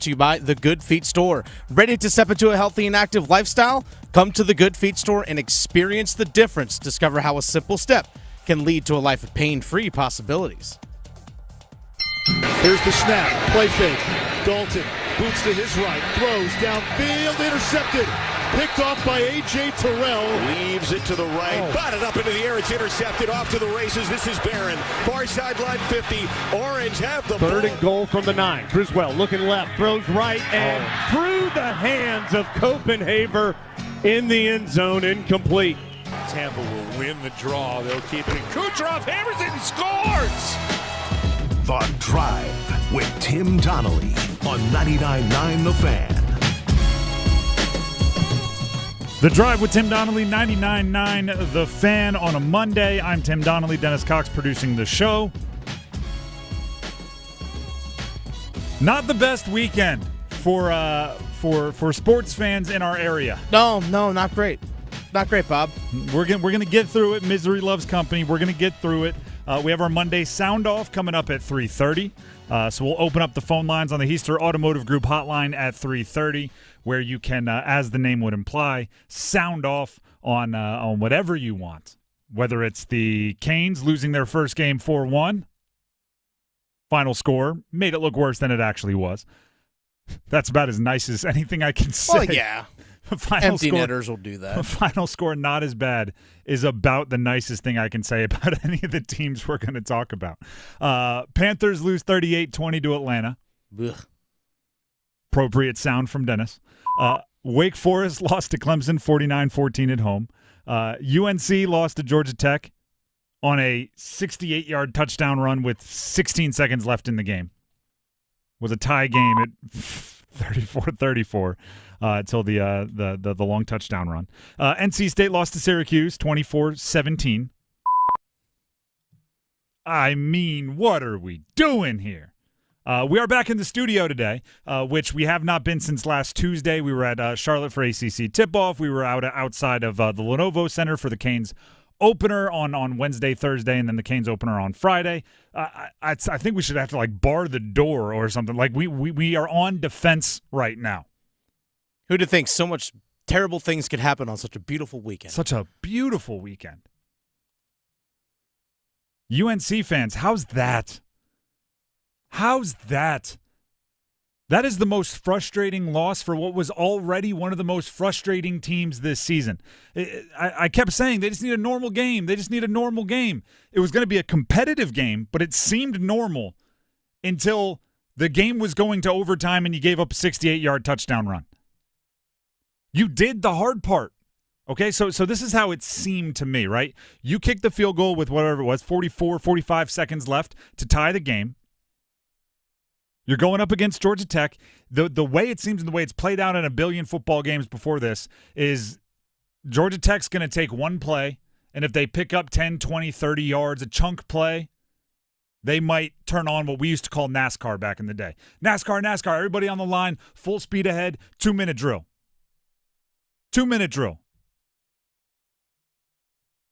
To you by the Good Feet Store. Ready to step into a healthy and active lifestyle? Come to the Good Feet Store and experience the difference. Discover how a simple step can lead to a life of pain-free possibilities. Here's the snap. Play fake. Dalton boots to his right. Throws downfield. Intercepted. Picked off by A.J. Terrell. Leaves it to the right. Batted up into the air. It's intercepted. Off to the races. This is Barron. Far sideline 50. Orange have the Third ball. and goal from the 9. Criswell looking left. Throws right. And through the hands of Copenhaver in the end zone. Incomplete. Tampa will win the draw. They'll keep it. And Kucherov hammers it and scores! The Drive with Tim Donnelly on 99.9 The Fan. The Drive with Tim Donnelly, 99.9 The Fan on a Monday. I'm Tim Donnelly, Dennis Cox producing the show. Not the best weekend for sports fans in our area. No, not great. Not great, Bob. We're gonna get through it. Misery loves company. We're gonna get through it. We have our Monday Soundoff coming up at 3:30. So we'll open up the phone lines on the Heister Automotive Group hotline at 3:30, where you can, as the name would imply, sound off on whatever you want. Whether it's the Canes losing their first game 4-1, final score made it look worse than it actually was. That's about as nice as anything I can say. Well, yeah. Empty netters will do that. The final score, not as bad, is about the nicest thing I can say about any of the teams we're going to talk about. Panthers lose 38-20 to Atlanta. Ugh. Appropriate sound from Dennis. Wake Forest lost to Clemson 49-14 at home. UNC lost to Georgia Tech on a 68-yard touchdown run with 16 seconds left in the game. It was a tie game at 34-34. Until the long touchdown run. NC State lost to Syracuse 24-17. I mean, what are we doing here? We are back in the studio today, which we have not been since last Tuesday. We were at Charlotte for ACC tip-off. We were outside of the Lenovo Center for the Canes opener on Wednesday, Thursday, and then the Canes opener on Friday. I think we should have to bar the door or something. We are on defense right now. Who'd have think so much terrible things could happen on such a beautiful weekend? Such a beautiful weekend. UNC fans, how's that? How's that? That is the most frustrating loss for what was already one of the most frustrating teams this season. I kept saying they just need a normal game. They just need a normal game. It was going to be a competitive game, but it seemed normal until the game was going to overtime and you gave up a 68-yard touchdown run. You did the hard part, okay? So this is how it seemed to me, right? You kicked the field goal with whatever it was, 44, 45 seconds left to tie the game. You're going up against Georgia Tech. The way it seems and the way it's played out in a billion football games before this is Georgia Tech's going to take one play, and if they pick up 10, 20, 30 yards, a chunk play, they might turn on what we used to call NASCAR back in the day. NASCAR, everybody on the line, full speed ahead, 2-minute drill. 2-minute drill.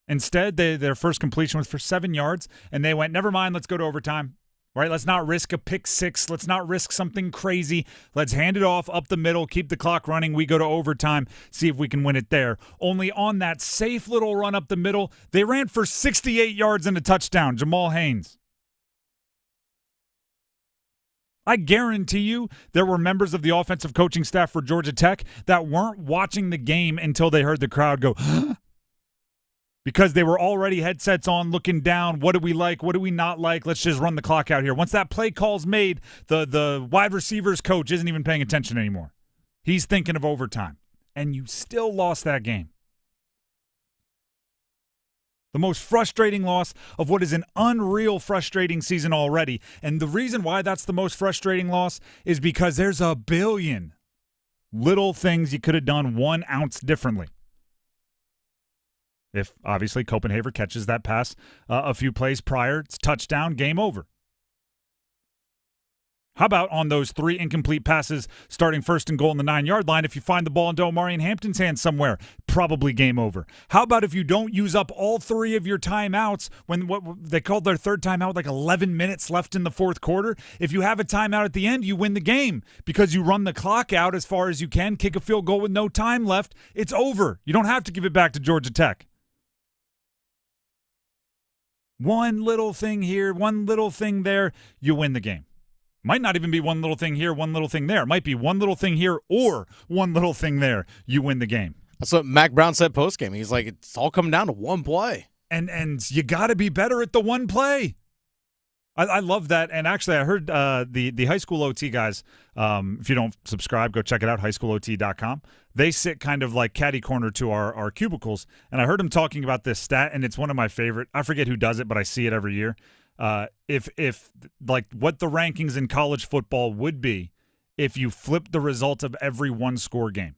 Instead, their first completion was for 7 yards, and they went, never mind, let's go to overtime. Right? Let's not risk a pick six. Let's not risk something crazy. Let's hand it off up the middle, keep the clock running. We go to overtime, see if we can win it there. Only on that safe little run up the middle, they ran for 68 yards and a touchdown. Jamal Haynes. I guarantee you there were members of the offensive coaching staff for Georgia Tech that weren't watching the game until they heard the crowd go, because they were already headsets on, looking down. What do we like? What do we not like? Let's just run the clock out here. Once that play call's made, the wide receivers coach isn't even paying attention anymore. He's thinking of overtime. And you still lost that game. The most frustrating loss of what is an unreal frustrating season already. And the reason why that's the most frustrating loss is because there's a billion little things you could have done 1 ounce differently. If, obviously, Copenhaver catches that pass a few plays prior, it's touchdown, game over. How about on those 3 incomplete passes starting first and goal on the 9-yard line, if you find the ball into Omari and Hampton's hands somewhere, probably game over. How about if you don't use up all 3 of your timeouts when what they called their third timeout like 11 minutes left in the fourth quarter? If you have a timeout at the end, you win the game because you run the clock out as far as you can, kick a field goal with no time left. It's over. You don't have to give it back to Georgia Tech. One little thing here, one little thing there, you win the game. Might not even be one little thing here, one little thing there. It might be one little thing here or one little thing there. You win the game. That's what Mack Brown said postgame. He's like, it's all coming down to one play. And you got to be better at the one play. I love that. And actually, I heard the high school OT guys, if you don't subscribe, go check it out, highschoolot.com. They sit kind of like catty corner to our cubicles. And I heard them talking about this stat, and it's one of my favorite. I forget who does it, but I see it every year. If like what the rankings in college football would be if you flip the result of every one-score game.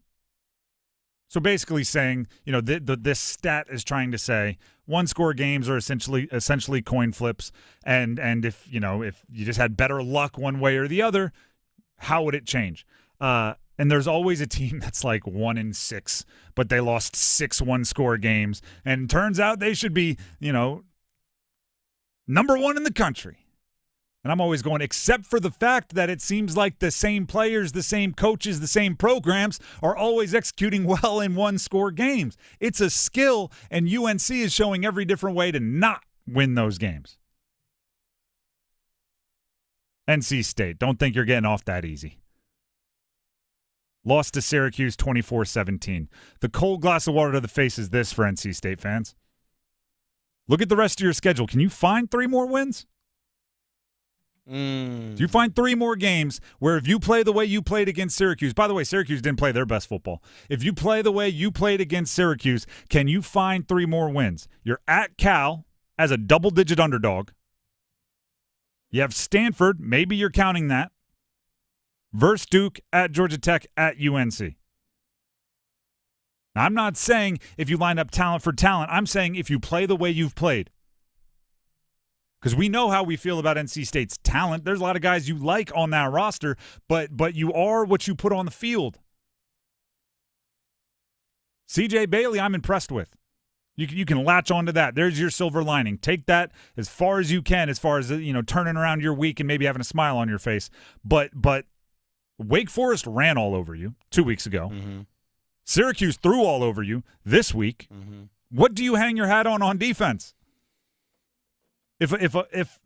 So basically saying, you know, this stat is trying to say one-score games are essentially coin flips, and if you just had better luck one way or the other, how would it change? And there's always a team that's like 1-6, but they lost 6 one-score games, and turns out they should be, number 1 in the country. And I'm always going, except for the fact that it seems like the same players, the same coaches, the same programs are always executing well in one-score games. It's a skill, and UNC is showing every different way to not win those games. NC State, don't think you're getting off that easy. Lost to Syracuse 24-17. The cold glass of water to the face is this for NC State fans. Look at the rest of your schedule. Can you find 3 more wins? Do you find 3 more games where if you play the way you played against Syracuse, by the way, Syracuse didn't play their best football. If you play the way you played against Syracuse, can you find 3 more wins? You're at Cal as a double-digit underdog. You have Stanford, maybe you're counting that, versus Duke, at Georgia Tech, at UNC. Now, I'm not saying if you line up talent for talent. I'm saying if you play the way you've played. Because we know how we feel about NC State's talent. There's a lot of guys you like on that roster, but you are what you put on the field. C.J. Bailey, I'm impressed with. You can latch onto that. There's your silver lining. Take that as far as you can, as far as turning around your week and maybe having a smile on your face. But Wake Forest ran all over you 2 weeks ago. Mm-hmm. Syracuse threw all over you this week. Mm-hmm. What do you hang your hat on defense? If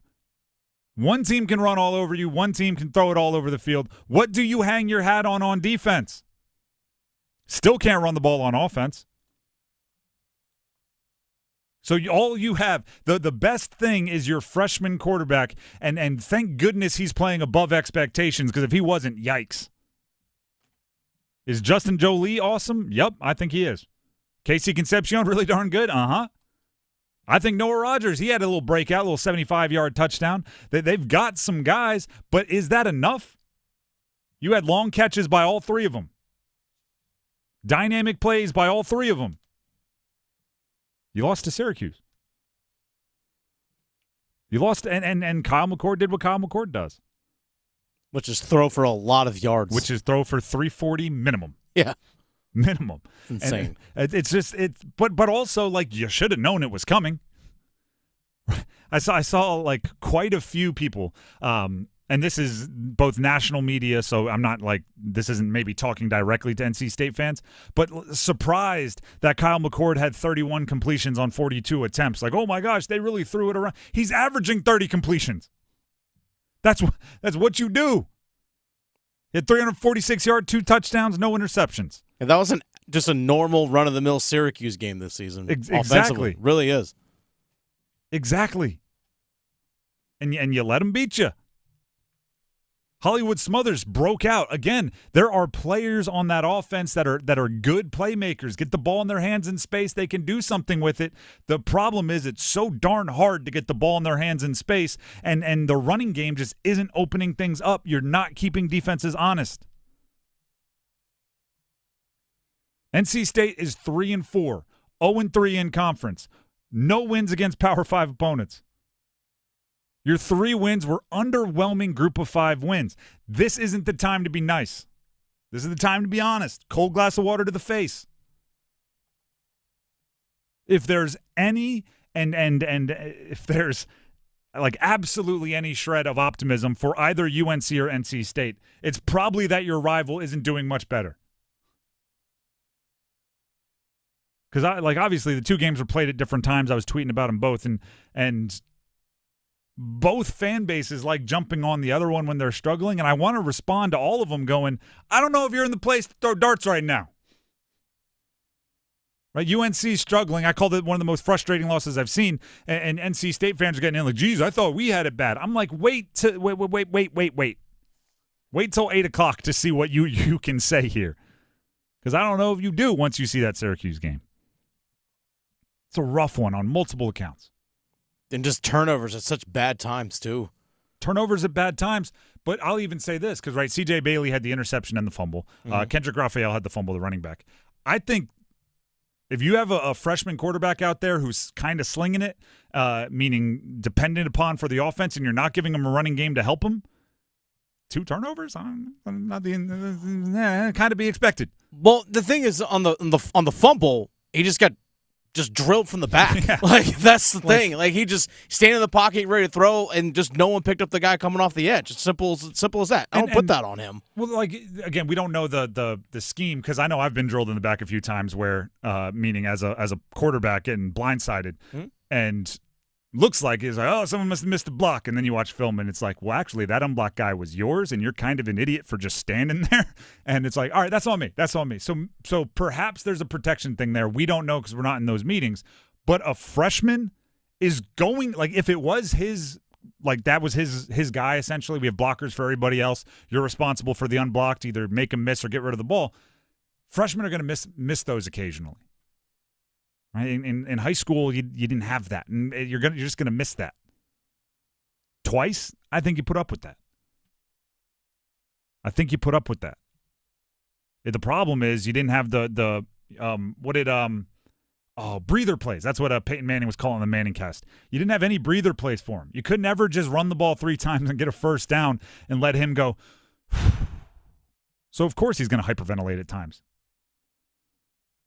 one team can run all over you, one team can throw it all over the field, what do you hang your hat on defense? Still can't run the ball on offense. So all you have, the best thing is your freshman quarterback, and thank goodness he's playing above expectations, because if he wasn't, yikes. Is Justin Jolie awesome? Yep, I think he is. Casey Concepcion really darn good? Uh-huh. I think Noah Rogers, he had a little breakout, a little 75-yard touchdown. They've got some guys, but is that enough? You had long catches by all 3 of them. Dynamic plays by all 3 of them. You lost to Syracuse. You lost, and Kyle McCord did what Kyle McCord does. Which is throw for a lot of yards. Which is throw for 340 minimum. Yeah. Minimum. Insane. And it's just but also like you should have known it was coming. I saw like quite a few people, and this is both national media, so I'm not like this isn't maybe talking directly to NC State fans, but surprised that Kyle McCord had 31 completions on 42 attempts. Like, oh my gosh, they really threw it around. He's averaging 30 completions. That's what you do. He had 346 yards, 2 touchdowns, no interceptions. And that wasn't just a normal run-of-the-mill Syracuse game this season. Exactly. Really is. Exactly. And you let them beat you. Hollywood Smothers broke out. Again, there are players on that offense that are good playmakers. Get the ball in their hands in space. They can do something with it. The problem is it's so darn hard to get the ball in their hands in space, and the running game just isn't opening things up. You're not keeping defenses honest. NC State is 3-4, 0-3 in conference. No wins against Power 5 opponents. Your 3 wins were underwhelming group of 5 wins. This isn't the time to be nice. This is the time to be honest. Cold glass of water to the face. If there's any and if there's like absolutely any shred of optimism for either UNC or NC State, it's probably that your rival isn't doing much better. Because obviously the 2 games were played at different times. I was tweeting about them both, and both fan bases like jumping on the other one when they're struggling, and I want to respond to all of them going, I don't know if you're in the place to throw darts right now. Right, UNC struggling. I called it one of the most frustrating losses I've seen, and NC State fans are getting in like, geez, I thought we had it bad. I'm like, wait till 8 o'clock to see what you can say here, because I don't know if you do once you see that Syracuse game. It's a rough one on multiple accounts. And just turnovers at such bad times, too. Turnovers at bad times, but I'll even say this, because, right, C.J. Bailey had the interception and the fumble. Kendrick Raphael had the fumble, the running back. I think if you have a freshman quarterback out there who's kind of slinging it, meaning dependent upon for the offense, and you're not giving him a running game to help him, 2 turnovers? Kind of be expected. Well, the thing is, on the fumble, he just got drilled from the back. Yeah. Like, that's the thing. Like, he just standing in the pocket, ready to throw, and just no one picked up the guy coming off the edge. It's simple as that. I don't put that on him. Well, like, again, we don't know the scheme, because I know I've been drilled in the back a few times where, meaning as a quarterback getting blindsided, and looks like it's like, oh, someone must have missed the block, and then you watch film and it's like, well, actually that unblocked guy was yours, and you're kind of an idiot for just standing there, and it's like, all right, that's on me. So perhaps there's a protection thing there. We don't know because we're not in those meetings, but a freshman is going, like, if it was his, like that was his guy essentially. We have blockers for everybody else. You're responsible for the unblocked, either make him miss or get rid of the ball. Freshmen are going to miss those occasionally. Right? In high school, you didn't have that, and you're just gonna miss that. Twice, I think you put up with that. The problem is you didn't have the breather plays. That's what Peyton Manning was calling the Manning cast. You didn't have any breather plays for him. You could never just run the ball 3 times and get a first down and let him go. So of course he's gonna hyperventilate at times.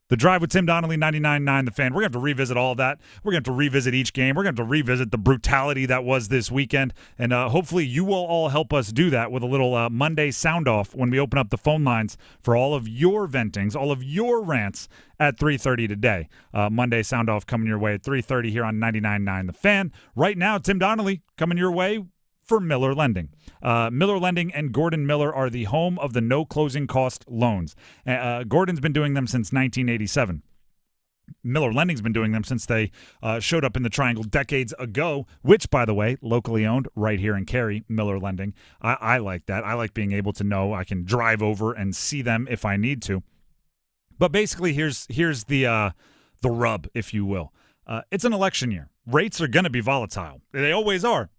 The Drive with Tim Donnelly, 99.9 The Fan. We're going to have to revisit all of that. We're going to have to revisit each game. We're going to have to revisit the brutality that was this weekend. And hopefully you will all help us do that with a little Monday sound-off when we open up the phone lines for all of your ventings, all of your rants at 3:30 today. Monday sound-off coming your way at 3:30 here on 99.9 The Fan. Right now, Tim Donnelly coming your way for Miller Lending. Miller Lending and Gordon Miller are the home of the no closing cost loans. Gordon's been doing them since 1987. Miller Lending's been doing them since they showed up in the Triangle decades ago, which, by the way, locally owned right here in Cary, Miller Lending. I like that. I like being able to know I can drive over and see them if I need to. But basically, here's the rub, if you will. It's an election year. Rates are going to be volatile. They always are.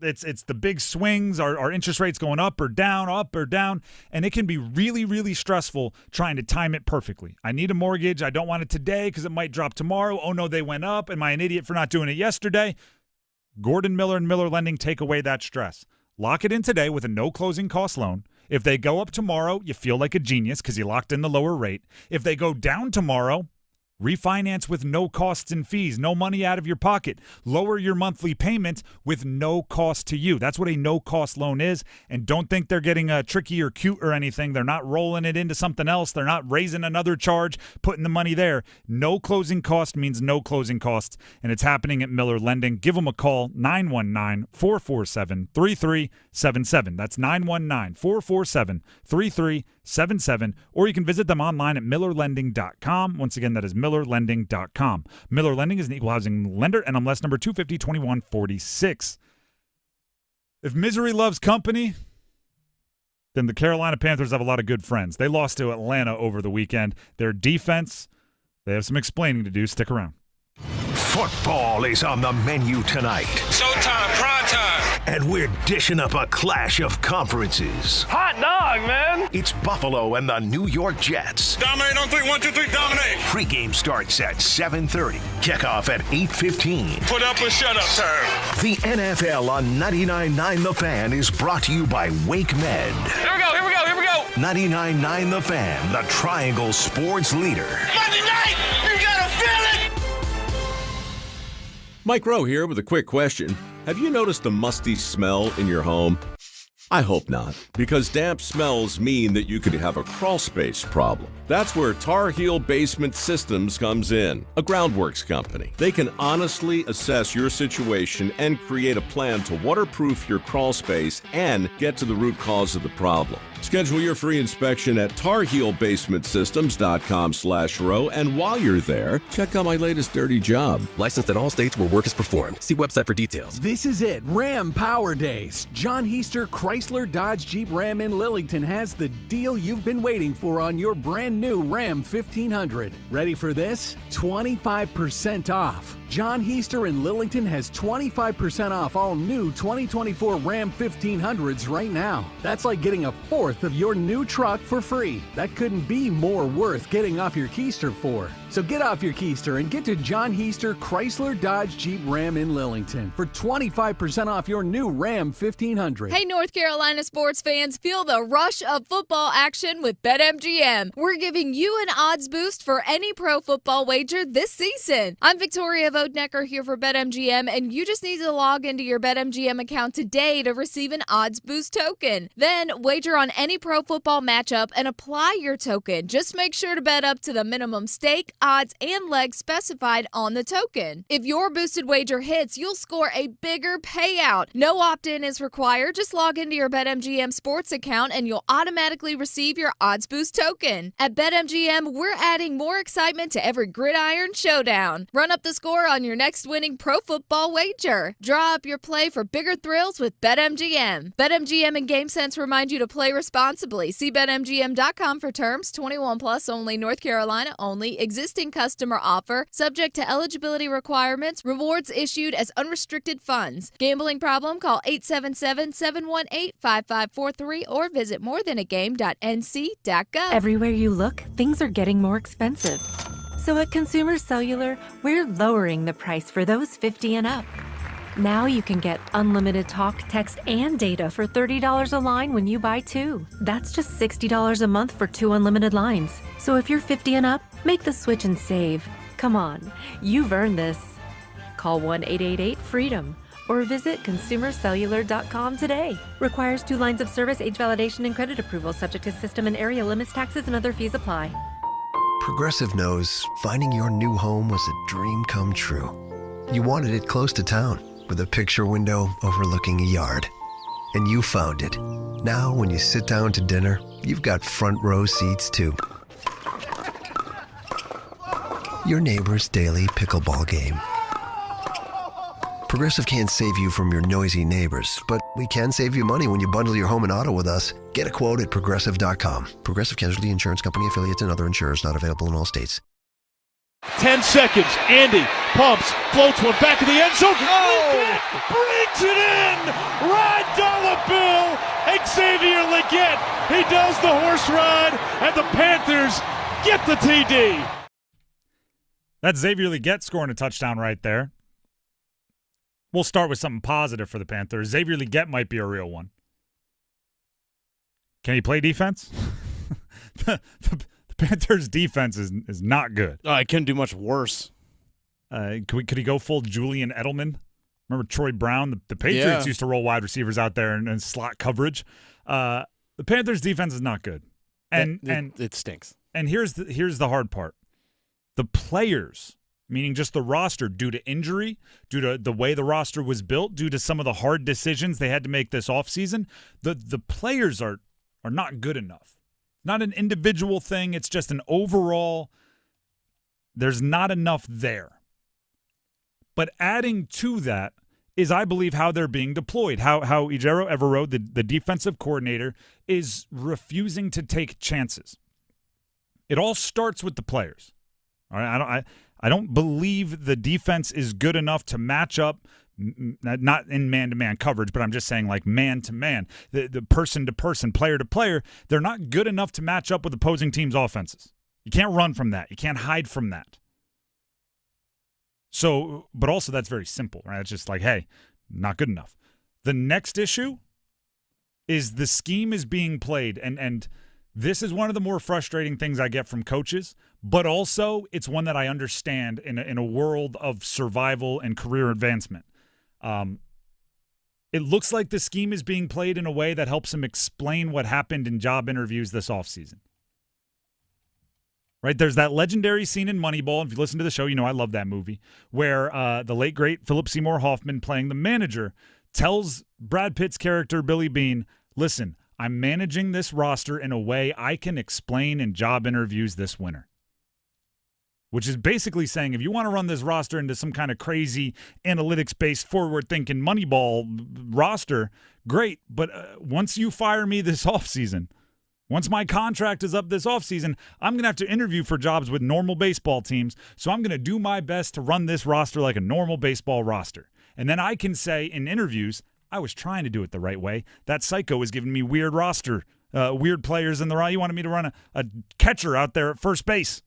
It's the big swings. Are interest rates going up or down, and it can be really, really stressful trying to time it perfectly. I need a mortgage. I don't want it today because it might drop tomorrow. Oh, no, they went up. Am I an idiot for not doing it yesterday? Gordon Miller and Miller Lending take away that stress. Lock it in today with a no closing cost loan. If they go up tomorrow, you feel like a genius because you locked in the lower rate. If they go down tomorrow, refinance with no costs and fees, no money out of your pocket. Lower your monthly payment with no cost to you. That's what a no-cost loan is. And don't think they're getting tricky or cute or anything. They're not rolling it into something else. They're not raising another charge, putting the money there. No closing cost means no closing costs, and it's happening at Miller Lending. Give them a call, 919-447-3377. That's 919-447-3377, or you can visit them online at millerlending.com. Once again, that is millerlending.com. Miller Lending is an equal housing lender, NMLS number 250-2146. If misery loves company, then the Carolina Panthers have a lot of good friends. They lost to Atlanta over the weekend. Their defense, they have some explaining to do. Stick around. Football is on the menu tonight. Showtime, prime time. And we're dishing up a clash of conferences. Hot dog, man. It's Buffalo and the New York Jets. Dominate on 3. 1, 2, 3, dominate. Pregame starts at 7:30. Kickoff at 8:15. Put up or shut up time. The NFL on 99.9 The Fan is brought to you by Wake Med. Here we go. 99.9 The Fan, the Triangle Sports leader. Monday night, you gotta feel it. Mike Rowe here with a quick question. Have you noticed a musty smell in your home? I hope not, because damp smells mean that you could have a crawl space problem. That's where Tar Heel Basement Systems comes in, a groundworks company. They can honestly assess your situation and create a plan to waterproof your crawl space and get to the root cause of the problem. Schedule your free inspection at tarheelbasementsystems.com/row, and while you're there, check out my latest dirty job. Licensed in all states where work is performed. See website for details. This is it, Ram Power Days. John Heister Chrysler Dodge Jeep Ram in Lillington has the deal you've been waiting for on your brand new Ram 1500. Ready for this? 25% off. John Heister in Lillington has 25% off all new 2024 Ram 1500s right now. That's like getting a fourth of your new truck for free. That couldn't be more worth getting off your keister for. So get off your keister and get to John Heister Chrysler Dodge Jeep Ram in Lillington for 25% off your new Ram 1500. Hey, North Carolina sports fans, feel the rush of football action with BetMGM. We're giving you an odds boost for any pro football wager this season. I'm Victoria Vodnecker here for BetMGM, and you just need to log into your BetMGM account today to receive an odds boost token. Then wager on any pro football matchup and apply your token. Just make sure to bet up to the minimum stake, odds, and legs specified on the token. If your boosted wager hits, you'll score a bigger payout. No opt-in is required. Just log into your BetMGM sports account and you'll automatically receive your odds boost token. At BetMGM, we're adding more excitement to every gridiron showdown. Run up the score on your next winning pro football wager. Draw up your play for bigger thrills with BetMGM. BetMGM and GameSense remind you to play responsibly. See BetMGM.com for terms. 21 plus only, North Carolina only. Existing customer offer. Subject to eligibility requirements. Rewards issued as unrestricted funds. Gambling problem? Call 877-718-5543 or visit morethanagame.nc.gov. Everywhere you look, things are getting more expensive. So at Consumer Cellular, we're lowering the price for those 50 and up. Now you can get unlimited talk, text, and data for $30 a line when you buy two. That's just $60 a month for 2 unlimited lines. So if you're 50 and up, make the switch and save. Come on, you've earned this. Call 1-888-FREEDOM or visit consumercellular.com today. Requires 2 lines of service, age validation, and credit approval, subject to system and area limits, taxes, and other fees apply. Progressive knows finding your new home was a dream come true. You wanted it close to town, with a picture window overlooking a yard. And you found it. Now, when you sit down to dinner, you've got front row seats too. Your neighbor's daily pickleball game. Progressive can't save you from your noisy neighbors, but we can save you money when you bundle your home and auto with us. Get a quote at Progressive.com. Progressive Casualty Insurance Company, affiliates, and other insurers not available in all states. 10 seconds. Andy pumps, floats one back in the end zone. Oh! Brings it in! Ride dollar bill! Xavier Legette. He does the horse ride, and the Panthers get the TD. That's Xavier Legette scoring a touchdown right there. We'll start with something positive for the Panthers. Xavier Legette might be a real one. Can he play defense? the Panthers' defense is not good. It couldn't do much worse. Could he go full Julian Edelman? Remember Troy Brown? The Patriots used to roll wide receivers out there and slot coverage. The Panthers' defense is not good, and it stinks. And here's the hard part: the players, meaning just the roster, due to injury, due to the way the roster was built, due to some of the hard decisions they had to make this offseason, the players are not good enough. Not an individual thing. It's just an overall, there's not enough there. But adding to that is, I believe, how they're being deployed, how Ejiro Evero, the defensive coordinator, is refusing to take chances. It all starts with the players. All right, I don't believe the defense is good enough to match up, not in man-to-man coverage, but I'm just saying like man-to-man, the person-to-person, player-to-player, they're not good enough to match up with opposing teams' offenses. You can't run from that. You can't hide from that. So, but also that's very simple, right? It's just like, hey, not good enough. The next issue is the scheme is being played, and this is one of the more frustrating things I get from coaches, but also it's one that I understand in a world of survival and career advancement. It looks like the scheme is being played in a way that helps him explain what happened in job interviews this offseason. Right? There's that legendary scene in Moneyball, if you listen to the show, you know I love that movie, where the late, great Philip Seymour Hoffman, playing the manager, tells Brad Pitt's character, Billy Beane, listen, I'm managing this roster in a way I can explain in job interviews this winter. Which is basically saying if you want to run this roster into some kind of crazy analytics-based, forward-thinking Moneyball roster, great. But once you fire me this offseason, once my contract is up this offseason, I'm going to have to interview for jobs with normal baseball teams, so I'm going to do my best to run this roster like a normal baseball roster. And then I can say in interviews, I was trying to do it the right way. That psycho was giving me weird weird players in the right. He wanted me to run a catcher out there at first base.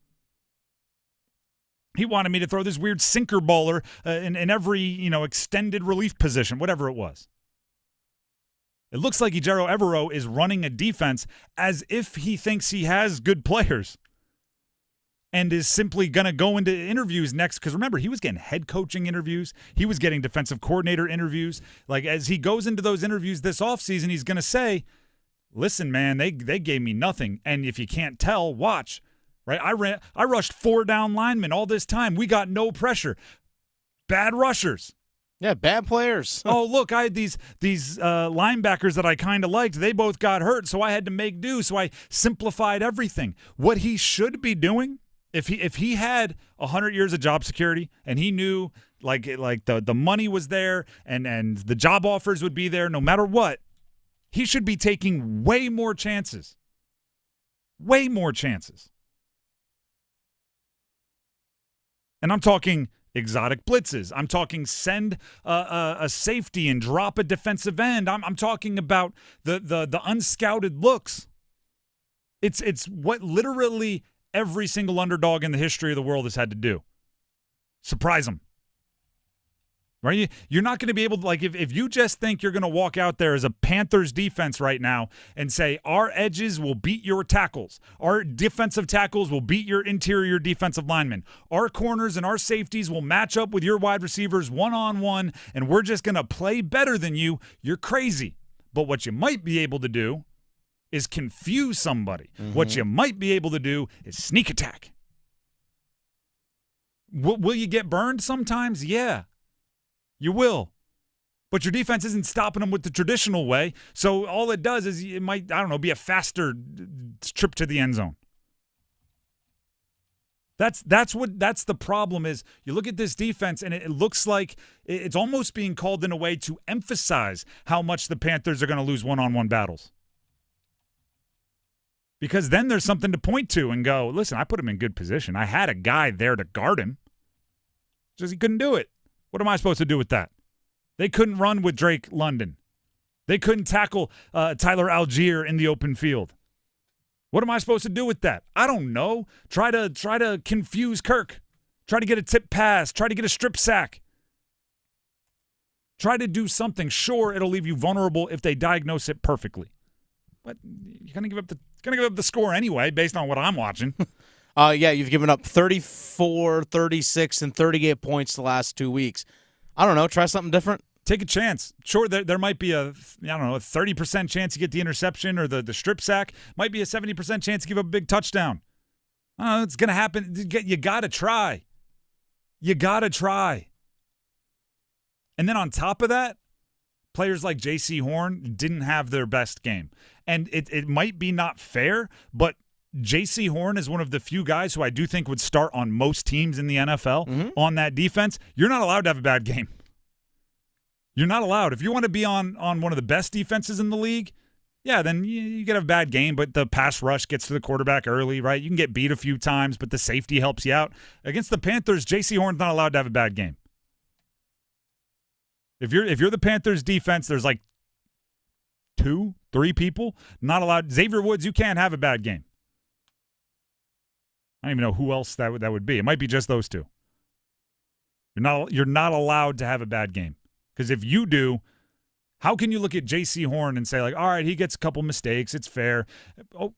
He wanted me to throw this weird sinker bowler in every, extended relief position, whatever it was. It looks like Ejiro Evero is running a defense as if he thinks he has good players and is simply going to go into interviews next. Because remember, he was getting head coaching interviews. He was getting defensive coordinator interviews. Like, as he goes into those interviews this offseason, he's going to say, listen, man, they gave me nothing. And if you can't tell, watch. Right? I rushed 4 down linemen all this time. We got no pressure. Bad rushers. Yeah, bad players. Oh, look, I had these linebackers that I kind of liked. They both got hurt, so I had to make do. So I simplified everything. What he should be doing, if he had 100 years of job security and he knew like the money was there and the job offers would be there no matter what, he should be taking way more chances. Way more chances. And I'm talking exotic blitzes. I'm talking send a safety and drop a defensive end. I'm talking about the unscouted looks. It's what literally every single underdog in the history of the world has had to do. Surprise them. Right? You're not going to be able to, like, if you just think you're going to walk out there as a Panthers defense right now and say, our edges will beat your tackles. Our defensive tackles will beat your interior defensive linemen. Our corners and our safeties will match up with your wide receivers one-on-one, and we're just going to play better than you. You're crazy. But what you might be able to do is confuse somebody. Mm-hmm. What you might be able to do is sneak attack. Will you get burned sometimes? Yeah. You will. But your defense isn't stopping them with the traditional way. So all it does is it might, be a faster trip to the end zone. That's the problem is you look at this defense and it looks like it's almost being called in a way to emphasize how much the Panthers are going to lose one-on-one battles. Because then there's something to point to and go, listen, I put him in good position. I had a guy there to guard him. Just he couldn't do it. What am I supposed to do with that? They couldn't run with Drake London. They couldn't tackle Tyler Algier in the open field. What am I supposed to do with that? I don't know. Try to confuse Kirk. Try to get a tip pass. Try to get a strip sack. Try to do something. Sure, it'll leave you vulnerable if they diagnose it perfectly. But you're gonna give up the score anyway, based on what I'm watching. Yeah, you've given up 34, 36, and 38 points the last 2 weeks. I don't know. Try something different. Take a chance. Sure, there might be a 30% chance you get the interception or the strip sack. Might be a 70% chance you give up a big touchdown. It's going to happen. You got to try. You got to try. And then on top of that, players like J.C. Horn didn't have their best game. And it might be not fair, but J.C. Horn is one of the few guys who I do think would start on most teams in the NFL on that defense. You're not allowed to have a bad game. You're not allowed. If you want to be on one of the best defenses in the league, yeah, then you get a bad game, but the pass rush gets to the quarterback early, right? You can get beat a few times, but the safety helps you out. Against the Panthers, J.C. Horn's not allowed to have a bad game. If you're the Panthers defense, there's like 2, 3 people not allowed. Xavier Woods, you can't have a bad game. I don't even know who else that would be. It might be just those 2. You're not allowed to have a bad game. Because if you do, how can you look at J.C. Horn and say, like, all right, he gets a couple mistakes, it's fair. Oh,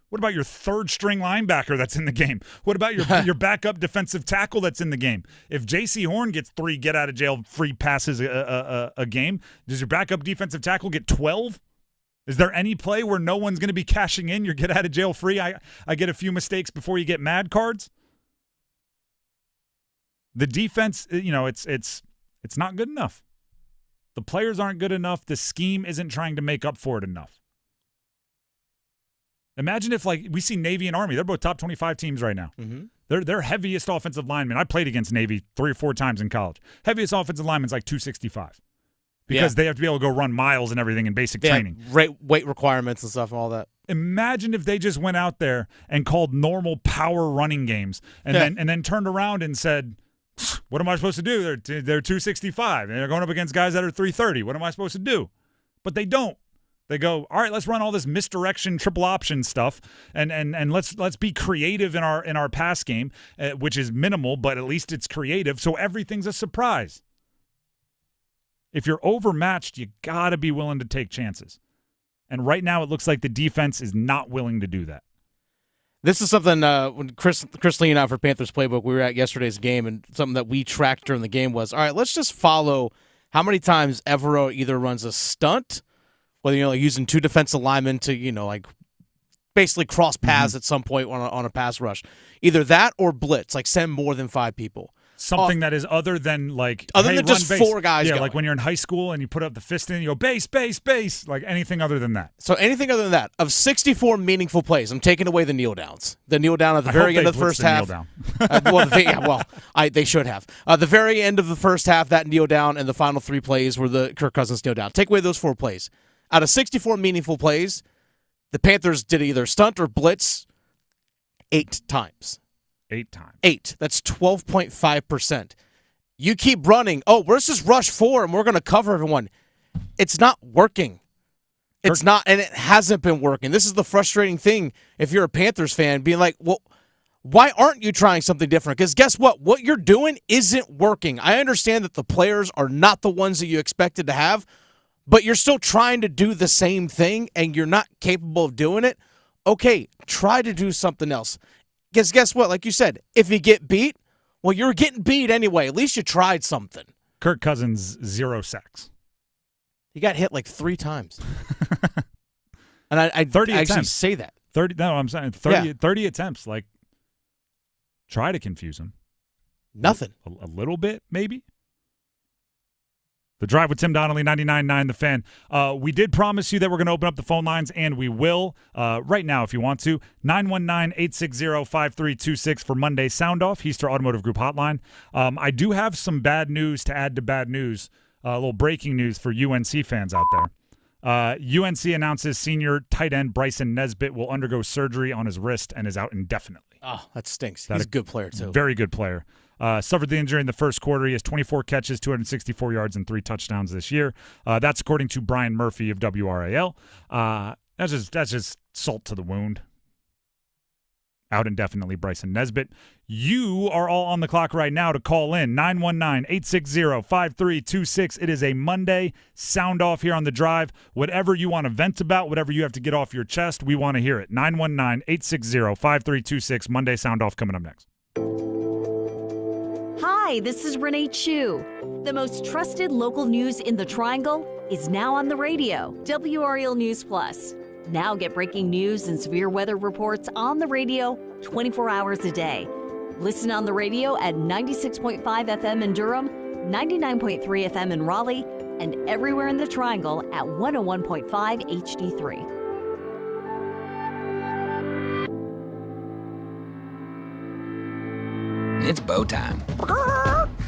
what about your third-string linebacker that's in the game? What about your backup defensive tackle that's in the game? If J.C. Horn gets 3 get-out-of-jail-free passes a game, does your backup defensive tackle get 12? Is there any play where no one's going to be cashing in your get-out-of-jail-free, I get a few mistakes before you get mad cards? The defense, it's not good enough. The players aren't good enough. The scheme isn't trying to make up for it enough. Imagine if, like, we see Navy and Army. They're both top 25 teams right now. Mm-hmm. They're heaviest offensive linemen. I played against Navy 3 or 4 times in college. Heaviest offensive lineman's like 265 because they have to be able to go run miles and everything in basic training. Weight requirements and stuff and all that. Imagine if they just went out there and called normal power running games and then turned around and said, what am I supposed to do? They're 265, and they're going up against guys that are 330. What am I supposed to do? But they don't. They go, all right, let's run all this misdirection, triple option stuff, and let's be creative in our pass game, which is minimal, but at least it's creative, so everything's a surprise. If you're overmatched, you got to be willing to take chances. And right now it looks like the defense is not willing to do that. This is something when Chris Lee and I for Panthers Playbook, we were at yesterday's game, and something that we tracked during the game was, all right, let's just follow how many times Evero either runs a stunt, whether using 2 defensive linemen to basically cross paths at some point on a pass rush, either that or blitz, like send more than 5 people. Something that is other than just base. 4 guys. Yeah, going. like when you're in high school and you put up the fist in, you go base, base, base. Like anything other than that. So anything other than that, of 64 meaningful plays, I'm taking away the kneel downs. The kneel down at the very end of the first half. They should have. The very end of the first half, that kneel down, and the final 3 plays were the Kirk Cousins kneel down. Take away those 4 plays. Out of 64 meaningful plays, the Panthers did either stunt or blitz 8 times. 8 times. 8. That's 12.5%. You keep running. Oh, let's just rush 4 and we're going to cover everyone. It's not working. It's not, and it hasn't been working. This is the frustrating thing if you're a Panthers fan, being like, well, why aren't you trying something different? Because guess what? What you're doing isn't working. I understand that the players are not the ones that you expected to have, but you're still trying to do the same thing and you're not capable of doing it. Okay, try to do something else. Because guess what? Like you said, if you get beat, well, you're getting beat anyway. At least you tried something. Kirk Cousins, 0 sacks. He got hit like 3 times. And I 30 actually attempts. say that. 30. No, I'm saying 30 attempts. Like, try to confuse him. Nothing. A little bit, maybe. The Drive with Tim Donnelly, 99.9 The Fan. We did promise you that we're going to open up the phone lines, and we will right now if you want to. 919-860-5326 for Monday Soundoff, Heister Automotive Group hotline. I do have some bad news to add to bad news, a little breaking news for UNC fans out there. UNC announces senior tight end Bryson Nesbitt will undergo surgery on his wrist and is out indefinitely. Oh, that stinks. He's a good player, too. Very good player. Suffered the injury in the first quarter. He has 24 catches, 264 yards, and 3 touchdowns this year. That's according to Brian Murphy of WRAL. That's just salt to the wound. Out indefinitely, Bryson Nesbitt. You are all on the clock right now to call in. 919-860-5326. It is a Monday Soundoff here on The Drive. Whatever you want to vent about, whatever you have to get off your chest, we want to hear it. 919-860-5326. Monday Soundoff coming up next. Hi, this is Renee Chu. The most trusted local news in the Triangle is now on the radio. WRAL News Plus. Now get breaking news and severe weather reports on the radio 24 hours a day. Listen on the radio at 96.5 FM in Durham, 99.3 FM in Raleigh, and everywhere in the Triangle at 101.5 HD3. It's bow time.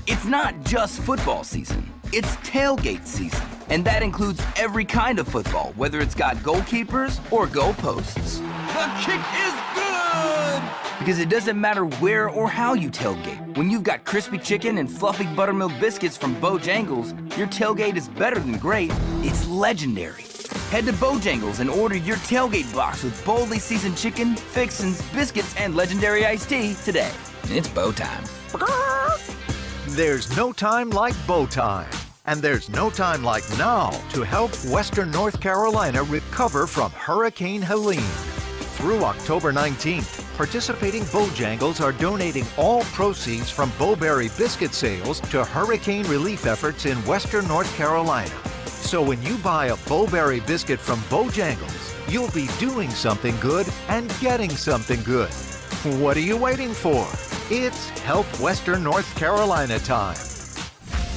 It's not just football season. It's tailgate season. And that includes every kind of football, whether it's got goalkeepers or goalposts. The kick is good! good! Because it doesn't matter where or how you tailgate. When you've got crispy chicken and fluffy buttermilk biscuits from Bojangles, your tailgate is better than great. It's legendary. Head to Bojangles and order your tailgate box with boldly seasoned chicken, fixins, biscuits, and legendary iced tea today. It's bow time. There's no time like bow time. And there's no time like now to help Western North Carolina recover from Hurricane Helene. Through October 19th, participating Bojangles are donating all proceeds from Bowberry biscuit sales to hurricane relief efforts in Western North Carolina. So when you buy a Bowberry biscuit from Bojangles, you'll be doing something good and getting something good. What are you waiting for? It's Help Western North Carolina time.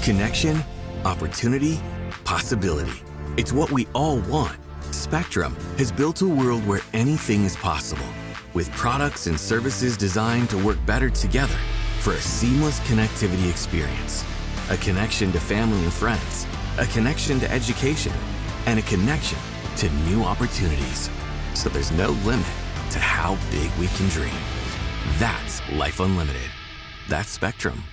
Connection, opportunity, possibility. It's what we all want. Spectrum has built a world where anything is possible, with products and services designed to work better together for a seamless connectivity experience. A connection to family and friends, a connection to education, and a connection to new opportunities. So there's no limit to how big we can dream. That's Life Unlimited. That's Spectrum.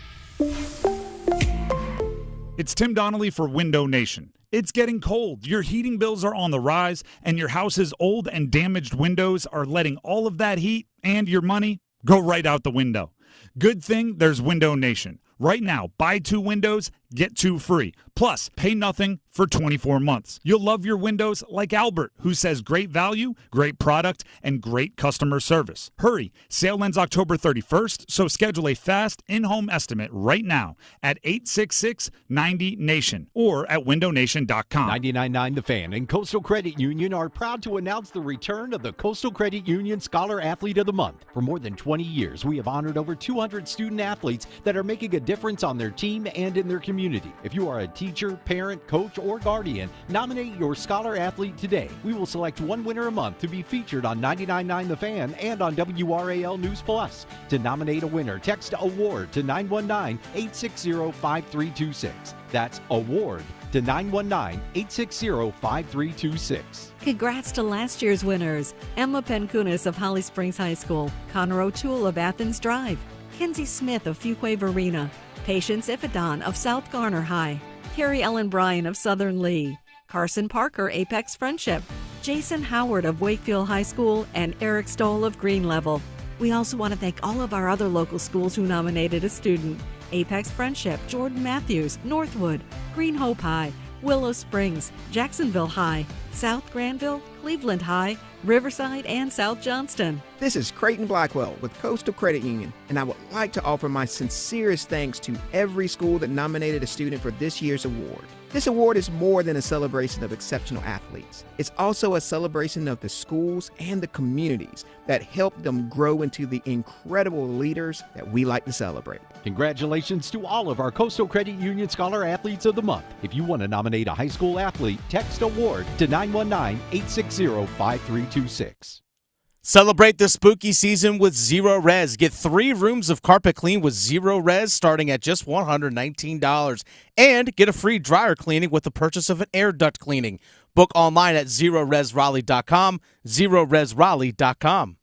It's Tim Donnelly for Window Nation. It's getting cold. Your heating bills are on the rise, and your house's old and damaged windows are letting all of that heat and your money go right out the window. Good thing there's Window Nation. Right now, buy 2 windows, get 2 free. Plus, pay nothing for 24 months. You'll love your windows like Albert, who says great value, great product, and great customer service. Hurry, sale ends October 31st, so schedule a fast in-home estimate right now at 866-90-NATION or at windownation.com. 99.9 The Fan and Coastal Credit Union are proud to announce the return of the Coastal Credit Union Scholar Athlete of the Month. For more than 20 years, we have honored over 200 student athletes that are making a difference on their team and in their community. If you are a teacher, parent, coach, or guardian, nominate your Scholar Athlete today. We will select one winner a month to be featured on 99.9 The Fan and on WRAL News Plus. To nominate a winner, text AWARD to 919-860-5326. That's AWARD to 919-860-5326. Congrats to last year's winners. Emma Penkunas of Holly Springs High School, Connor O'Toole of Athens Drive, Kenzie Smith of Fuquay Varina, Patience Ifadon of South Garner High, Carrie Ellen Bryan of Southern Lee, Carson Parker, Apex Friendship, Jason Howard of Wakefield High School, and Eric Stoll of Green Level. We also want to thank all of our other local schools who nominated a student: Apex Friendship, Jordan Matthews, Northwood, Green Hope High, Willow Springs, Jacksonville High, South Granville, Cleveland High, Riverside, and South Johnston. This is Creighton Blackwell with Coastal Credit Union, and I would like to offer my sincerest thanks to every school that nominated a student for this year's award. This award is more than a celebration of exceptional athletes. It's also a celebration of the schools and the communities that helped them grow into the incredible leaders that we like to celebrate. Congratulations to all of our Coastal Credit Union Scholar Athletes of the Month. If you want to nominate a high school athlete, text AWARD to 919-860-5326. Celebrate the spooky season with Zero Res. Get 3 rooms of carpet clean with Zero Res starting at just $119. And get a free dryer cleaning with the purchase of an air duct cleaning. Book online at ZeroResRaleigh.com, ZeroResRaleigh.com.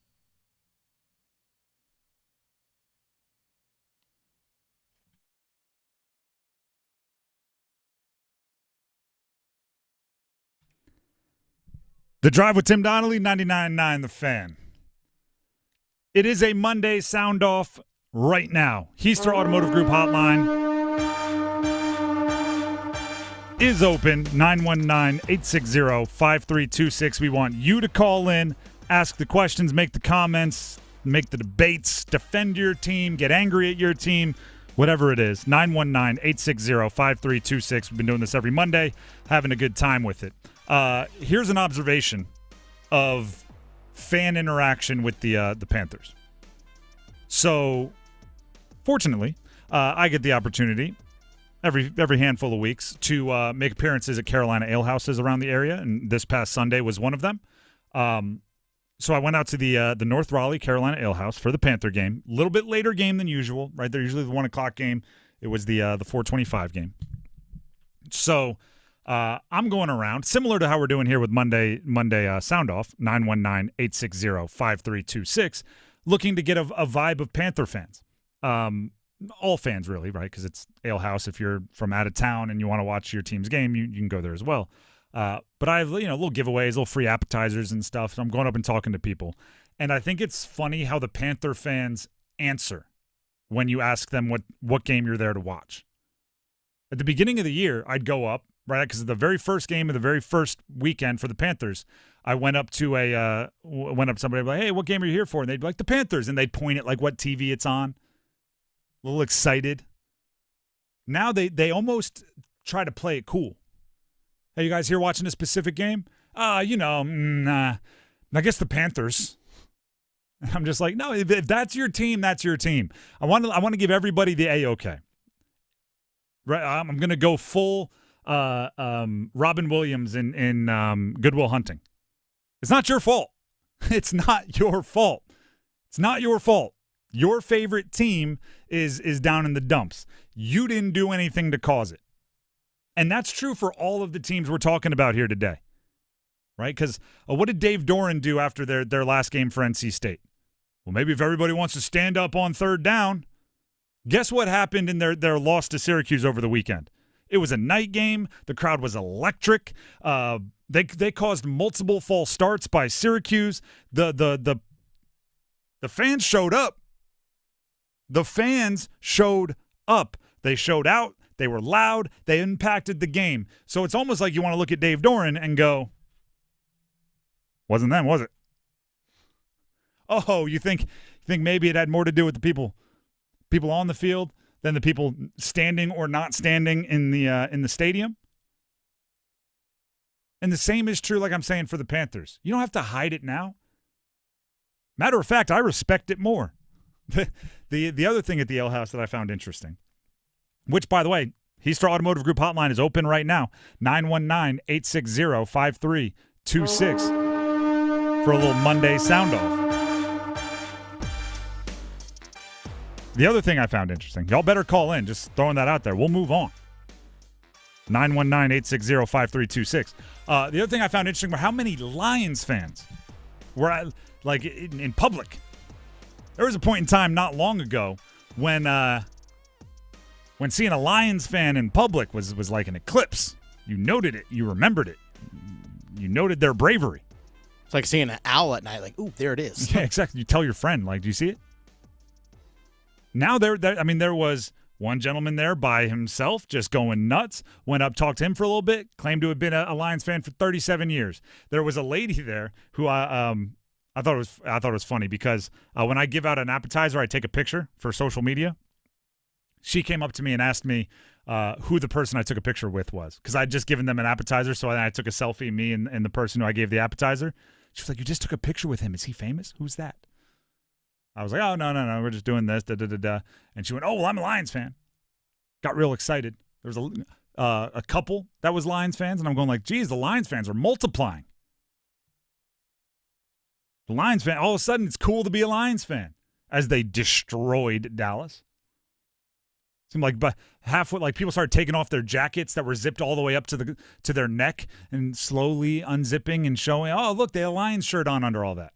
The Drive with Tim Donnelly, 99.9 The Fan. It is a Monday sound off right now. Heister Automotive Group hotline is open, 919-860-5326. We want you to call in, ask the questions, make the comments, make the debates, defend your team, get angry at your team, whatever it is. 919-860-5326. We've been doing this every Monday, having a good time with it. Here's an observation of fan interaction with the Panthers. So, fortunately, I get the opportunity every handful of weeks to make appearances at Carolina Ale Houses around the area, and this past Sunday was one of them. So I went out to the North Raleigh Carolina Ale House for the Panther game. A little bit later game than usual, right? They're usually the 1 o'clock game. It was the 4:25 game. So I'm going around, similar to how we're doing here with Monday Sound Off, 919-860-5326. looking to get a vibe of Panther fans. All fans, really, right? Because it's Ale House. If you're from out of town and you want to watch your team's game, you can go there as well. But I have, little giveaways, little free appetizers and stuff. So I'm going up and talking to people. And I think it's funny how the Panther fans answer when you ask them what game you're there to watch. At the beginning of the year, I'd go up, right? Because the very first game of the very first weekend for the Panthers, I went up to somebody like, hey, what game are you here for? And they'd be like, the Panthers. And they'd point at like what TV it's on. A little excited. Now they almost try to play it cool. Hey, you guys here watching a specific game? I guess the Panthers. I'm just like, no, if that's your team, that's your team. I want to give everybody the A-OK. Right, I'm going to go full Robin Williams in Good Will Hunting. It's not your fault. It's not your fault. It's not your fault. Your favorite team is down in the dumps. You didn't do anything to cause it. And that's true for all of the teams we're talking about here today, right? Because what did Dave Doran do after their last game for NC State? Well, maybe if everybody wants to stand up on third down. Guess what happened in their loss to Syracuse over the weekend? It was a night game. The crowd was electric. They caused multiple false starts by Syracuse. The fans showed up. The fans showed up. They showed out. They were loud. They impacted the game. So it's almost like you want to look at Dave Doran and go, wasn't them, was it? Oh, you think maybe it had more to do with the people on the field than the people standing or not standing in the stadium? And the same is true, like I'm saying, for the Panthers. You don't have to hide it now. Matter of fact, I respect it more. The other thing at the Ale House that I found interesting, which, by the way, Heaster Automotive Group hotline is open right now, 919-860-5326 for a little Monday Soundoff. The other thing I found interesting, y'all better call in, just throwing that out there. We'll move on. 919-860-5326. The other thing I found interesting were how many Lions fans were in public. There was a point in time not long ago when seeing a Lions fan in public was like an eclipse. You noted it. You remembered it. You noted their bravery. It's like seeing an owl at night, like, ooh, there it is. Yeah, exactly. You tell your friend, like, do you see it? Now there was one gentleman there by himself just going nuts, went up, talked to him for a little bit, claimed to have been a Lions fan for 37 years. There was a lady there who I thought it was funny because when I give out an appetizer, I take a picture for social media. She came up to me and asked me who the person I took a picture with was because I'd just given them an appetizer, so I took a selfie, me and the person who I gave the appetizer. She was like, "You just took a picture with him. Is he famous? Who's that?" I was like, "Oh, no, we're just doing this, da-da-da-da." And she went, "Oh, well, I'm a Lions fan." Got real excited. There was a couple that was Lions fans, and I'm going like, geez, the Lions fans are multiplying. The Lions fan, all of a sudden, it's cool to be a Lions fan as they destroyed Dallas. Seemed like halfway, like people started taking off their jackets that were zipped all the way up to their neck and slowly unzipping and showing, oh, look, they had a Lions shirt on under all that.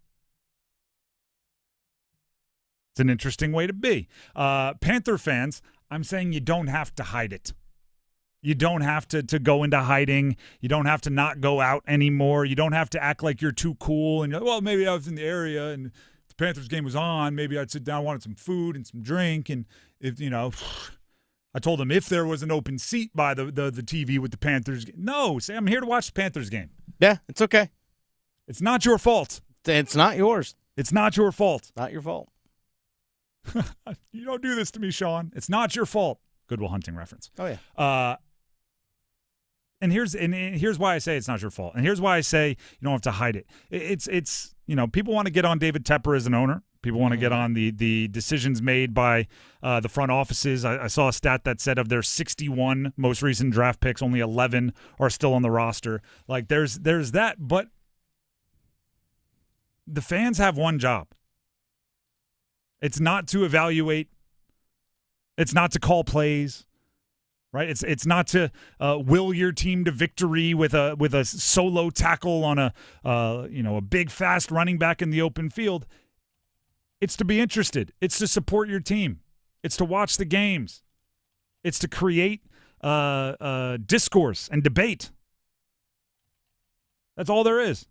It's an interesting way to be. Panther fans, I'm saying you don't have to hide it. You don't have to go into hiding. You don't have to not go out anymore. You don't have to act like you're too cool. And, well, maybe I was in the area and the Panthers game was on. Maybe I'd sit down, wanted some food and some drink. And, if I told them if there was an open seat by the TV with the Panthers game. No, say I'm here to watch the Panthers game. Yeah, it's okay. It's not your fault. It's not yours. It's not your fault. Not your fault. You don't do this to me, Sean. It's not your fault. Good Will Hunting reference. Oh, yeah. And here's why I say it's not your fault. And here's why I say you don't have to hide it. It's people want to get on David Tepper as an owner. People want to get on the decisions made by the front offices. I saw a stat that said of their 61 most recent draft picks, only 11 are still on the roster. Like there's that, but the fans have one job. It's not to evaluate. It's not to call plays, right? It's not to will your team to victory with a solo tackle on a big fast running back in the open field. It's to be interested. It's to support your team. It's to watch the games. It's to create discourse and debate. That's all there is.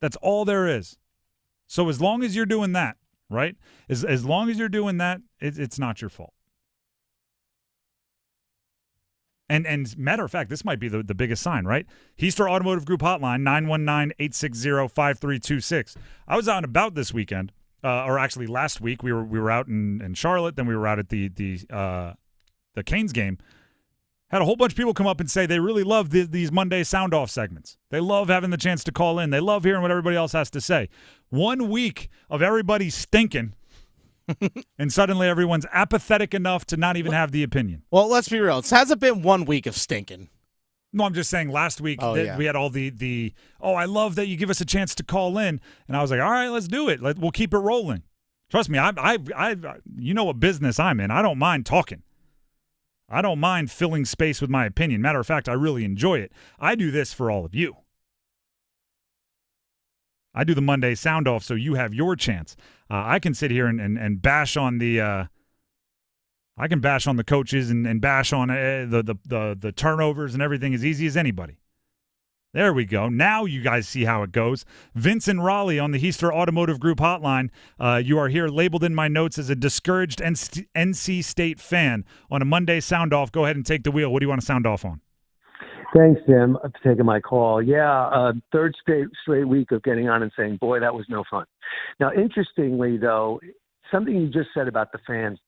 That's all there is. So as long as you're doing that, right? As long as you're doing that, it's not your fault. And matter of fact, this might be the biggest sign, right? Heister Automotive Group Hotline, 919-860-5326. I was out and about this weekend, or actually last week. We were out in Charlotte, then we were out at the Canes game. Had a whole bunch of people come up and say they really love these Monday Soundoff segments. They love having the chance to call in. They love hearing what everybody else has to say. 1 week of everybody stinking, and suddenly everyone's apathetic enough to not even have the opinion. Well, let's be real. It hasn't been 1 week of stinking. No, I'm just saying last week we had all the I love that you give us a chance to call in. And I was like, all right, let's do it. We'll keep it rolling. Trust me, I you know what business I'm in. I don't mind talking. I don't mind filling space with my opinion. Matter of fact, I really enjoy it. I do this for all of you. I do the Monday Soundoff so you have your chance. I can sit here and bash on the I can bash on the coaches and bash on the turnovers and everything as easy as anybody. There we go. Now you guys see how it goes. Vince and Raleigh on the Heister Automotive Group Hotline. You are here labeled in my notes as a discouraged NC State fan. On a Monday Soundoff, go ahead and take the wheel. What do you want to sound off on? Thanks, Tim, for taking my call. Yeah, third straight week of getting on and saying, boy, that was no fun. Now, interestingly, though, something you just said about the fans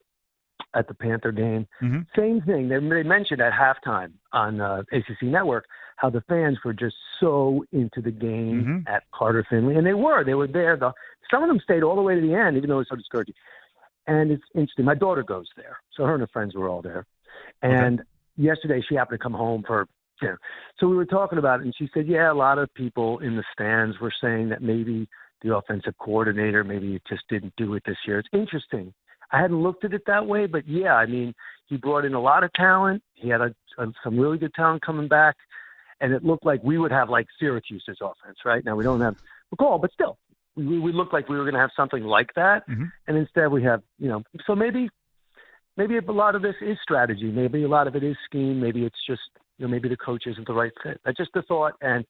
at the Panther game, same thing. They mentioned at halftime on ACC Network how the fans were just so into the game at Carter Finley. And they were there. Some of them stayed all the way to the end, even though it was so discouraging. And it's interesting. My daughter goes there. So her and her friends were all there. And yesterday she happened to come home for dinner. So we were talking about it, and she said, yeah, a lot of people in the stands were saying that maybe the offensive coordinator, maybe it just didn't do it this year. It's interesting. I hadn't looked at it that way, but yeah, I mean, he brought in a lot of talent. He had some really good talent coming back, and it looked like we would have like Syracuse's offense, right? Now we don't have McCall, but still, we looked like we were going to have something like that, and instead we have, so maybe a lot of this is strategy. Maybe a lot of it is scheme. Maybe it's just, maybe the coach isn't the right fit. That's just a thought. And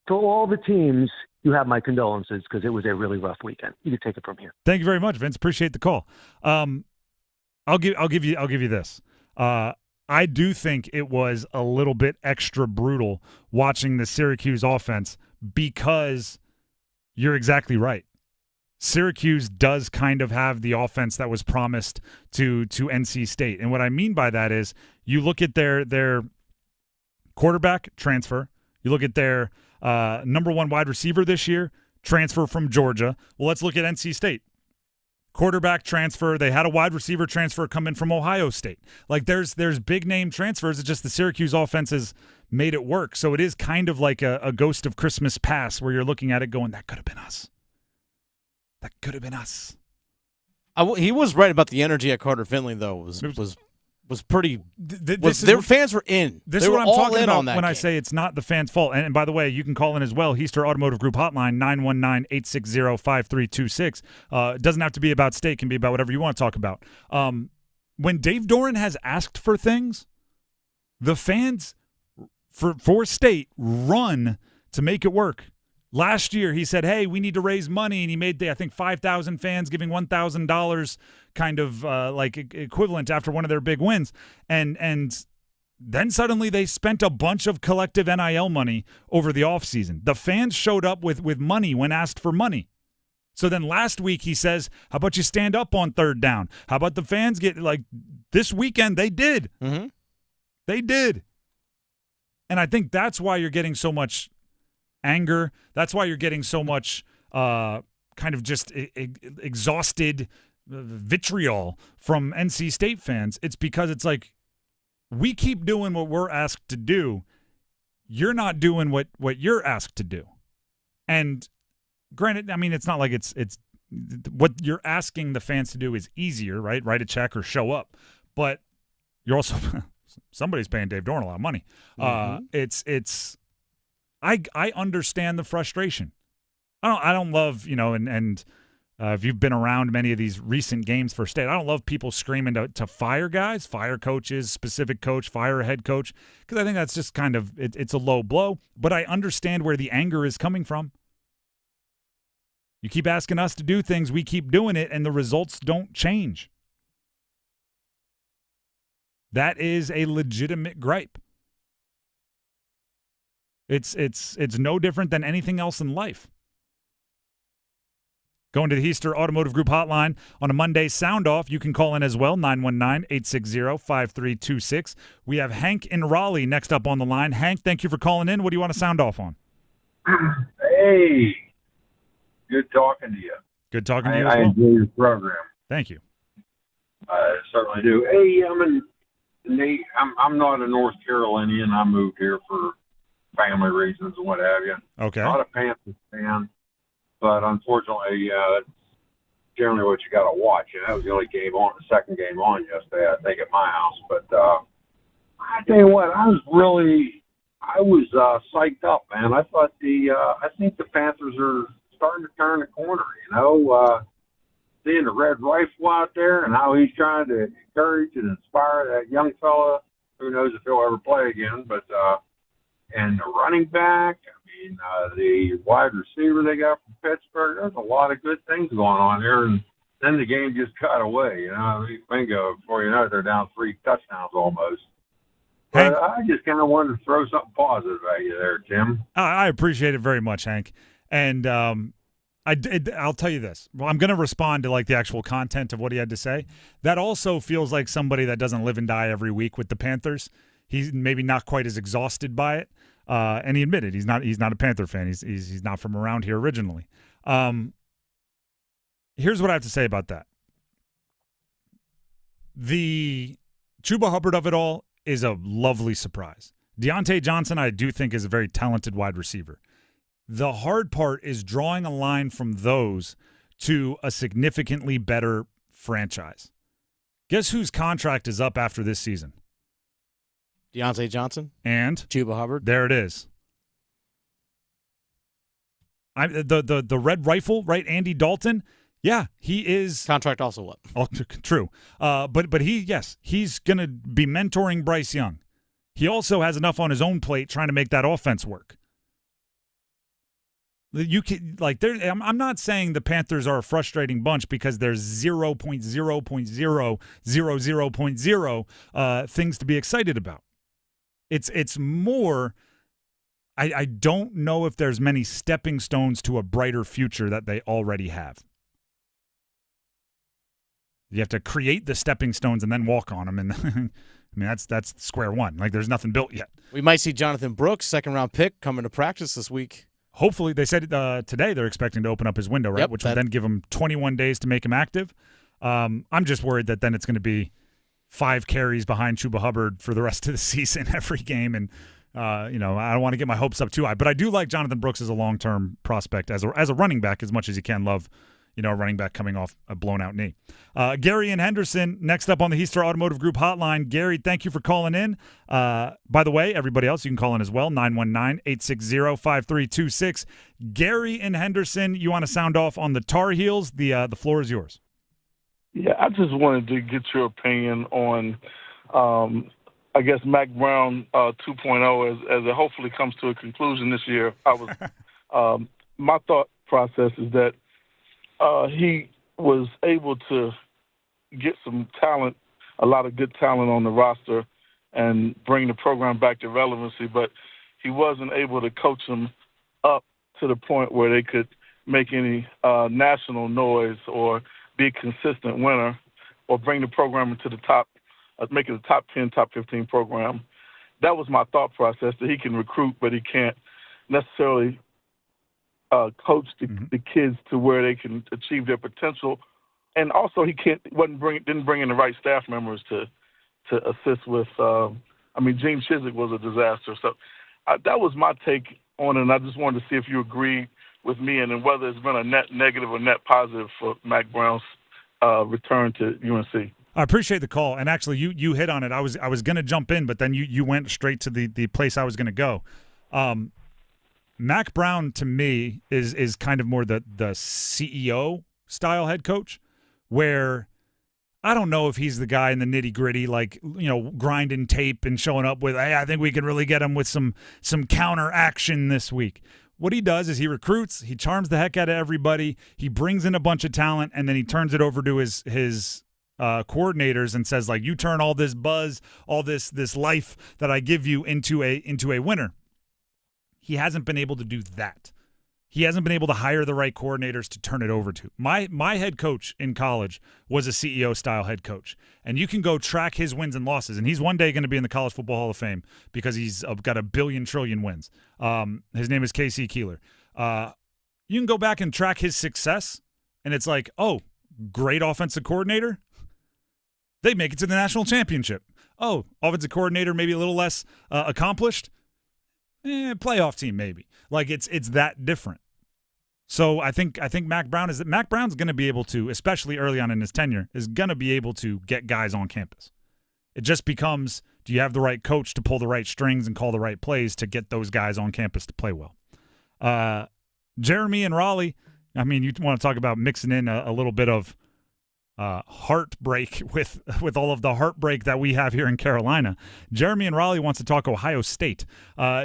for all the teams, you have my condolences because it was a really rough weekend. You can take it from here. Thank you very much, Vince. Appreciate the call. I'll give you this. I do think it was a little bit extra brutal watching the Syracuse offense because you're exactly right. Syracuse does kind of have the offense that was promised to NC State. And what I mean by that is you look at their quarterback transfer, you look at their number one wide receiver this year, transfer from Georgia. Well, let's look at NC State. Quarterback transfer. They had a wide receiver transfer come in from Ohio State. Like there's big name transfers. It's just the Syracuse offense has made it work. So it is kind of like a ghost of Christmas past where you're looking at it going, that could have been us. That could have been us. He was right about the energy at Carter Finley, though. Was pretty. Their fans were in. This is what I'm talking about when I say it's not the fans' fault. And by the way, you can call in as well. Heister Automotive Group Hotline, 919-860-5326. It doesn't have to be about state. It can be about whatever you want to talk about. When Dave Doran has asked for things, the fans for state run to make it work. Last year, he said, hey, we need to raise money, and he made, I think, 5,000 fans giving $1,000 kind of like equivalent after one of their big wins. And then suddenly they spent a bunch of collective NIL money over the offseason. The fans showed up with money when asked for money. So then last week he says, how about you stand up on third down? How about the fans get, like, this weekend they did. They did. And I think that's why you're getting so much anger. That's why you're getting so much kind of just exhausted vitriol from NC State fans. It's because it's like, we keep doing what we're asked to do. You're not doing what you're asked to do. And granted, I mean, it's not like it's what you're asking the fans to do is easier, right? Write a check or show up. But you're also somebody's paying Dave Doran a lot of money. I understand the frustration. I don't love, and If you've been around many of these recent games for State, I don't love people screaming to fire guys, fire coaches, specific coach, fire a head coach, because I think that's just kind of it's a low blow. But I understand where the anger is coming from. You keep asking us to do things, we keep doing it, and the results don't change. That is a legitimate gripe. It's no different than anything else in life. Going to the Heister Automotive Group hotline on a Monday Soundoff. You can call in as well, 919-860-5326. We have Hank in Raleigh next up on the line. Hank, thank you for calling in. What do you want to sound off on? Hey, good talking to you. Good talking to you as I well. enjoy your program. Thank you. I certainly do. Hey, Nate, I'm not a North Carolinian. I moved here for family reasons and what have you. Okay. Not a Panthers fan. But unfortunately, that's generally what you got to watch. That was the only game on, the second game on yesterday, I think, at my house. But I tell you what, I was psyched up, man. I thought I think the Panthers are starting to turn the corner. Seeing the Red Rifle out there and how he's trying to encourage and inspire that young fella. Who knows if he'll ever play again? But and the running back. The wide receiver they got from Pittsburgh, there's a lot of good things going on here, and then the game just got away. Bingo, before you know it, they're down 3 touchdowns almost. But I just kind of wanted to throw something positive at you there, Tim. I appreciate it very much, Hank. And I'll tell you this. Well, I'm going to respond to the actual content of what he had to say. That also feels like somebody that doesn't live and die every week with the Panthers. He's maybe not quite as exhausted by it. And he admitted he's not a Panther fan. He's not from around here originally. Here's what I have to say about that. The Chuba Hubbard of it all is a lovely surprise. Deontay Johnson, I do think, is a very talented wide receiver. The hard part is drawing a line from those to a significantly better franchise. Guess whose contract is up after this season? Deontay Johnson and Chuba Hubbard. There it is. The Red Rifle, right? Andy Dalton. Yeah, he is contract also up. Oh, true. But he's gonna be mentoring Bryce Young. He also has enough on his own plate trying to make that offense work. You can I'm not saying the Panthers are a frustrating bunch because there's 0.0.000.0 things to be excited about. It's more, I don't know if there's many stepping stones to a brighter future that they already have. You have to create the stepping stones and then walk on them. And that's square one. There's nothing built yet. We might see Jonathan Brooks, second-round pick, coming to practice this week. Hopefully. They said today they're expecting to open up his window, right? Yep, which would then give him 21 days to make him active. I'm just worried that then it's going to be 5 carries behind Chuba Hubbard for the rest of the season every game. And, I don't want to get my hopes up too high. But I do like Jonathan Brooks as a long-term prospect, as a running back, as much as you can love, a running back coming off a blown-out knee. Gary and Henderson, next up on the Heister Automotive Group hotline. Gary, thank you for calling in. By the way, everybody else, you can call in as well, 919-860-5326. Gary and Henderson, you want to sound off on the Tar Heels? The floor is yours. Yeah, I just wanted to get your opinion on, I guess, Mack Brown 2.0 as it hopefully comes to a conclusion this year. My thought process is that he was able to get some talent, a lot of good talent on the roster, and bring the program back to relevancy, but he wasn't able to coach them up to the point where they could make any national noise or be a consistent winner or bring the program into the top, make it a top 10, top 15 program. That was my thought process, that he can recruit, but he can't necessarily coach the kids to where they can achieve their potential. And also he didn't bring in the right staff members to assist with, Gene Chiswick was a disaster. So that was my take on it, and I just wanted to see if you agree with me and then whether it's been a net negative or net positive for Mack Brown's return to UNC. I appreciate the call, and actually you hit on it. I was going to jump in, but then you went straight to the place I was going to go. Mack Brown to me is kind of more the CEO style head coach, where I don't know if he's the guy in the nitty-gritty, like, grinding tape and showing up with, hey, I think we can really get him with some counter action this week. What he does is he recruits, he charms the heck out of everybody, he brings in a bunch of talent, and then he turns it over to his coordinators and says, like, you turn all this buzz, all this life that I give you into a winner. He hasn't been able to do that. He hasn't been able to hire the right coordinators to turn it over to. My head coach in college was a CEO-style head coach, and you can go track his wins and losses, and he's one day going to be in the College Football Hall of Fame because he's got a billion trillion wins. His name is KC Keeler. You can go back and track his success, and it's like, oh, great offensive coordinator. They make it to the national championship. Oh, offensive coordinator maybe a little less accomplished. Playoff team maybe. Like it's that different. So I think Mack Brown's going to be able to, especially early on in his tenure, is going to be able to get guys on campus. It just becomes, do you have the right coach to pull the right strings and call the right plays to get those guys on campus to play well? Jeremy and Raleigh, I mean, you want to talk about mixing in a little bit of heartbreak with all of the heartbreak that we have here in Carolina. Jeremy in Raleigh wants to talk Ohio State.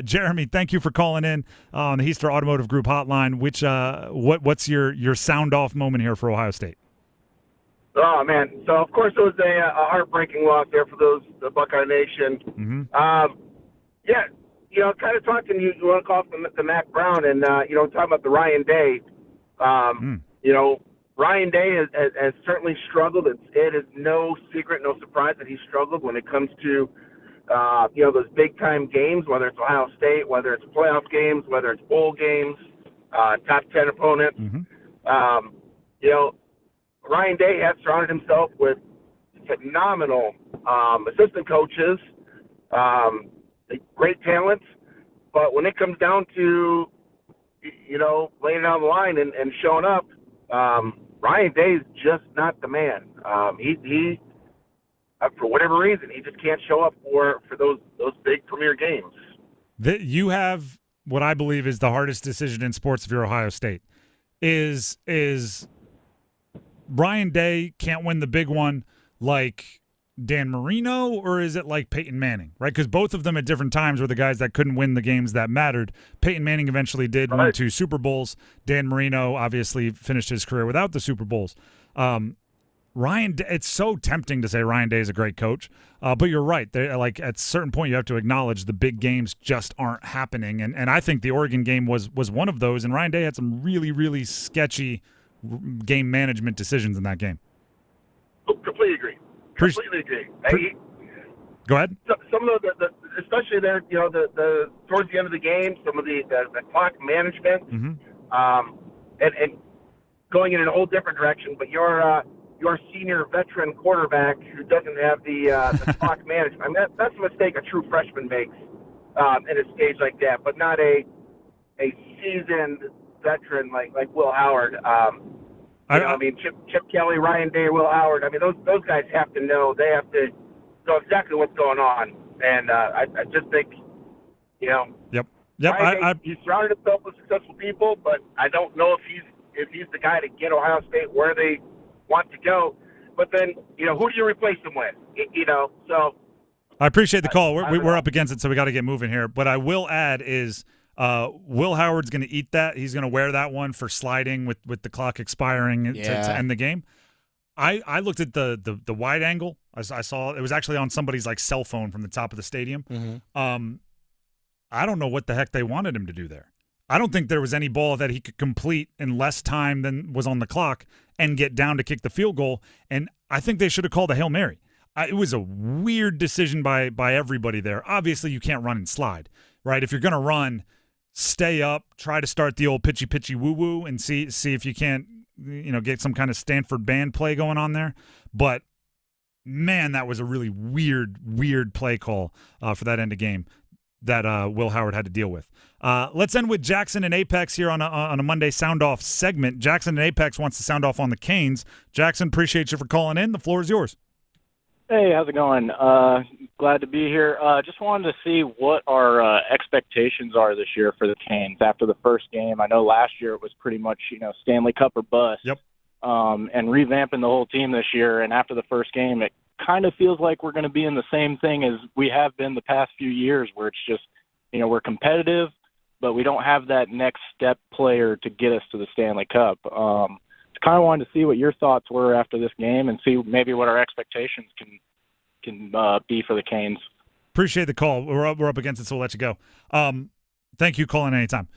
Jeremy, thank you for calling in on the Heister Automotive Group hotline. What's your sound off moment here for Ohio State? Oh man! So of course it was a heartbreaking loss there for the Buckeye Nation. Mm-hmm. Kind of talking. You want to call it the Mack Brown, and talking about the Ryan Day. Ryan Day has certainly struggled. It is no secret, no surprise that he's struggled when it comes to, those big-time games, whether it's Ohio State, whether it's playoff games, whether it's bowl games, top 10 opponents. Mm-hmm. Ryan Day has surrounded himself with phenomenal assistant coaches, great talent, but when it comes down to, laying it on the line and showing up, Ryan Day is just not the man. He for whatever reason, he just can't show up for those big premier games. You have what I believe is the hardest decision in sports if you're Ohio State. Is Ryan Day can't win the big one like Dan Marino, or is it like Peyton Manning, right? Because both of them at different times were the guys that couldn't win the games that mattered. Peyton Manning eventually did, won 2 Super Bowls. Dan Marino obviously finished his career without the Super Bowls. It's so tempting to say Ryan Day is a great coach, but you're right. Like at a certain point, you have to acknowledge the big games just aren't happening, and I think the Oregon game was one of those. And Ryan Day had some really, really sketchy game management decisions in that game. Completely agree. Completely agree. Go ahead. Some of the especially there, the towards the end of the game, some of the clock management, and going in a whole different direction. But your senior veteran quarterback who doesn't have the clock management, I mean, that's a mistake a true freshman makes in a stage like that, but not a seasoned veteran like Will Howard. Chip Kelly, Ryan Day, Will Howard. I mean, those guys have to know. They have to know exactly what's going on. And I just think, Yep. He's surrounded himself with successful people, but I don't know if he's the guy to get Ohio State where they want to go. But then, who do you replace him with? So. I appreciate the call. We're up against it, so we got to get moving here. But I will add is Will Howard's going to eat that. He's going to wear that one for sliding with the clock expiring to end the game. I looked at the wide angle. I saw it was actually on somebody's cell phone from the top of the stadium. Mm-hmm. I don't know what the heck they wanted him to do there. I don't think there was any ball that he could complete in less time than was on the clock and get down to kick the field goal. And I think they should have called a Hail Mary. It was a weird decision by everybody there. Obviously, you can't run and slide, right? If you're going to run, stay up, try to start the old pitchy woo-woo and see if you can't, get some kind of Stanford band play going on there. But, man, that was a really weird play call for that end of game that Will Howard had to deal with. Let's end with Jackson and Apex here on a Monday Soundoff segment. Jackson and Apex wants to sound off on the Canes. Jackson, appreciate you for calling in. The floor is yours. Hey, how's it going? Glad to be here. Just wanted to see what our expectations are this year for the Canes after the first game. I know last year it was pretty much, Stanley Cup or bust. Yep. and revamping the whole team this year. And after the first game, it kind of feels like we're going to be in the same thing as we have been the past few years, where it's just, we're competitive, but we don't have that next step player to get us to the Stanley Cup. Kind of wanted to see what your thoughts were after this game and see maybe what our expectations can be for the Canes. Appreciate the call. We're up against it, so we'll let you go. Thank you, calling anytime.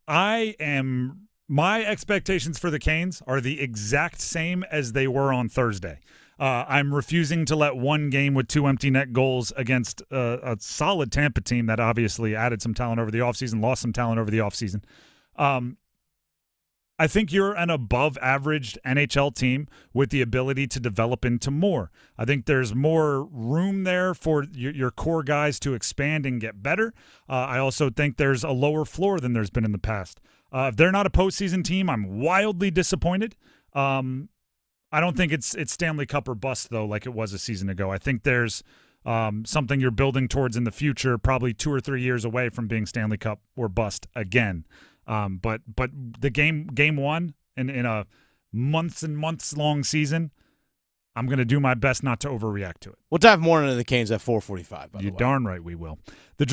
My expectations for the Canes are the exact same as they were on Thursday. I'm refusing to let one game with 2 empty net goals against a solid Tampa team that obviously added some talent over the offseason, lost some talent over the offseason. I think you're an above-average NHL team with the ability to develop into more. I think there's more room there for your core guys to expand and get better. I also think there's a lower floor than there's been in the past. If they're not a postseason team, I'm wildly disappointed. I don't think it's Stanley Cup or bust, though, like it was a season ago. I think there's something you're building towards in the future, probably 2 or 3 years away from being Stanley Cup or bust again. But the game one in a months and months long season, I'm going to do my best not to overreact to it. We'll dive more into the Canes at 4:45. You're darn right we will. The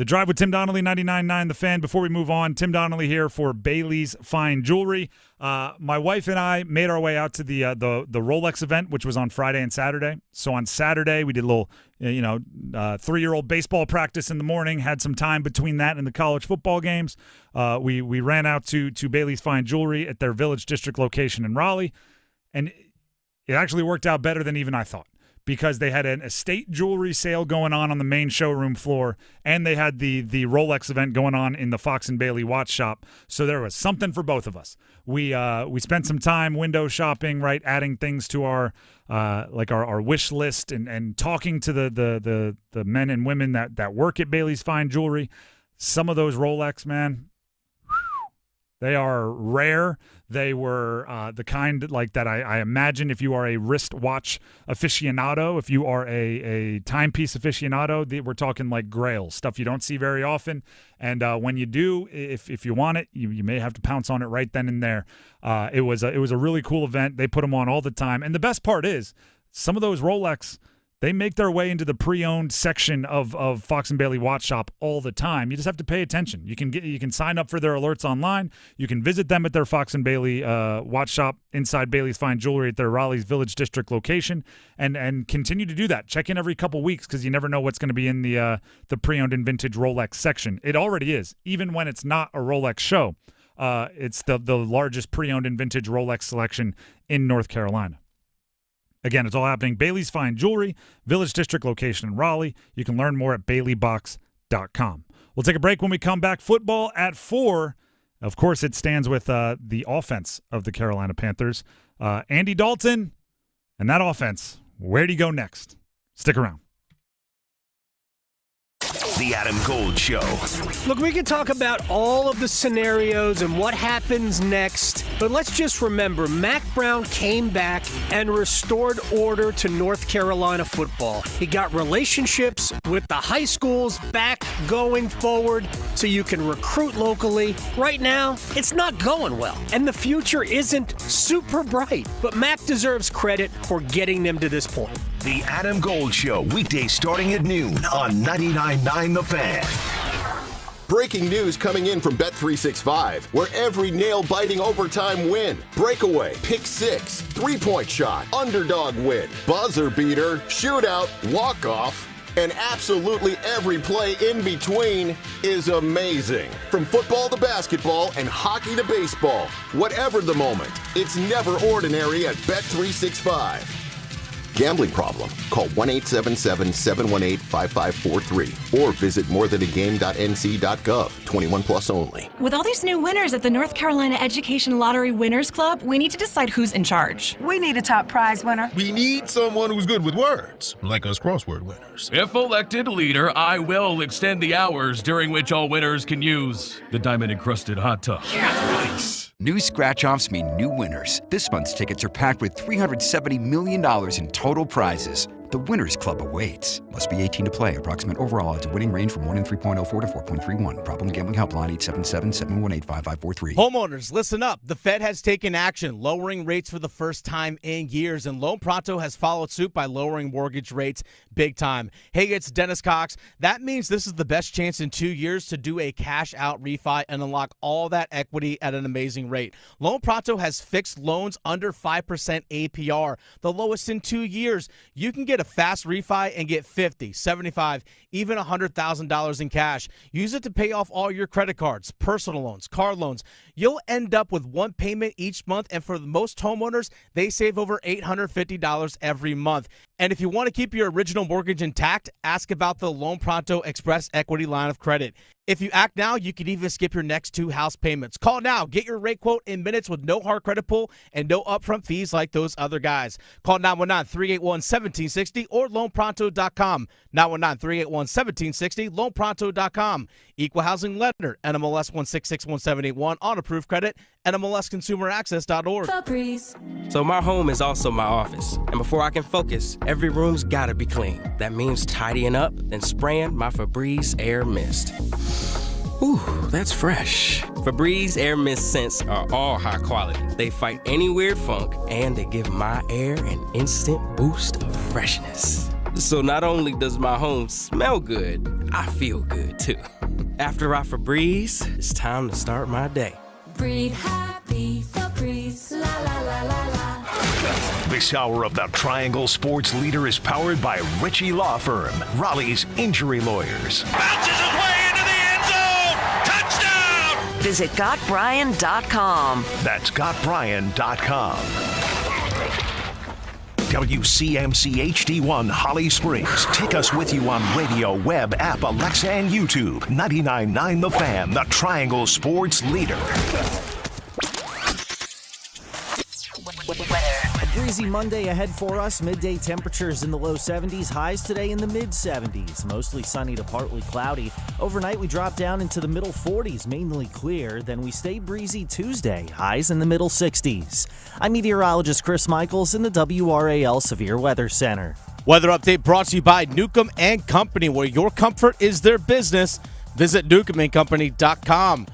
drive with Tim Donnelly, 99.9 The Fan. Before we move on, Tim Donnelly here for Bailey's Fine Jewelry. My wife and I made our way out to the Rolex event, which was on Friday and Saturday. So on Saturday, we did a little, 3-year-old baseball practice in the morning, had some time between that and the college football games. We ran out to Bailey's Fine Jewelry at their Village District location in Raleigh, and it actually worked out better than even I thought, because they had an estate jewelry sale going on the main showroom floor, and they had the Rolex event going on in the Fox and Bailey watch shop. So there was something for both of us. We spent some time window shopping, right, adding things to our wish list and talking to the men and women that work at Bailey's Fine Jewelry. Some of those Rolex, man, they are rare. They were the kind like that I imagine if you are a wristwatch aficionado, if you are a timepiece aficionado, we're talking like grail, stuff you don't see very often. And when you do, if you want it, you may have to pounce on it right then and there. It was a really cool event. They put them on all the time. And the best part is some of those Rolex, they make their way into the pre-owned section of Fox and Bailey Watch Shop all the time. You just have to pay attention. You can sign up for their alerts online. You can visit them at their Fox and Bailey Watch Shop inside Bailey's Fine Jewelry at their Raleigh's Village District location, and continue to do that. Check in every couple weeks, because you never know what's going to be in the pre-owned and vintage Rolex section. It already is, even when it's not a Rolex show. It's the largest pre-owned and vintage Rolex selection in North Carolina. Again, it's all happening. Bailey's Fine Jewelry, Village District location in Raleigh. You can learn more at baileybox.com. We'll take a break. When we come back, football at 4. Of course, it stands with the offense of the Carolina Panthers. Andy Dalton and that offense. Where do you go next? Stick around. The Adam Gold Show. Look, we can talk about all of the scenarios and what happens next, but let's just remember, Mack Brown came back and restored order to North Carolina football. He got relationships with the high schools back going forward so you can recruit locally. Right now, it's not going well, and the future isn't super bright, but Mack deserves credit for getting them to this point. The Adam Gold Show, weekdays starting at noon on 99.9 The Fan. Breaking news coming in from Bet365, where every nail-biting overtime win, breakaway, pick six, three-point shot, underdog win, buzzer beater, shootout, walk-off, and absolutely every play in between is amazing. From football to basketball and hockey to baseball, whatever the moment, it's never ordinary at Bet365. Gambling problem? Call 1-877-718-5543 or visit morethanagame.nc.gov. 21 plus only. With all these new winners at the North Carolina Education Lottery Winners Club, we need to decide who's in charge. We need a top prize winner. We need someone who's good with words, like us crossword winners. If elected leader, I will extend the hours during which all winners can use the diamond-encrusted hot tub. Yes. New scratch-offs mean new winners. This month's tickets are packed with $370 million in total prizes. The Winners Club awaits. Must be 18 to play. Approximate overall odds of winning range from 1 in 3.04 to 4.31. Problem gambling helpline 877-718-5543. Homeowners, listen up. The Fed has taken action, lowering rates for the first time in years, and Loan Pronto has followed suit by lowering mortgage rates big time. Hey, it's Dennis Cox. That means this is the best chance in 2 years to do a cash-out refi and unlock all that equity at an amazing rate. Loan Pronto has fixed loans under 5% APR, the lowest in 2 years. You can get a fast refi and get $50, $75, even $100,000 in cash. Use it to pay off all your credit cards, personal loans, car loans. You'll end up with one payment each month, and for most homeowners, they save over $850 every month. And if you want to keep your original mortgage intact, ask about the Loan Pronto Express Equity Line of Credit. If you act now, you could even skip your next 2 house payments. Call now. Get your rate quote in minutes with no hard credit pull and no upfront fees like those other guys. Call 919-381-1760 or loanpronto.com. 919-381-1760, loanpronto.com. Equal housing lender, NMLS 1661781 on approved credit, NMLSconsumeraccess.org. So my home is also my office. And before I can focus, every room's gotta be clean. That means tidying up, then spraying my Febreze Air Mist. Ooh, that's fresh. Febreze Air Mist scents are all high quality. They fight any weird funk, and they give my air an instant boost of freshness. So not only does my home smell good, I feel good too. After I Febreze, it's time to start my day. Breathe happy, Febreze, la la la la la. This hour of the Triangle Sports Leader is powered by Ritchie Law Firm, Raleigh's injury lawyers. Bounces his way into the end zone! Touchdown! Visit GotBrian.com. That's GotBrian.com. WCMC HD1 Holly Springs. Take us with you on radio, web, app, Alexa, and YouTube. 99.9 The Fan, the Triangle Sports Leader. A breezy Monday ahead for us. Midday temperatures in the low 70s, highs today in the mid 70s. Mostly sunny to partly cloudy. Overnight we drop down into the middle 40s, mainly clear. Then we stay breezy Tuesday, highs in the middle 60s. I'm meteorologist Chris Michaels in the WRAL Severe Weather Center. Weather update brought to you by Newcomb & Company, where your comfort is their business. Visit newcombandcompany.com.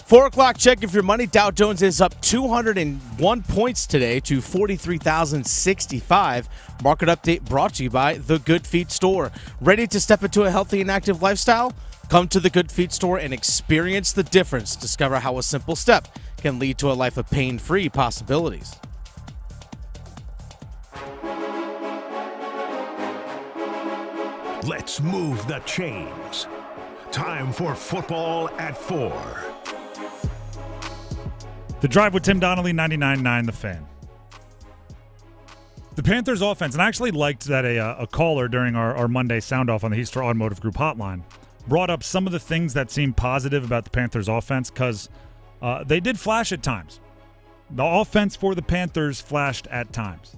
4 o'clock check if your money. Dow Jones is up 201 points today to 43,065. Market update brought to you by The Good Feet Store. Ready to step into a healthy and active lifestyle? Come to The Good Feet Store and experience the difference. Discover how a simple step can lead to a life of pain-free possibilities. Let's move the chains. Time for Football at 4. The Drive with Tim Donnelly, 99.9 The Fan. The Panthers offense, and I actually liked that a caller during our Monday Soundoff on the Easter Automotive Group hotline brought up some of the things that seem positive about the Panthers offense because they did flash at times. The offense for the Panthers flashed at times.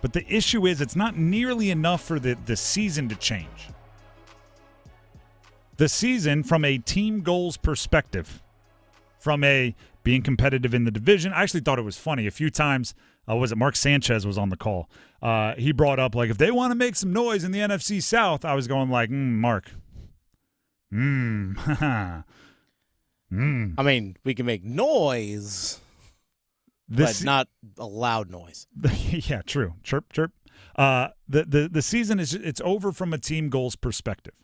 But the issue is it's not nearly enough for the season to change. The season, from a team goals perspective, from a being competitive in the division, I actually thought it was funny. A few times, was it Mark Sanchez was on the call? He brought up, like, if they want to make some noise in the NFC South, I was going like, Mark. I mean, we can make noise, but not a loud noise. Yeah, true. Chirp, chirp. The season it's over from a team goals perspective.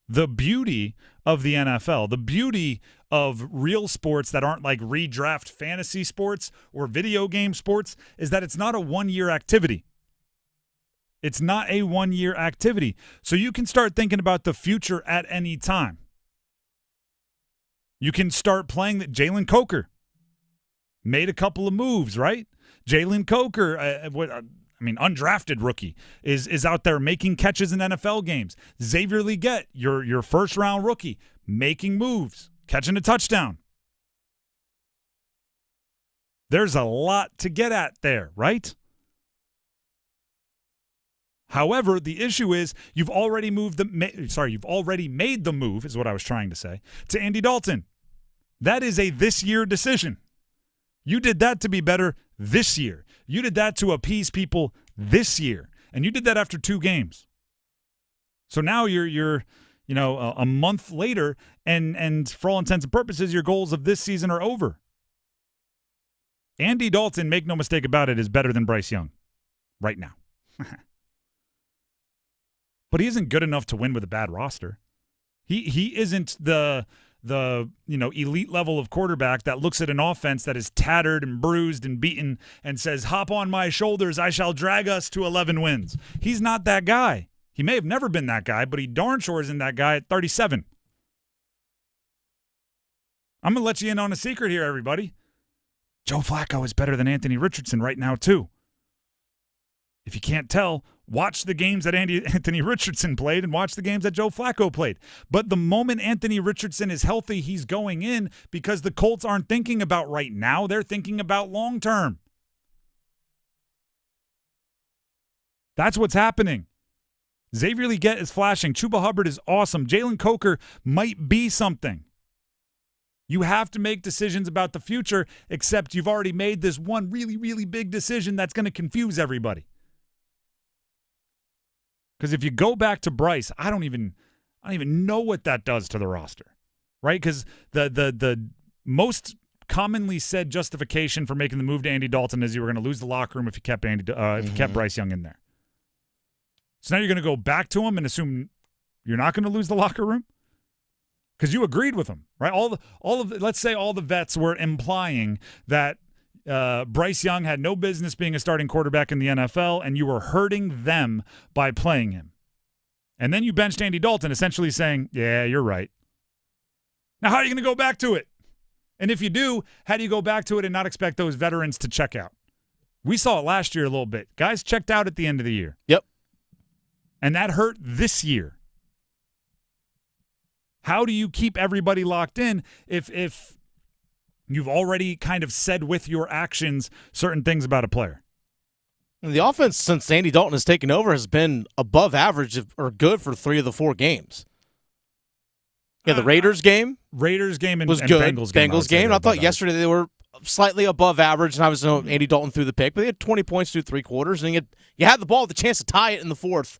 The beauty of the NFL, the beauty of real sports that aren't like redraft fantasy sports or video game sports, is that it's not a one-year activity. It's not a one-year activity. So you can start thinking about the future at any time. You can start playing that. Jalen Coker made a couple of moves, right? Jalen Coker, undrafted rookie, is out there making catches in NFL games. Xavier Legette, your first-round rookie, making moves, catching a touchdown. There's a lot to get at there, right? However, the issue is you've already made the move, is what I was trying to say, to Andy Dalton. That is a this-year decision. You did that to be better this year. You did that to appease people this year. And you did that after 2 games. So now you're a month later, and for all intents and purposes, your goals of this season are over. Andy Dalton, make no mistake about it, is better than Bryce Young right now. But he isn't good enough to win with a bad roster. He isn't the elite level of quarterback that looks at an offense that is tattered and bruised and beaten and says, "Hop on my shoulders, I shall drag us to 11 wins." He's not that guy. He may have never been that guy, but he darn sure isn't that guy at 37. I'm going to let you in on a secret here, everybody. Joe Flacco is better than Anthony Richardson right now, too. If you can't tell, watch the games that Anthony Richardson played and watch the games that Joe Flacco played. But the moment Anthony Richardson is healthy, he's going in because the Colts aren't thinking about right now. They're thinking about long term. That's what's happening. Xavier Legette is flashing. Chuba Hubbard is awesome. Jalen Coker might be something. You have to make decisions about the future, except you've already made this one really, really big decision that's going to confuse everybody. Because if you go back to Bryce, I don't even know what that does to the roster, right? Because the most commonly said justification for making the move to Andy Dalton is you were going to lose the locker room if you kept if you kept Bryce Young in there. So now you're going to go back to him and assume you're not going to lose the locker room? Because you agreed with him, right? Let's say all the vets were implying that Bryce Young had no business being a starting quarterback in the NFL, and you were hurting them by playing him. And then you benched Andy Dalton, essentially saying, yeah, you're right. Now, how are you going to go back to it? And if you do, how do you go back to it and not expect those veterans to check out? We saw it last year a little bit. Guys checked out at the end of the year. Yep. And that hurt this year. How do you keep everybody locked in if you've already kind of said with your actions certain things about a player? And the offense since Andy Dalton has taken over has been above average or good for 3 of the 4 games. Yeah, the Raiders game and was good. Bengals game. I thought yesterday they were slightly above average, and I was Andy Dalton threw the pick, but they had 20 points through 3 quarters, and you had the ball with the chance to tie it in the 4th.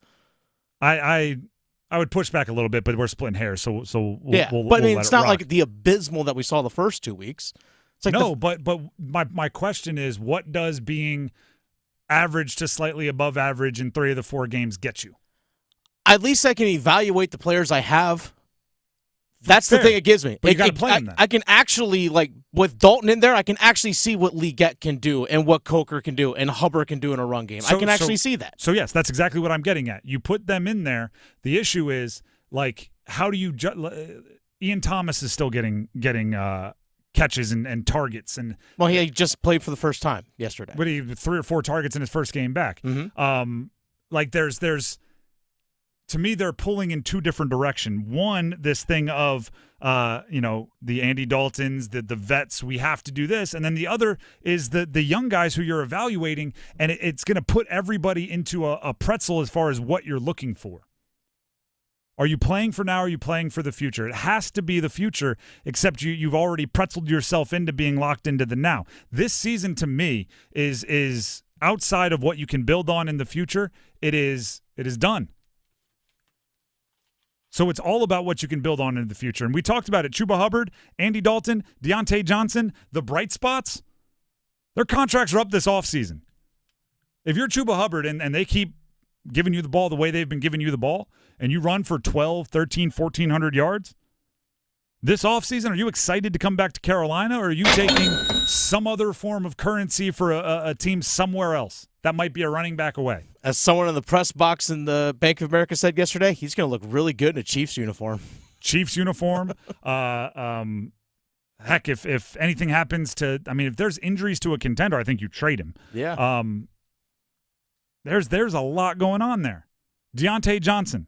I would push back a little bit, but we're splitting hairs, so we'll but I mean, let it's it not rock. like the abysmal that we saw the first 2 weeks. It's like no, but my question is, what does being average to slightly above average in 3 of the 4 games get you? At least I can evaluate the players I have. That's the thing it gives me. But you got to play them then. I can actually, with Dalton in there, I can actually see what Legette can do and what Coker can do and Hubbard can do in a run game. I can actually see that. So, yes, that's exactly what I'm getting at. You put them in there. The issue is, how do you Ian Thomas is still getting catches and targets. Well, he just played for the first time yesterday. But he 3 or 4 targets in his first game back. Mm-hmm. There's to me, they're pulling in 2 different directions. One, this thing of, the Andy Daltons, the vets, we have to do this. And then the other is the young guys who you're evaluating, and it's going to put everybody into a pretzel as far as what you're looking for. Are you playing for now or are you playing for the future? It has to be the future, except you've already pretzeled yourself into being locked into the now. This season, to me, is outside of what you can build on in the future. It is done. So it's all about what you can build on in the future. And we talked about it. Chuba Hubbard, Andy Dalton, Deontay Johnson, the bright spots, their contracts are up this offseason. If you're Chuba Hubbard and they keep giving you the ball the way they've been giving you the ball, and you run for 12, 13, 1,400 yards, this offseason, are you excited to come back to Carolina, or are you taking some other form of currency for a team somewhere else that might be a running back away? As someone in the press box in the Bank of America said yesterday, he's going to look really good in a Chiefs uniform. Chiefs uniform. Heck, if anything happens if there's injuries to a contender, I think you trade him. Yeah. There's a lot going on there. Deontay Johnson.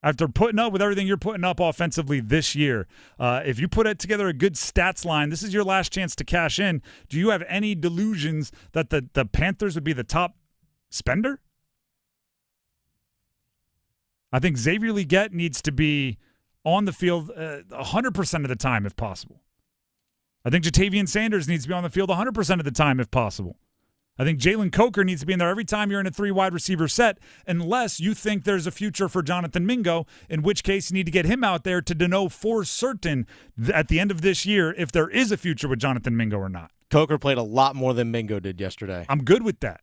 After putting up with everything you're putting up offensively this year, if you put together a good stats line, this is your last chance to cash in. Do you have any delusions that the Panthers would be the top spender? I think Xavier Legette needs to be on the field 100% of the time if possible. I think Jatavian Sanders needs to be on the field 100% of the time if possible. I think Jalen Coker needs to be in there every time you're in a 3 wide receiver set, unless you think there's a future for Jonathan Mingo, in which case you need to get him out there to know for certain at the end of this year if there is a future with Jonathan Mingo or not. Coker played a lot more than Mingo did yesterday. I'm good with that.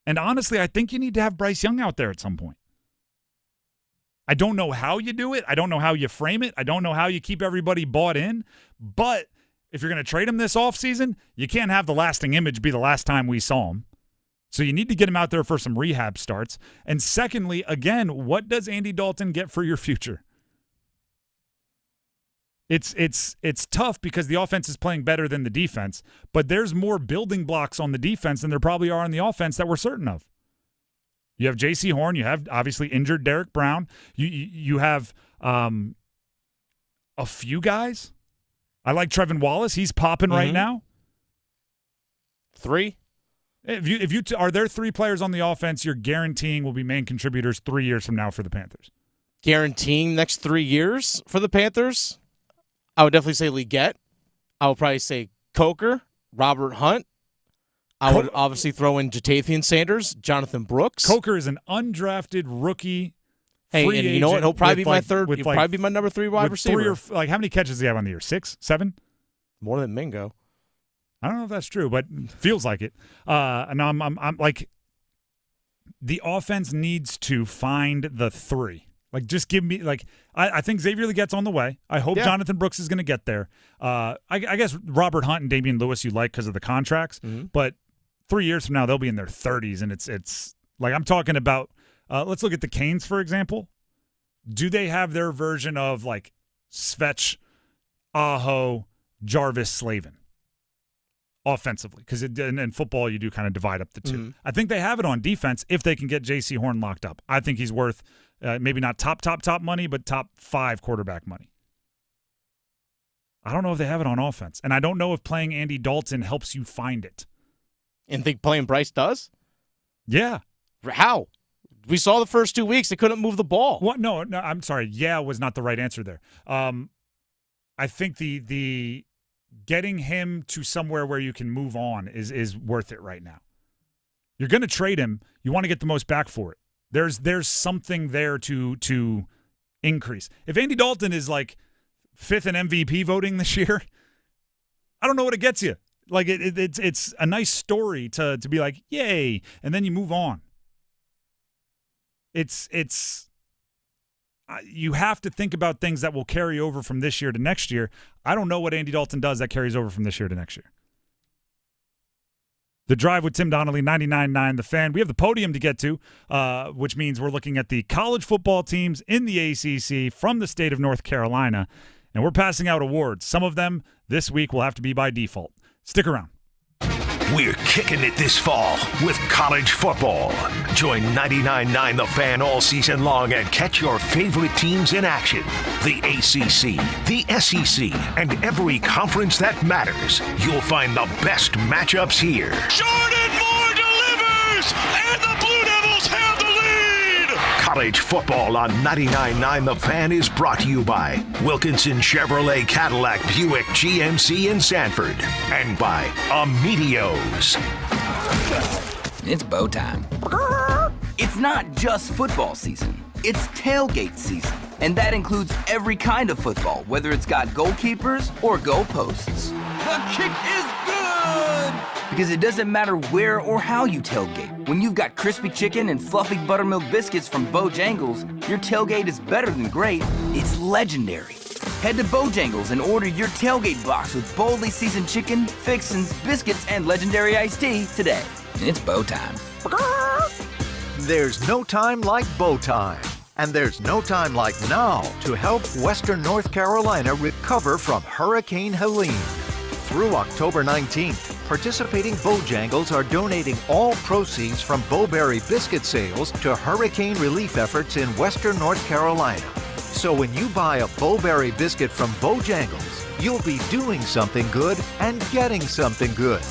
And honestly, I think you need to have Bryce Young out there at some point. I don't know how you do it. I don't know how you frame it. I don't know how you keep everybody bought in. But if you're going to trade him this offseason, you can't have the lasting image be the last time we saw him. So you need to get him out there for some rehab starts. And secondly, again, what does Andy Dalton get for your future? It's tough because the offense is playing better than the defense, but there's more building blocks on the defense than there probably are on the offense that we're certain of. You have J.C. Horn. You have obviously injured Derek Brown. You have a few guys. I like Trevin Wallace. He's popping right now. 3. If you are there 3 players on the offense you're guaranteeing will be main contributors 3 years from now for the Panthers? Guaranteeing next 3 years for the Panthers? I would definitely say Leggett. I would probably say Coker, Robert Hunt. I would obviously throw in Jatavian Sanders, Jonathan Brooks. Coker is an undrafted rookie. Hey, and you know what? He'll probably be my third. He'll like, probably be my number 3 wide receiver. How many catches does he have on the year? 6, 7? More than Mingo. I don't know if that's true, but feels like it. And I'm like, the offense needs to find the 3. Like, just give me, like, I think Xavier Leggett's on the way. I hope Jonathan Brooks is going to get there. I guess Robert Hunt and Damian Lewis you like because of the contracts, but 3 years from now they'll be in their 30s, and it's like I'm talking about. Let's look at the Canes, for example. Do they have their version of, like, Svetch, Aho, Jarvis, Slavin offensively? Because in football you do kind of divide up the 2. I think they have it on defense if they can get J.C. Horn locked up. I think he's worth maybe not top money, but top 5 quarterback money. I don't know if they have it on offense, and I don't know if playing Andy Dalton helps you find it. And think playing Bryce does? Yeah. How? We saw the first 2 weeks they couldn't move the ball. What? No, I'm sorry. Yeah was not the right answer there. I think the getting him to somewhere where you can move on is worth it right now. You're going to trade him. You want to get the most back for it. There's something there to increase. If Andy Dalton is like 5th in MVP voting this year, I don't know what it gets you. Like it's a nice story to be like, yay, and then you move on. It's you have to think about things that will carry over from this year to next year. I don't know what Andy Dalton does that carries over from this year to next year. The Drive with Tim Donnelly, 99.9 The Fan. We have the podium to get to, which means we're looking at the college football teams in the ACC from the state of North Carolina, and we're passing out awards. Some of them this week will have to be by default. Stick around. We're kicking it this fall with college football. Join 99.9 The Fan all season long and catch your favorite teams in action. The ACC, the SEC, and every conference that matters. You'll find the best matchups here. Jordan Moore delivers, and the Blue Devils have the lead. College football on 99.9 The Fan is brought to you by Wilkinson Chevrolet Cadillac Buick GMC in Sanford and by Amedios. It's bow time. It's not just football season. It's tailgate season. And that includes every kind of football, whether it's got goalkeepers or goalposts. The kick is good! Because it doesn't matter where or how you tailgate. When you've got crispy chicken and fluffy buttermilk biscuits from Bojangles, your tailgate is better than great. It's legendary. Head to Bojangles and order your tailgate box with boldly seasoned chicken, fixins, biscuits, and legendary iced tea today. It's bow time. There's no time like bow time. And there's no time like now to help Western North Carolina recover from Hurricane Helene. Through October 19th, participating Bojangles are donating all proceeds from Bowberry biscuit sales to hurricane relief efforts in Western North Carolina. So when you buy a Bowberry biscuit from Bojangles, you'll be doing something good and getting something good.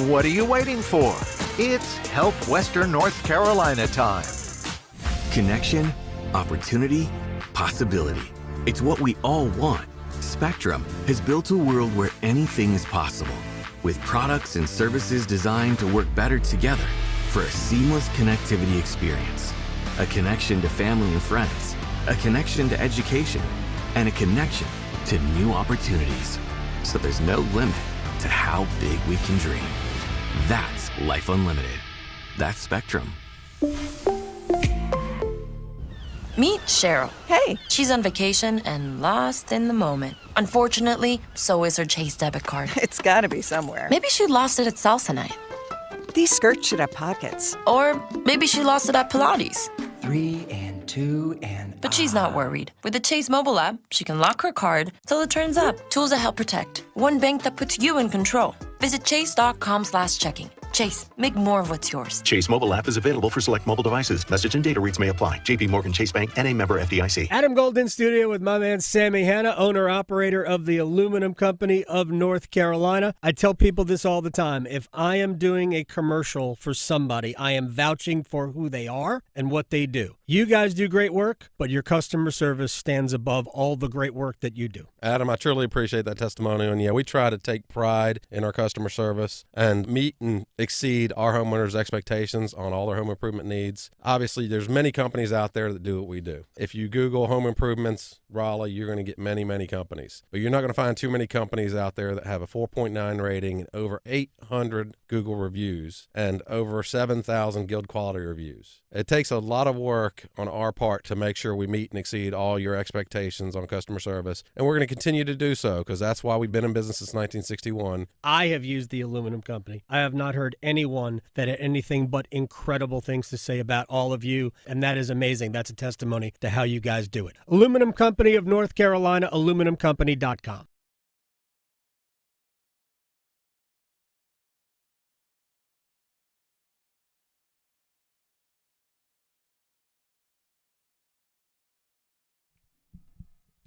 What are you waiting for? It's Help Western North Carolina time. Connection, opportunity, possibility. It's what we all want. Spectrum has built a world where anything is possible. with products and services designed to work better together for a seamless connectivity experience. A connection to family and friends, a connection to education, and a connection to new opportunities. So there's no limit to how big we can dream. That's Life Unlimited. That's Spectrum. Meet Cheryl. Hey. She's on vacation and lost in the moment. Unfortunately, so is her Chase debit card. It's gotta be somewhere. Maybe she lost it at salsa night. These skirts should have pockets. Or maybe she lost it at Pilates. 3 and 2 and... But she's not worried. With the Chase mobile app, she can lock her card till it turns up. Tools that help protect. One bank that puts you in control. Visit chase.com/checking. Chase, make more of what's yours. Chase mobile app is available for select mobile devices. Message and data rates may apply. JP Morgan Chase Bank and a member FDIC. Adam Gold in studio with my man Sammy Hanna, owner-operator of the Aluminum Company of North Carolina. I tell people this all the time. If I am doing a commercial for somebody, I am vouching for who they are and what they do. You guys do great work, but your customer service stands above all the great work that you do. Adam, I truly appreciate that testimonial. And yeah, we try to take pride in our customer service and meet and exceed our homeowners' expectations on all their home improvement needs. Obviously, there's many companies out there that do what we do. If you Google home improvements, Raleigh, you're going to get many, many companies. But you're not going to find too many companies out there that have a 4.9 rating and over 800 Google reviews and over 7,000 Guild quality reviews. It takes a lot of work on our part to make sure we meet and exceed all your expectations on customer service. And we're going to continue to do so because that's why we've been in business since 1961. I have used the Aluminum Company. I have not heard anyone that had anything but incredible things to say about all of you, and that is amazing. That's a testimony to how you guys do it. Aluminum Company of North Carolina, aluminumcompany.com.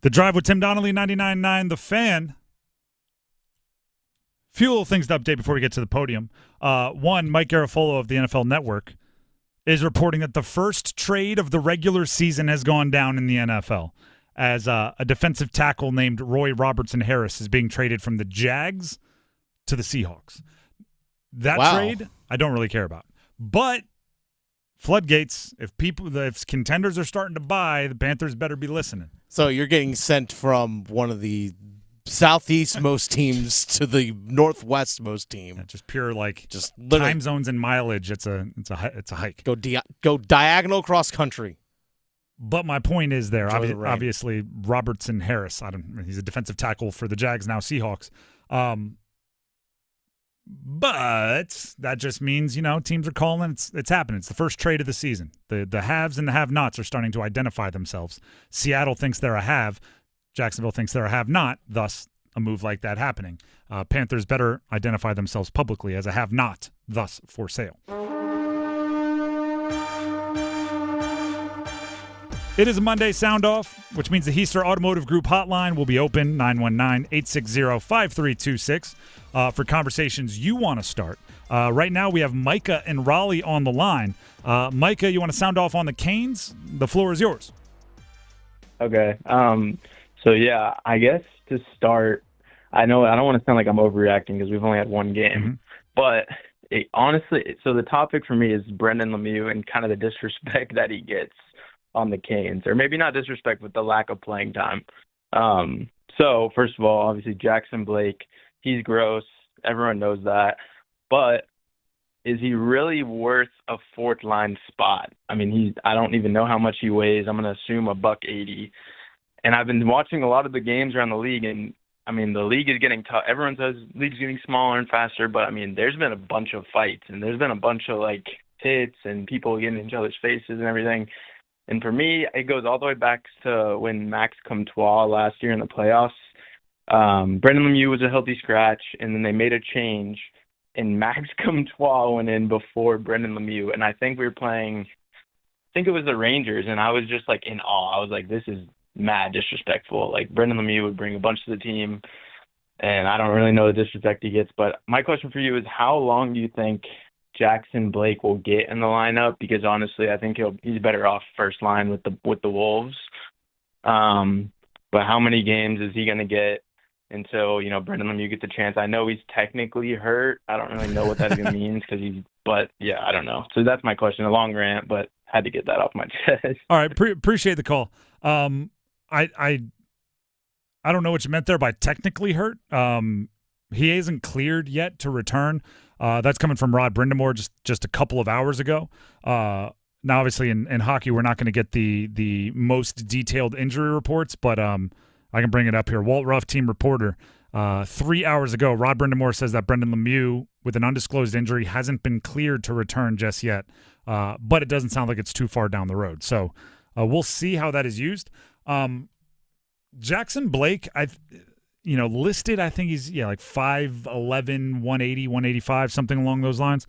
The Drive with Tim Donnelly, 99.9 The Fan. Few little things to update before we get to the podium. One, Mike Garafolo of the NFL Network is reporting that the first trade of the regular season has gone down in the NFL as a defensive tackle named Roy Robertson Harris is being traded from the Jags to the Seahawks. That trade, I don't really care about. But floodgates, if contenders are starting to buy, the Panthers better be listening. So you're getting sent from one of the southeastmost teams to the northwestmost team. Yeah, just pure just time zones and mileage. It's a hike. Go diagonal cross country. But my point is obviously Robertson Harris. He's a defensive tackle for the Jags, now Seahawks. But that just means, teams are calling. It's happening. It's the first trade of the season. The haves and the have-nots are starting to identify themselves. Seattle thinks they're a have. Jacksonville thinks they're a have-not, thus a move like that happening. Panthers better identify themselves publicly as a have-not, thus for sale. It is a Monday Soundoff, which means the Heister Automotive Group hotline will be open, 919-860-5326, for conversations you want to start. Right now we have Micah and Raleigh on the line. Micah, you want to sound off on the Canes? The floor is yours. Okay. So, yeah, I guess to start, I know I don't want to sound like I'm overreacting because we've only had one game. But honestly, so the topic for me is Brendan Lemieux and kind of the disrespect that he gets on the Canes, or maybe not disrespect, but the lack of playing time. So first of all, obviously Jackson Blake, he's gross. Everyone knows that. But is he really worth a fourth line spot? I mean, I don't even know how much he weighs. I'm going to assume $180. And I've been watching a lot of the games around the league, and I mean, the league is getting tough. Everyone says the league's getting smaller and faster, but I mean, there's been a bunch of fights, and there's been a bunch of hits and people getting in each other's faces and everything. And for me, it goes all the way back to when Max Comtois last year in the playoffs. Brendan Lemieux was a healthy scratch, and then they made a change, and Max Comtois went in before Brendan Lemieux. And I think we were playing, I think it was the Rangers, and I was just in awe. I was like, this is mad disrespectful. Brendan Lemieux would bring a bunch to the team, and I don't really know the disrespect he gets. But my question for you is, how long do you think Jackson Blake will get in the lineup? Because honestly, I think he's better off first line with the Wolves. But how many games is he going to get? until, Brendan Lemieux gets a chance. I know he's technically hurt. I don't really know what that even means but yeah, I don't know. So that's my question. A long rant, but had to get that off my chest. All right, appreciate the call. I don't know what you meant there by technically hurt. He isn't cleared yet to return. That's coming from Rod Brindamore just a couple of hours ago. Now, obviously, in hockey, we're not going to get the most detailed injury reports, but I can bring it up here. Walt Ruff, team reporter, 3 hours ago, Rod Brindamore says that Brendan Lemieux, with an undisclosed injury, hasn't been cleared to return just yet, but it doesn't sound like it's too far down the road. So we'll see how that is used. Jackson Blake, listed, I think he's like 5'11", 180, 185, something along those lines.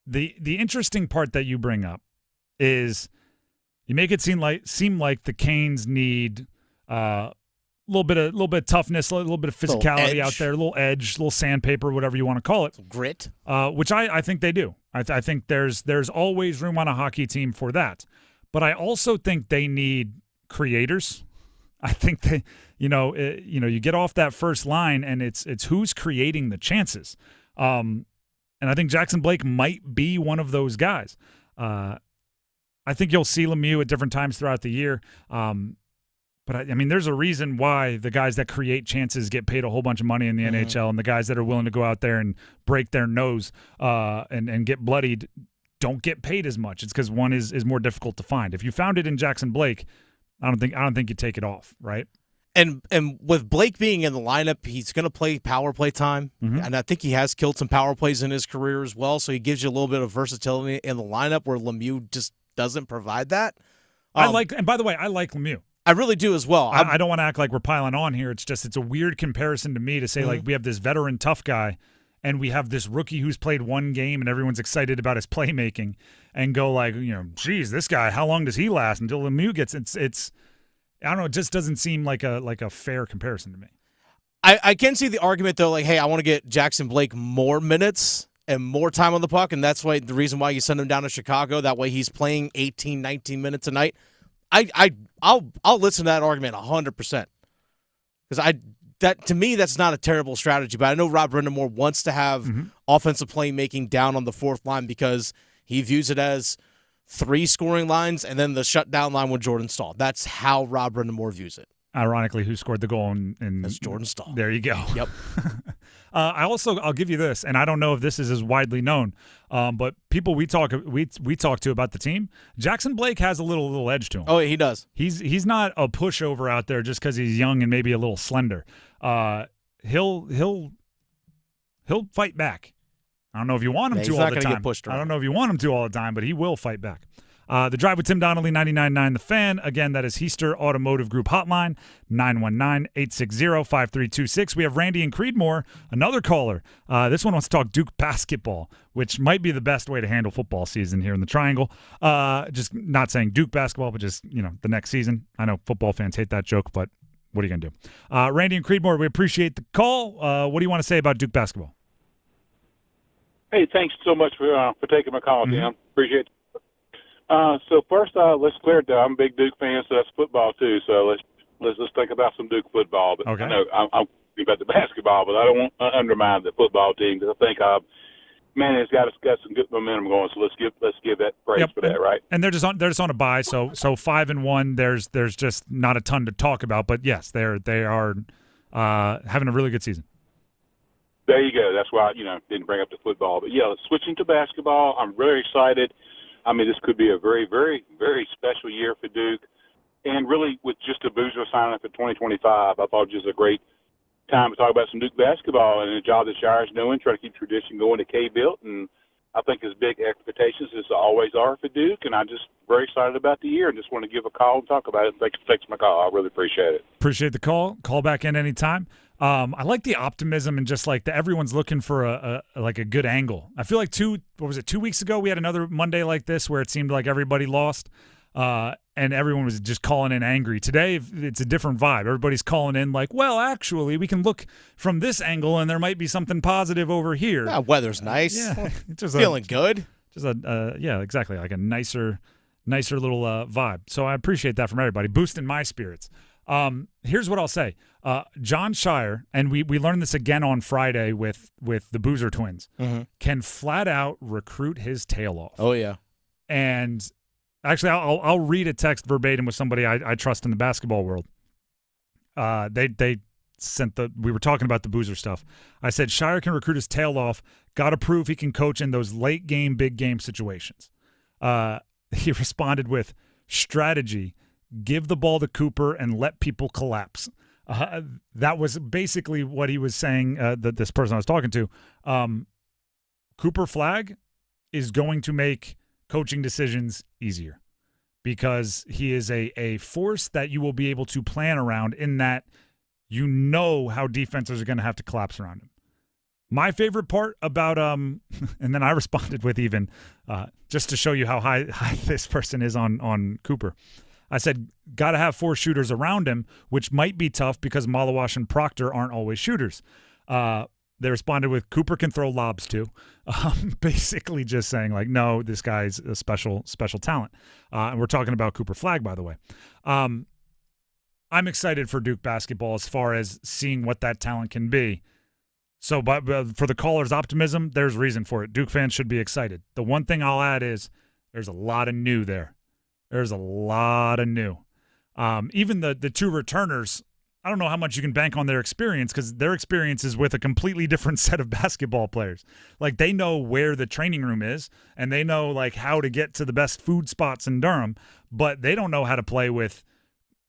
The interesting part that you bring up is you make it seem like the Canes need a little bit of toughness, a little bit of physicality out there, a little edge, a little sandpaper, whatever you want to call it. Grit. Which I think they do. I think there's always room on a hockey team for that. But I also think they need creators. I think they, you get off that first line and it's who's creating the chances. And I think Jackson Blake might be one of those guys. I think you'll see Lemieux at different times throughout the year. But I mean, there's a reason why the guys that create chances get paid a whole bunch of money in the NHL, and the guys that are willing to go out there and break their nose and get bloodied don't get paid as much. It's because one is more difficult to find. If you found it in Jackson Blake, I don't think you take it off, right? And with Blake being in the lineup, he's going to play power play time, and I think he has killed some power plays in his career as well. So he gives you a little bit of versatility in the lineup where Lemieux just doesn't provide that. And by the way, I like Lemieux. I really do as well. I don't want to act like we're piling on here. It's a weird comparison to me to say like we have this veteran tough guy and we have this rookie who's played one game and everyone's excited about his playmaking and go like, geez, this guy, how long does he last until Lemieux gets it's I don't know, it just doesn't seem like a fair comparison to me. I can see the argument though, like, hey, I want to get Jackson Blake more minutes and more time on the puck, and that's why the reason why you send him down to Chicago. That way he's playing 18, 19 minutes a night. I'll listen to that argument 100%. Because to me, that's not a terrible strategy. But I know Rob Brindamore wants to have offensive playmaking down on the fourth line because he views it as 3 scoring lines and then the shutdown line with Jordan Stahl. That's how Rob Brindamore views it. Ironically, who scored the goal? That's Jordan Stahl. There you go. Yep. I'll give you this, and I don't know if this is as widely known, but people we talk to about the team, Jackson Blake has a little edge to him. Oh, he does. He's not a pushover out there just because he's young and maybe a little slender. He'll fight back. I don't know if you want him to all the time. Get pushed around. I don't know if you want him to all the time, but he will fight back. The Drive with Tim Donnelly, 99.9 The Fan. Again, that is Heister Automotive Group Hotline, 919-860-5326. We have Randy and Creedmoor, another caller. This one wants to talk Duke basketball, which might be the best way to handle football season here in the Triangle. Just not saying Duke basketball, but just, the next season. I know football fans hate that joke, but what are you going to do? Randy and Creedmoor, we appreciate the call. What do you want to say about Duke basketball? Hey, thanks so much for taking my call, Tim. Appreciate it. So first, let's clear it down. I'm a big Duke fan, so that's football too. So let's think about some Duke football. But okay. I know I'm about the basketball, but I don't want to undermine the football team because I think it's got some good momentum going. So let's give that praise for that, right? And they're just on a bye. So 5-1. There's just not a ton to talk about. But yes, they are having a really good season. There you go. That's why didn't bring up the football. But yeah, switching to basketball, I'm really excited. I mean, this could be a very, very, very special year for Duke. And really, with just a Boozer signing for 2025, I thought it was just a great time to talk about some Duke basketball and the job that Shire's doing, trying to keep tradition going to K-Built. And I think there's big expectations, as always are for Duke. And I'm just very excited about the year and just want to give a call and talk about it. Thanks for taking my call. I really appreciate it. Appreciate the call. Call back in anytime. I like the optimism and just like that everyone's looking for a good angle. I feel like 2 weeks ago we had another Monday like this where it seemed like everybody lost and everyone was just calling in angry. Today it's a different vibe. Everybody's calling in like, well, actually we can look from this angle and there might be something positive over here. Yeah, weather's nice. Yeah, just feeling good. Just yeah, exactly, like a nicer little vibe. So I appreciate that from everybody, boosting my spirits. Here's what I'll say. John Shire, and we learned this again on Friday with the Boozer twins, can flat out recruit his tail off. Oh, yeah. And actually, I'll read a text verbatim with somebody I trust in the basketball world. They sent we were talking about the Boozer stuff. I said, Shire can recruit his tail off. Got to prove he can coach in those late game, big game situations. He responded with strategy. Give the ball to Cooper and let people collapse. That was basically what he was saying, that this person I was talking to. Cooper Flagg is going to make coaching decisions easier because he is a force that you will be able to plan around in that you know how defenses are going to have to collapse around him. My favorite part about and then I responded with even just to show you how high this person is on Cooper. I said, got to have 4 shooters around him, which might be tough because Malawash and Proctor aren't always shooters. They responded with, Cooper can throw lobs too. Basically just saying, like, no, this guy's a special talent. And we're talking about Cooper Flagg, by the way. I'm excited for Duke basketball as far as seeing what that talent can be. So but for the caller's optimism, there's reason for it. Duke fans should be excited. The one thing I'll add is there's a lot of new there. There's a lot of new. Even the 2 returners, I don't know how much you can bank on their experience because their experience is with a completely different set of basketball players. Like, they know where the training room is, and they know, like, how to get to the best food spots in Durham, but they don't know how to play with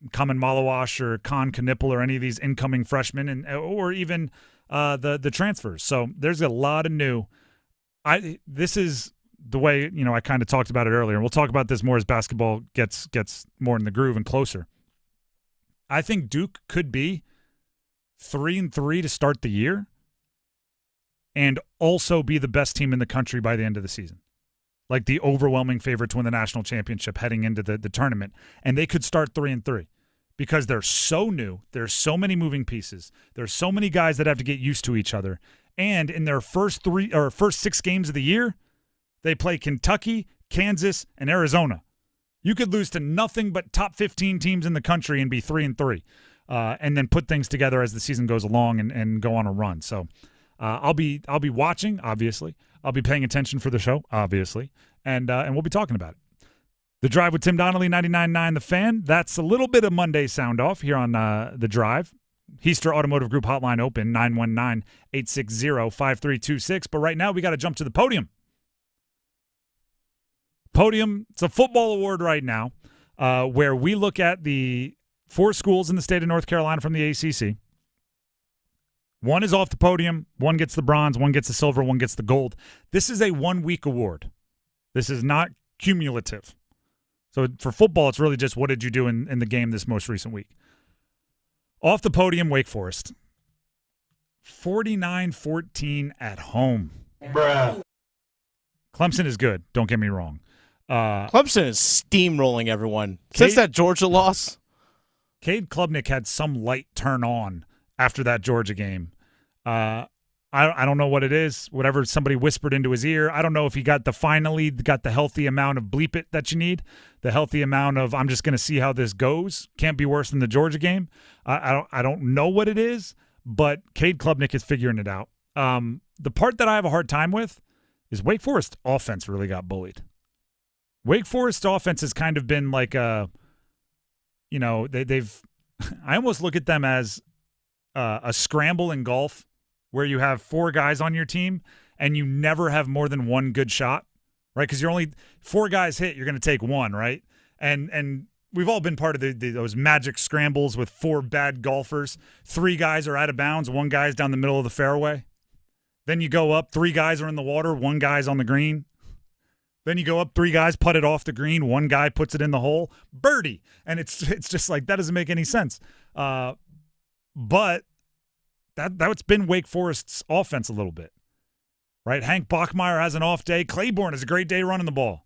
Kamen Malawash or Khan Knipple or any of these incoming freshmen or even the transfers. So there's a lot of new. This is the way, I kind of talked about it earlier, and we'll talk about this more as basketball gets more in the groove and closer. I think Duke could be 3-3 to start the year and also be the best team in the country by the end of the season. Like the overwhelming favorite to win the national championship heading into the tournament. And they could start 3-3 because they're so new. There's so many moving pieces. There's so many guys that have to get used to each other. And in their first 6 games of the year, they play Kentucky, Kansas, and Arizona. You could lose to nothing but top 15 teams in the country and be 3-3, and then put things together as the season goes along and go on a run. So I'll be watching, obviously. I'll be paying attention for the show, obviously, and we'll be talking about it. The Drive with Tim Donnelly, 99.9 The Fan. That's a little bit of Monday Soundoff here on The Drive. Heister Automotive Group hotline open, 919-860-5326. But right now we got to jump to the podium. Podium, it's a football award right now where we look at the 4 schools in the state of North Carolina from the ACC. One is off the podium. One gets the bronze. One gets the silver. One gets the gold. This is a 1-week award. This is not cumulative. So for football, it's really just what did you do in the game this most recent week. Off the podium, Wake Forest. 49-14 at home. Bruh. Clemson is good. Don't get me wrong. Clemson is steamrolling everyone. Since that Georgia loss. Cade Klubnik had some light turn on after that Georgia game. I don't know what it is. Whatever somebody whispered into his ear. I don't know if he got the healthy amount of bleep it that you need. The healthy amount of I'm just going to see how this goes. Can't be worse than the Georgia game. I don't know what it is, but Cade Klubnik is figuring it out. The part that I have a hard time with is Wake Forest offense really got bullied. Wake Forest offense has kind of been like they've I almost look at them as a scramble in golf where you have 4 guys on your team and you never have more than 1 good shot, right? Because you're only 4 guys hit, you're going to take 1, right? And we've all been part of those magic scrambles with 4 bad golfers. 3 guys are out of bounds, 1 guy's down the middle of the fairway. Then you go up, 3 guys are in the water, 1 guy's on the green. Then you go up, 3 guys put it off the green, 1 guy puts it in the hole, birdie. And it's just like, that doesn't make any sense. But that's been Wake Forest's offense a little bit, right? Hank Bachmeier has an off day. Claiborne has a great day running the ball.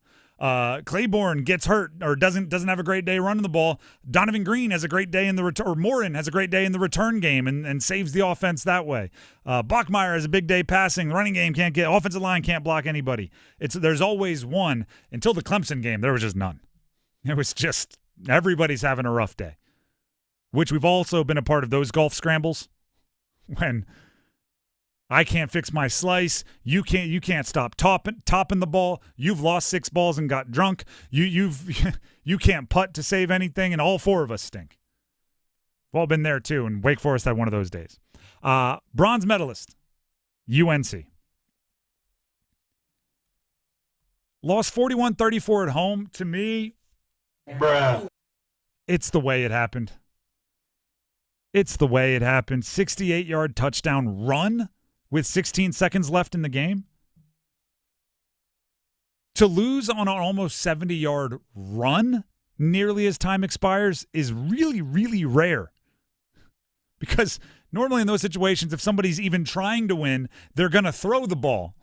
Claiborne gets hurt or doesn't have a great day running the ball. Donovan Green has a great day in the return, or Morin has a great day in the return game and saves the offense that way. Bachmeier has a big day passing. The running game offensive line can't block anybody. There's always one. Until the Clemson game, there was just none. It was just everybody's having a rough day. which we've also been a part of those golf scrambles when I can't fix my slice, you can't stop topping the ball, you've lost 6 balls and got drunk, you can't putt to save anything, and all 4 of us stink. We've all been there too, and Wake Forest had one of those days. Bronze medalist, UNC. Lost 41-34 at home. To me, it's the way it happened. It's the way it happened. 68-yard touchdown run with 16 seconds left in the game. To lose on an almost 70-yard run nearly as time expires is really, really rare. Because normally in those situations, if somebody's even trying to win, they're going to throw the ball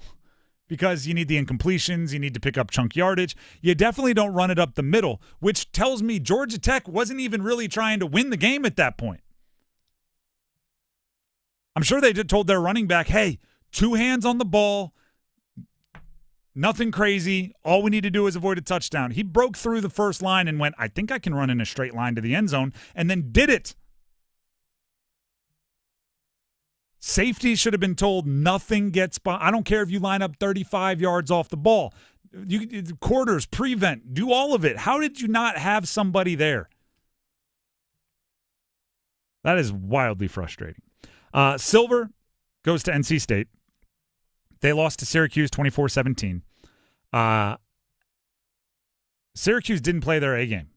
because you need the incompletions, you need to pick up chunk yardage. You definitely don't run it up the middle, which tells me Georgia Tech wasn't even really trying to win the game at that point. I'm sure they told their running back, hey, 2 hands on the ball, nothing crazy. All we need to do is avoid a touchdown. He broke through the first line and went, I think I can run in a straight line to the end zone, and then did it. Safety should have been told nothing gets by. I don't care if you line up 35 yards off the ball. Quarters, prevent, do all of it. How did you not have somebody there? That is wildly frustrating. Silver goes to NC State. They lost to Syracuse 24-17. Syracuse didn't play their A game.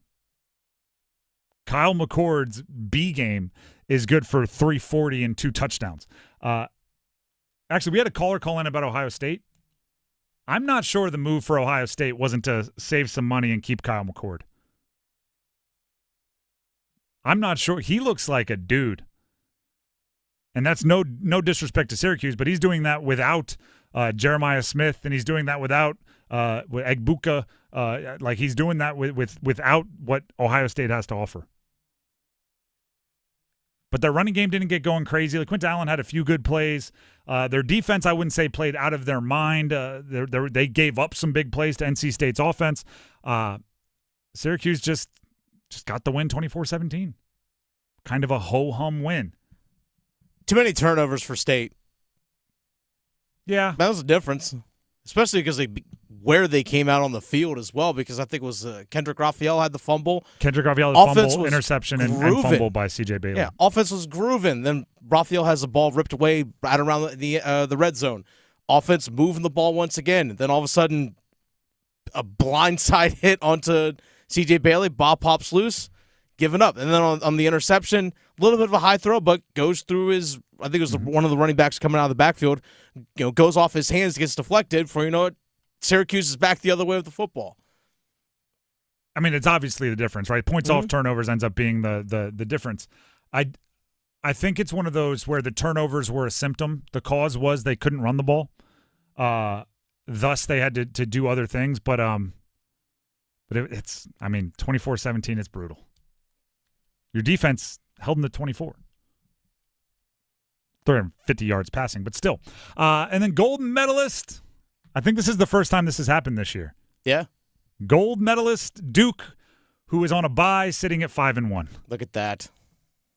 Kyle McCord's B game is good for 340 and 2 touchdowns. Actually, we had a caller call in about Ohio State. I'm not sure the move for Ohio State wasn't to save some money and keep Kyle McCord. I'm not sure. He looks like a dude. And that's no disrespect to Syracuse, but he's doing that without Jeremiah Smith, and he's doing that without Egbuka. Like he's doing that without what Ohio State has to offer. But their running game didn't get going crazy. Like Quint Allen had a few good plays. Their defense, I wouldn't say played out of their mind. They gave up some big plays to NC State's offense. Syracuse just got the win 24-17. Kind of a ho-hum win. Too many turnovers for State. Yeah. That was the difference. Especially because where they came out on the field as well, because I think it was Kendrick Raphael had the fumble. Kendrick Raphael had the fumble, interception, and fumble by C.J. Bailey. Yeah, offense was grooving. Then Raphael has the ball ripped away right around the red zone. Offense moving the ball once again. Then all of a sudden, a blindside hit onto C.J. Bailey. Ball pops loose, giving up. And then on the interception, a little bit of a high throw, but goes through his, I think it was one of the running backs coming out of the backfield, goes off his hands, gets deflected. Before you know it, Syracuse is back the other way with the football. I mean, it's obviously the difference, right? Points off turnovers ends up being the difference. I think it's one of those where the turnovers were a symptom. The cause was they couldn't run the ball. Thus, they had to do other things. But it's, I mean, 24-17, it's brutal. Your defense held them to 24. 350 yards passing, but still. And then gold medalist. I think this is the first time this has happened this year. Yeah. Gold medalist Duke, who is on a bye, sitting at 5-1. Look at that.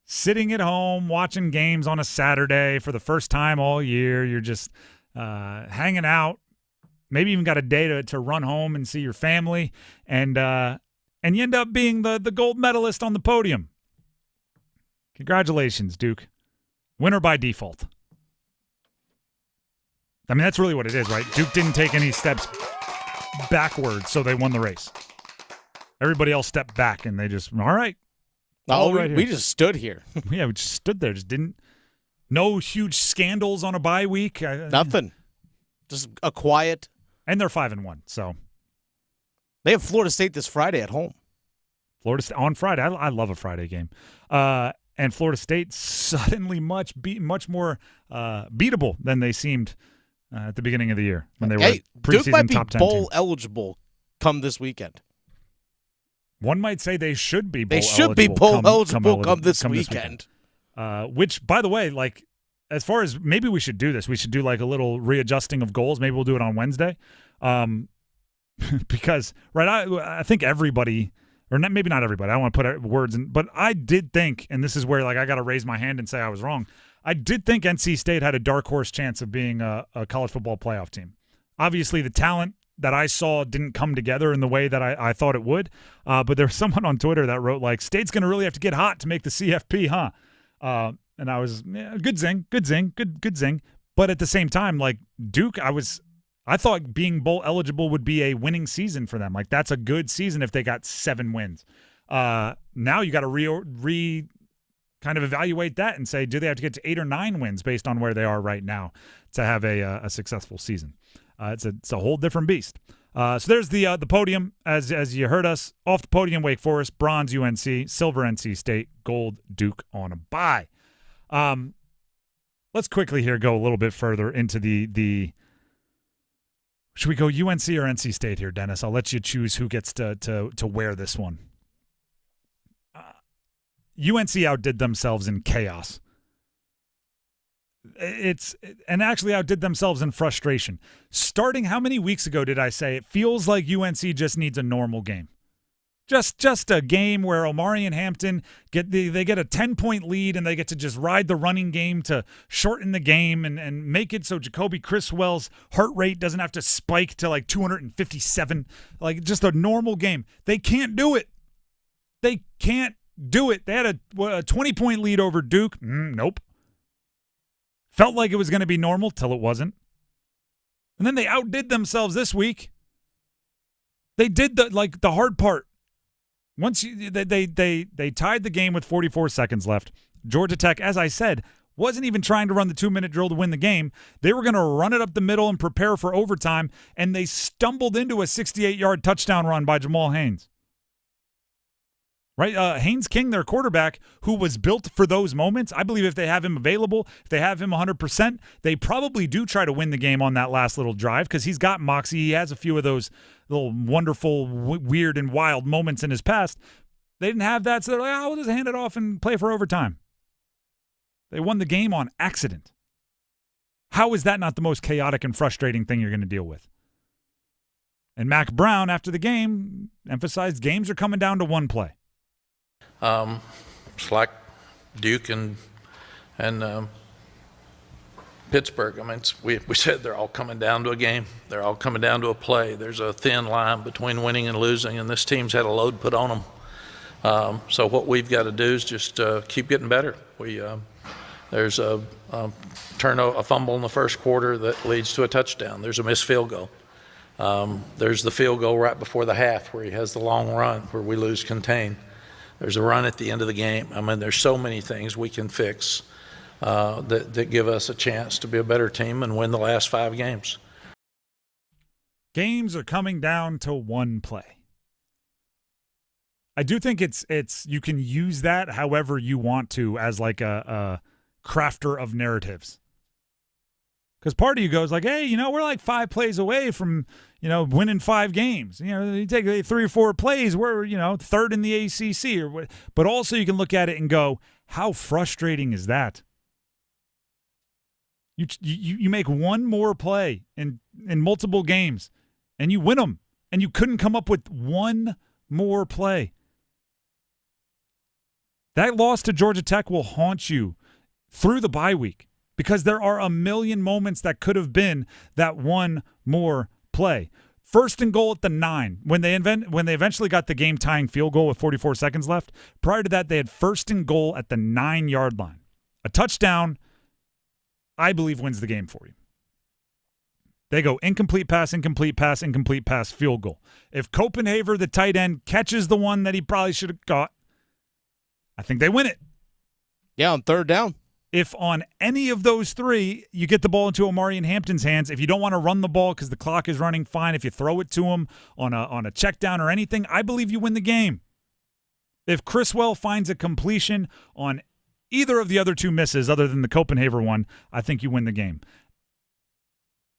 Sitting at home, watching games on a Saturday for the first time all year. You're just hanging out. Maybe even got a day to run home and see your family. And you end up being the gold medalist on the podium. Congratulations, Duke. Winner by default. I mean, that's really what it is, right? Duke didn't take any steps backwards, so they won the race. Everybody else stepped back, and they just, all right. We just stood here. Yeah, we just stood there. Just didn't. No huge scandals on a bye week. Nothing. Just a quiet. And they're 5-1, so. They have Florida State this Friday at home. Florida State on Friday. I love a Friday game. And Florida State suddenly much more beatable than they seemed at the beginning of the year when they were preseason Duke might be top 10 bowl team. eligible come this weekend. One might say they should be bowl eligible. They should be bowl eligible come this weekend. Which, by the way, like as far as maybe we should do this, we should do like a little readjusting of goals. Maybe we'll do it on Wednesday, because I think everybody or not, maybe not everybody. I don't want to put words in, but I did think, and this is where like I got to raise my hand and say I was wrong. I did think NC State had a dark horse chance of being a college football playoff team. Obviously, the talent that I saw didn't come together in the way that I thought it would. But there's someone on Twitter that wrote, like, State's going to really have to get hot to make the CFP, huh? And I was, good zing. But at the same time, like, Duke, I thought being bowl eligible would be a winning season for them. Like, that's a good season if they got 7 wins. Now you got to kind of evaluate that and say, do they have to get to 8 or 9 wins based on where they are right now to have a successful season? It's a whole different beast. So there's the podium, as you heard us. Off the podium, Wake Forest, bronze UNC, silver NC State, gold Duke on a bye. Let's quickly here go a little bit further into the should we go UNC or NC State here, Dennis? I'll let you choose who gets to wear this one. UNC outdid themselves in chaos. And actually outdid themselves in frustration. Starting how many weeks ago did I say it feels like UNC just needs a normal game? Just a game where Omari and Hampton get a 10-point lead and they get to just ride the running game to shorten the game and make it so Jacoby Criswell's heart rate doesn't have to spike to like 257. Like just a normal game. They can't do it. They can't do it. They had a 20-point lead over Duke. Nope. Felt like it was going to be normal till it wasn't. And then they outdid themselves this week. They did the hard part. Once they tied the game with 44 seconds left. Georgia Tech, as I said, wasn't even trying to run the 2-minute drill to win the game. They were going to run it up the middle and prepare for overtime, and they stumbled into a 68-yard touchdown run by Jamal Haynes. Right, Haynes King, their quarterback, who was built for those moments. I believe if they have him available, if they have him 100%, they probably do try to win the game on that last little drive because he's got moxie. He has a few of those little wonderful, weird, and wild moments in his past. They didn't have that, so they're like, we'll just hand it off and play for overtime. They won the game on accident. How is that not the most chaotic and frustrating thing you're going to deal with? And Mack Brown, after the game, emphasized games are coming down to one play. It's like Duke and Pittsburgh. I mean, we said they're all coming down to a game. They're all coming down to a play. There's a thin line between winning and losing, and this team's had a load put on them. So what we've got to do is just keep getting better. There's a fumble in the first quarter that leads to a touchdown. There's a missed field goal. There's the field goal right before the half where he has the long run where we lose contain. There's a run at the end of the game. I mean, there's so many things we can fix that give us a chance to be a better team and win the last 5 games. Games are coming down to one play. I do think it's you can use that however you want to as like a crafter of narratives. Because part of you goes like, hey, we're like 5 plays away from, winning 5 games. You take 3 or 4 plays, we're, third in the ACC. But also you can look at it and go, how frustrating is that? You make one more play in multiple games, and you win them, and you couldn't come up with one more play. That loss to Georgia Tech will haunt you through the bye week. Because there are a million moments that could have been that one more play. First and goal at the 9. When they eventually got the game-tying field goal with 44 seconds left, prior to that, they had first and goal at the 9-yard line. A touchdown, I believe, wins the game for you. They go incomplete pass, field goal. If Copenhaver, the tight end, catches the one that he probably should have got, I think they win it. Yeah, on third down. If on any of those 3, you get the ball into Omari and Hampton's hands, if you don't want to run the ball because the clock is running, fine. If you throw it to him on a check down or anything, I believe you win the game. If Criswell finds a completion on either of the other 2 misses other than the Copenhaver one, I think you win the game.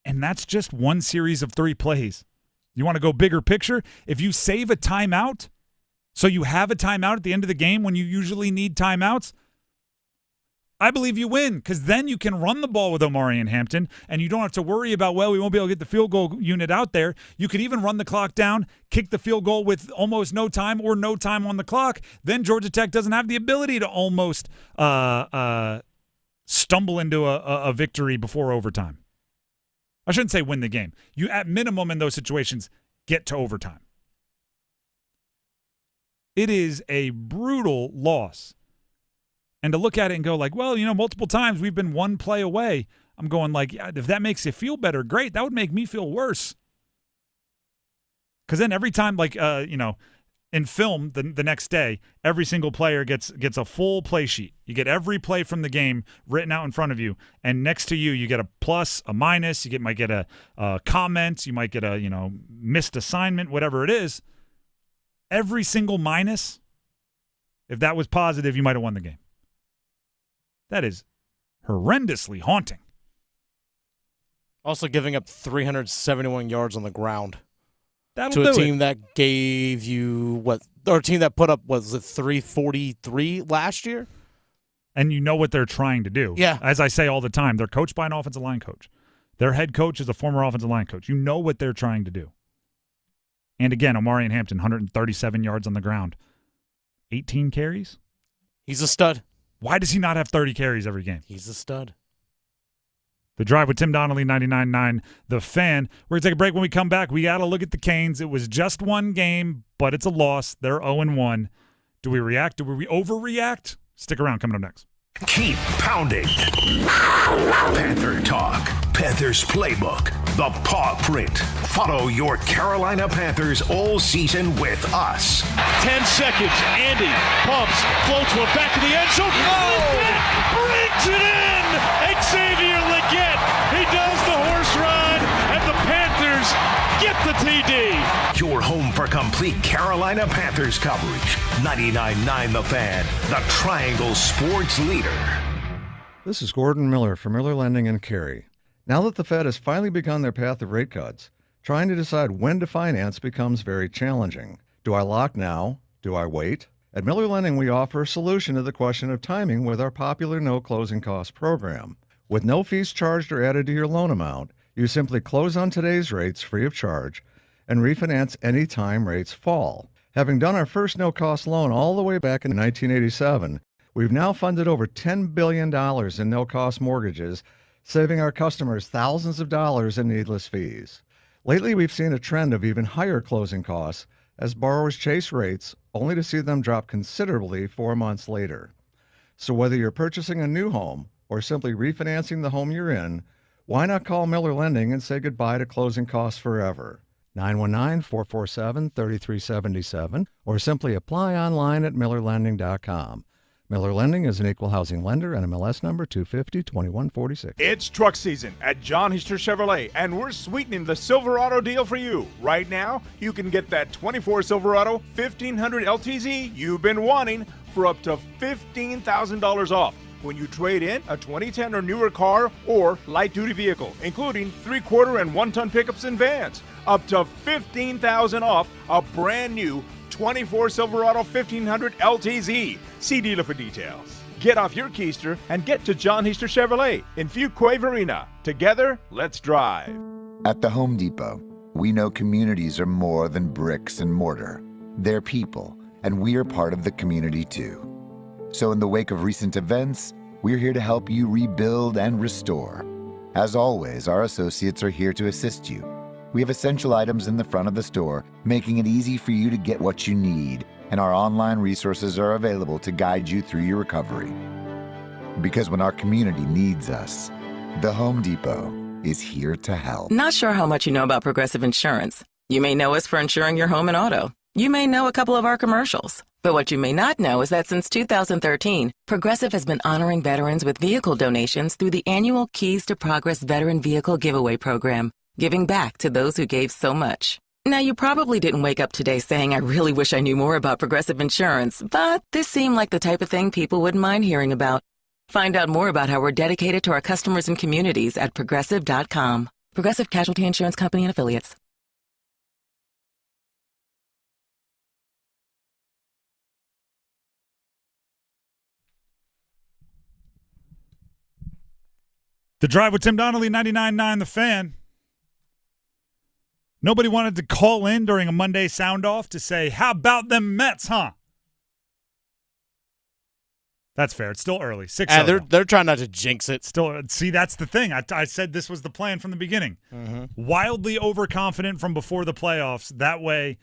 And that's just one series of 3 plays. You want to go bigger picture? If you save a timeout, so you have a timeout at the end of the game when you usually need timeouts, I believe you win because then you can run the ball with Omari and Hampton, and you don't have to worry about, well, we won't be able to get the field goal unit out there. You could even run the clock down, kick the field goal with almost no time or no time on the clock. Then Georgia Tech doesn't have the ability to almost stumble into a victory before overtime. I shouldn't say win the game. You, at minimum in those situations, get to overtime. It is a brutal loss. And to look at it and go like, well, multiple times we've been one play away. I'm going like, yeah, if that makes you feel better, great. That would make me feel worse. Because then every time, in film the next day, every single player gets a full play sheet. You get every play from the game written out in front of you, and next to you, you get a plus, a minus. You might get a comment. You might get a missed assignment, whatever it is. Every single minus, if that was positive, you might have won the game. That is horrendously haunting. Also giving up 371 yards on the ground. That'll to a do team it. that gave you or a team that put up, was it 343 last year? And you know what they're trying to do. Yeah. As I say all the time, they're coached by an offensive line coach. Their head coach is a former offensive line coach. You know what they're trying to do. And again, Omari and Hampton, 137 yards on the ground. 18 carries? He's a stud. Why does he not have 30 carries every game? He's a stud. The Drive with Tim Donnelly, 99.9 The Fan. We're going to take a break. When we come back, we got to look at the Canes. It was just one game, but it's a loss. They're 0-1. Do we react? Do we overreact? Stick around. Coming up next. Keep pounding. Panther Talk. Panthers Playbook. The Paw Print. Follow your Carolina Panthers all season with us. 10 seconds. Andy pumps, floats one back to the end zone. Brings it in. Xavier Leggett. He does the horse ride, and the Panthers get the TD. Your home for complete Carolina Panthers coverage. 99.9 The Fan. The Triangle Sports Leader. This is Gordon Miller from Miller Lending in Cary. Now that the Fed has finally begun their path of rate cuts, trying to decide when to finance becomes very challenging. Do I lock now? Do I wait? At Miller Lending, we offer a solution to the question of timing with our popular no closing cost program. With no fees charged or added to your loan amount, you simply close on today's rates free of charge and refinance any time rates fall. Having done our first no-cost loan all the way back in 1987, we've now funded over $10 billion in no-cost mortgages, saving our customers thousands of dollars in needless fees. Lately, we've seen a trend of even higher closing costs as borrowers chase rates only to see them drop considerably 4 months later. So whether you're purchasing a new home or simply refinancing the home you're in, why not call Miller Lending and say goodbye to closing costs forever? 919-447-3377 or simply apply online at millerlending.com. Miller Lending is an equal housing lender and MLS number 250-2146. It's truck season at John Heister Chevrolet, and we're sweetening the Silverado deal for you. Right now, you can get that 24 Silverado 1500 LTZ you've been wanting for up to $15,000 off when you trade in a 2010 or newer car or light-duty vehicle, including 3/4 and 1-ton pickups and vans. Up to $15,000 off a brand new 24 Silverado 1500 LTZ. See dealer for details. Get off your keister and get to John Heister Chevrolet in Fuquay Varina. Together, let's drive. At the Home Depot, we know communities are more than bricks and mortar. They're people, and we are part of the community too. So in the wake of recent events, we're here to help you rebuild and restore. As always, our associates are here to assist you. We have essential items in the front of the store, making it easy for you to get what you need, and our online resources are available to guide you through your recovery. Because when our community needs us, the Home Depot is here to help. Not sure how much you know about Progressive Insurance. You may know us for insuring your home and auto. You may know a couple of our commercials. But what you may not know is that since 2013, Progressive has been honoring veterans with vehicle donations through the annual Keys to Progress Veteran Vehicle Giveaway Program, giving back to those who gave so much. Now, you probably didn't wake up today saying, I really wish I knew more about Progressive Insurance, but this seemed like the type of thing people wouldn't mind hearing about. Find out more about how we're dedicated to our customers and communities at Progressive.com. Progressive Casualty Insurance Company and Affiliates. The Drive with Tim Donnelly, 99.9 The Fan. Nobody wanted to call in during a Monday sound-off to say, how about them Mets, huh? That's fair. It's still early. 6-0. They're trying not to jinx it. Still, see, that's the thing. I said this was the plan from the beginning. Wildly overconfident from before the playoffs. That way,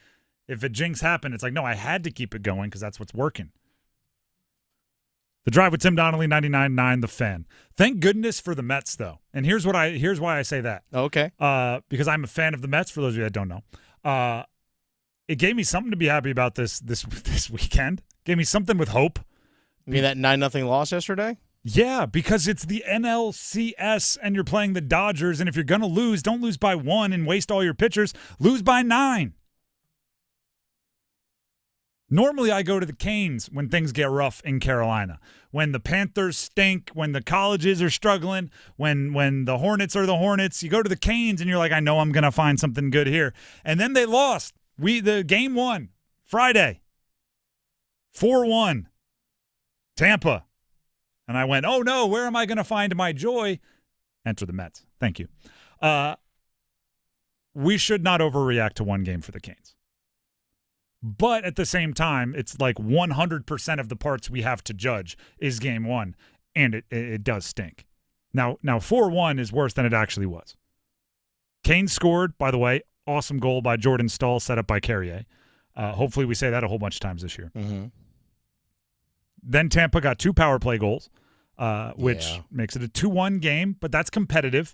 if a jinx happened, it's like, no, I had to keep it going because that's what's working. The Drive with Tim Donnelly, 99.9 The Fan. Thank goodness for the Mets, though. And here's why I say that. Okay. Because I'm a fan of the Mets, for those of you that don't know. It gave me something to be happy about this weekend. Gave me something with hope. You mean that 9-0 loss yesterday? Yeah, because it's the NLCS and you're playing the Dodgers, and if you're going to lose, don't lose by 1 and waste all your pitchers. Lose by 9. Normally, I go to the Canes when things get rough in Carolina. When the Panthers stink, when the colleges are struggling, when the Hornets are the Hornets, you go to the Canes and you're like, I know I'm going to find something good here. And then they lost. The game 1, Friday, 4-1, Tampa. And I went, oh no, where am I going to find my joy? Enter the Mets. Thank you. We should not overreact to one game for the Canes. But at the same time, it's like 100% of the parts we have to judge is game 1, and it does stink. Now 4-1 is worse than it actually was. Kane scored, by the way, awesome goal by Jordan Stahl, set up by Carrier. Hopefully we say that a whole bunch of times this year. Then Tampa got 2 power play goals, which makes it a 2-1 game, but that's competitive.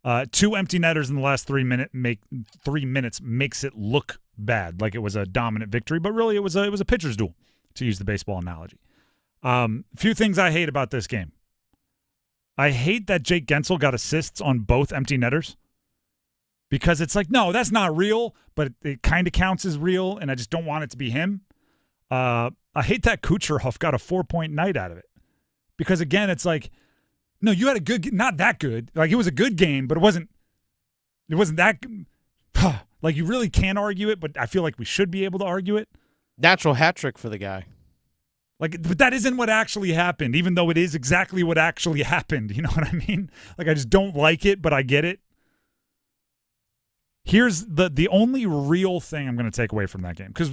2 empty netters in the last 3 minutes makes it look bad, like it was a dominant victory, but really it was a pitcher's duel, to use the baseball analogy. Few things I hate about this game. I hate that Jake Gensel got assists on both empty netters, because it's like, no, that's not real, but it kind of counts as real, and I just don't want it to be him. I hate that Kucherov got a 4-point night out of it, because again, it's like, no, you had a good, not that good. Like, it was a good game, but it wasn't that good. Like, you really can't argue it, but I feel like we should be able to argue it. Natural hat trick for the guy. Like, but that isn't what actually happened, even though it is exactly what actually happened. You know what I mean? Like, I just don't like it, but I get it. Here's the only real thing I'm going to take away from that game, because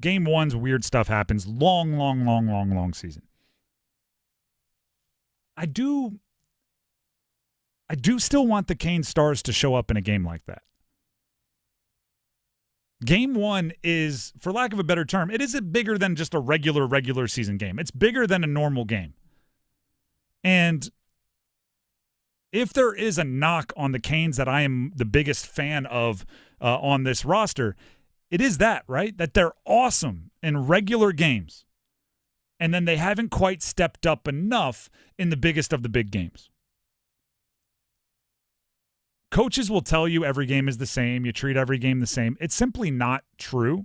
game 1's weird stuff happens. Long season. I do still want the Cane Stars to show up in a game like that. Game 1 is, for lack of a better term, it is bigger than just a regular season game. It's bigger than a normal game. And if there is a knock on the Canes that I am the biggest fan of on this roster, it is that, right? That they're awesome in regular games. And then they haven't quite stepped up enough in the biggest of the big games. Coaches will tell you every game is the same. You treat every game the same. It's simply not true.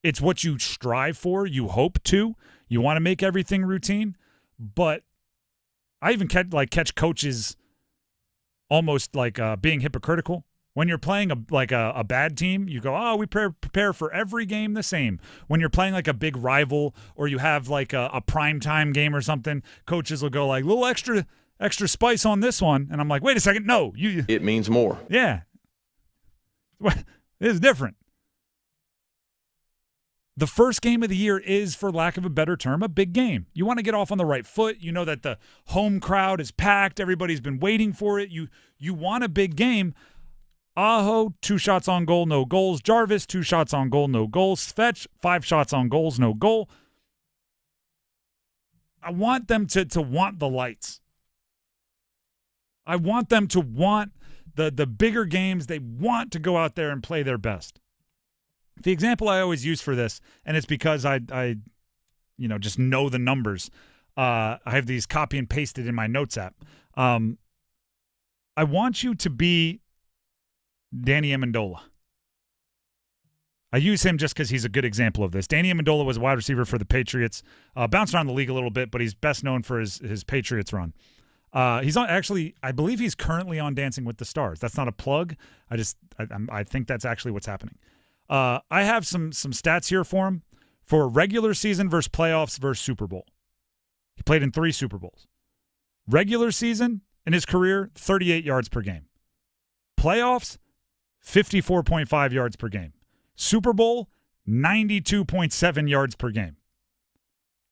It's what you strive for. You hope to. You want to make everything routine. But I even catch coaches almost like being hypocritical. When you're playing a bad team, you go, oh, we prepare for every game the same. When you're playing like a big rival, or you have like a primetime game or something, coaches will go like, little extra spice on this one. And I'm like, wait a second, no. It means more. Yeah. It's different. The first game of the year is, for lack of a better term, a big game. You want to get off on the right foot. You know that the home crowd is packed. Everybody's been waiting for it. You want a big game. Aho, 2 shots on goal, no goals. Jarvis, 2 shots on goal, no goals. Fetch, 5 shots on goals, no goal. I want them to want the lights. I want them to want the bigger games. They want to go out there and play their best. The example I always use for this, and it's because I just know the numbers. I have these copy and pasted in my notes app. I want you to be Danny Amendola. I use him just because he's a good example of this. Danny Amendola was a wide receiver for the Patriots. Bounced around the league a little bit, but he's best known for his Patriots run. He's on, actually, I believe he's currently on Dancing with the Stars. That's not a plug. I think that's actually what's happening. I have some stats here for him for regular season versus playoffs versus Super Bowl. He played in 3 Super Bowls. Regular season, in his career, 38 yards per game. Playoffs, 54.5 yards per game. Super Bowl, 92.7 yards per game.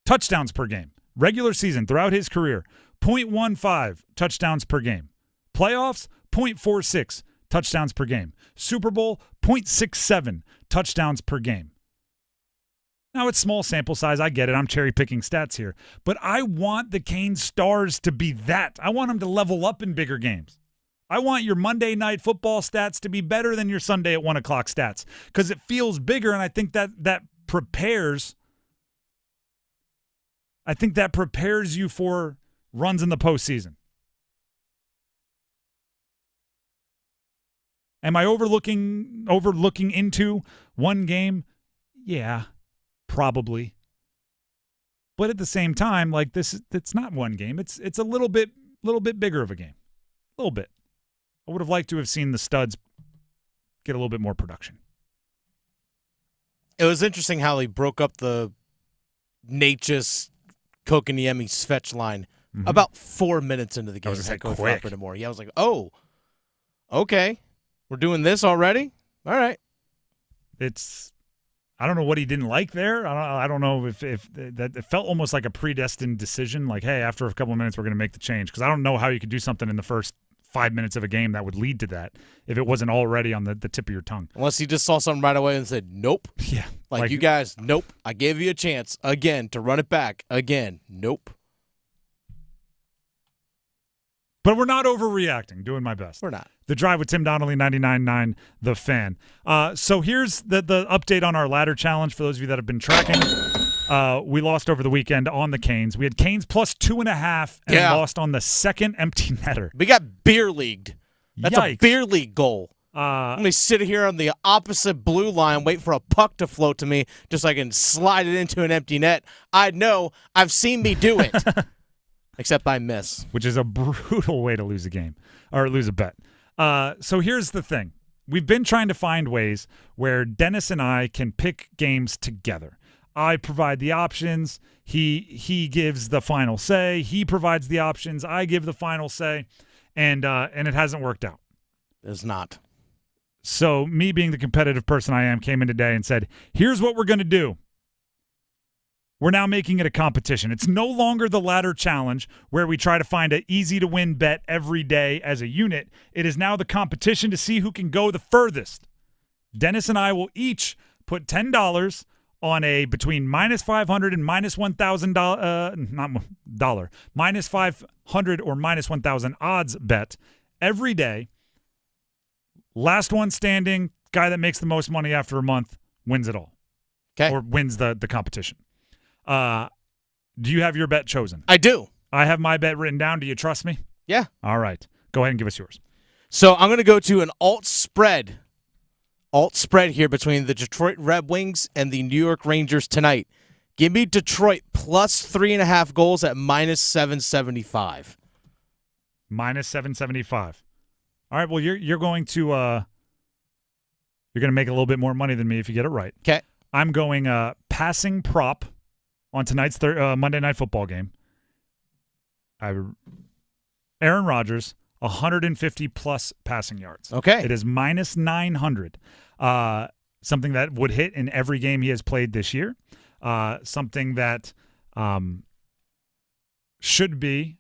Touchdowns per game. Regular season throughout his career, 0.15 touchdowns per game. Playoffs, 0.46 touchdowns per game. Super Bowl, 0.67 touchdowns per game. Now, it's small sample size. I get it. I'm cherry-picking stats here. But I want the Canes stars to be that. I want them to level up in bigger games. I want your Monday Night Football stats to be better than your Sunday at 1 o'clock stats because it feels bigger, and I think that prepares you for runs in the postseason. Am I overlooking into one game? Yeah, probably. But at the same time, like it's not one game. It's a little bit bigger of a game. A little bit. I would have liked to have seen the studs get a little bit more production. It was interesting how he broke up the Natchez Kokaniemi Svetch line about 4 minutes into the game. I was Yeah, I was like, oh, okay. We're doing this already? All right. I don't know what he didn't like there. I don't know if that it felt almost like a predestined decision. Like, hey, after a couple of minutes, we're going to make the change. Because I don't know how you could do something in the first 5 minutes of a game that would lead to that if it wasn't already on the tip of your tongue. Unless he just saw something right away and said, nope. Yeah. Like you guys, nope. I gave you a chance again to run it back again. Nope. But we're not overreacting. Doing my best. We're not. The Drive with Tim Donnelly, 99.9 The Fan. So here's the update on our ladder challenge for those of you that have been tracking. We lost over the weekend on the Canes. We had Canes plus 2.5 and lost on the second empty netter. We got beer leagued. That's Yikes. a beer league goal. I'm going to sit here on the opposite blue line, wait for a puck to float to me just so I can slide it into an empty net. I know. I've seen me do it. Except I miss. Which is a brutal way to lose a game or lose a bet. So here's the thing. We've been trying to find ways where Dennis and I can pick games together. I provide the options. He gives the final say. He provides the options. I give the final say. And it hasn't worked out. It's not. So me being the competitive person I am came in today and said, here's what we're going to do. We're now making it a competition. It's no longer the ladder challenge where we try to find an easy-to-win bet every day as a unit. It is now the competition to see who can go the furthest. Dennis and I will each put $10 on a between -500 and -$1,000, -500 or -1,000 odds bet every day. Last one standing, guy that makes the most money after a month wins it all. Okay. Or wins the competition. Do you have your bet chosen? I do. I have my bet written down. Do you trust me? Yeah. All right. Go ahead and give us yours. So I'm going to go to an alt spread here between the Detroit Red Wings and the New York Rangers tonight. Give me Detroit plus 3.5 goals at -775. -775. All right. Well, you're going to make a little bit more money than me if you get it right. Okay. I'm going passing prop on tonight's Monday Night Football game. Aaron Rodgers, 150 plus passing yards. Okay. It is -900. Something that would hit in every game he has played this year. Something that should be,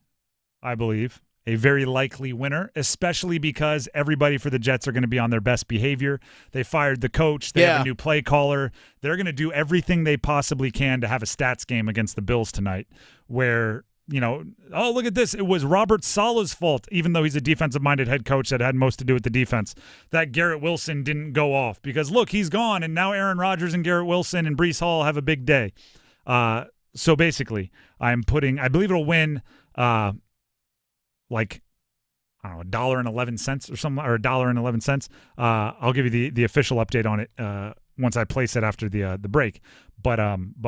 I believe, a very likely winner, especially because everybody for the Jets are going to be on their best behavior. They fired the coach. They have a new play caller. They're going to do everything they possibly can to have a stats game against the Bills tonight where, oh, look at this. It was Robert Saleh's fault, even though he's a defensive-minded head coach that had most to do with the defense, that Garrett Wilson didn't go off. Because, look, he's gone, and now Aaron Rodgers and Garrett Wilson and Breece Hall have a big day. So, basically, I believe it'll win $1.11 or something, or $1.11. I'll give you the official update on it once I place it after the break. But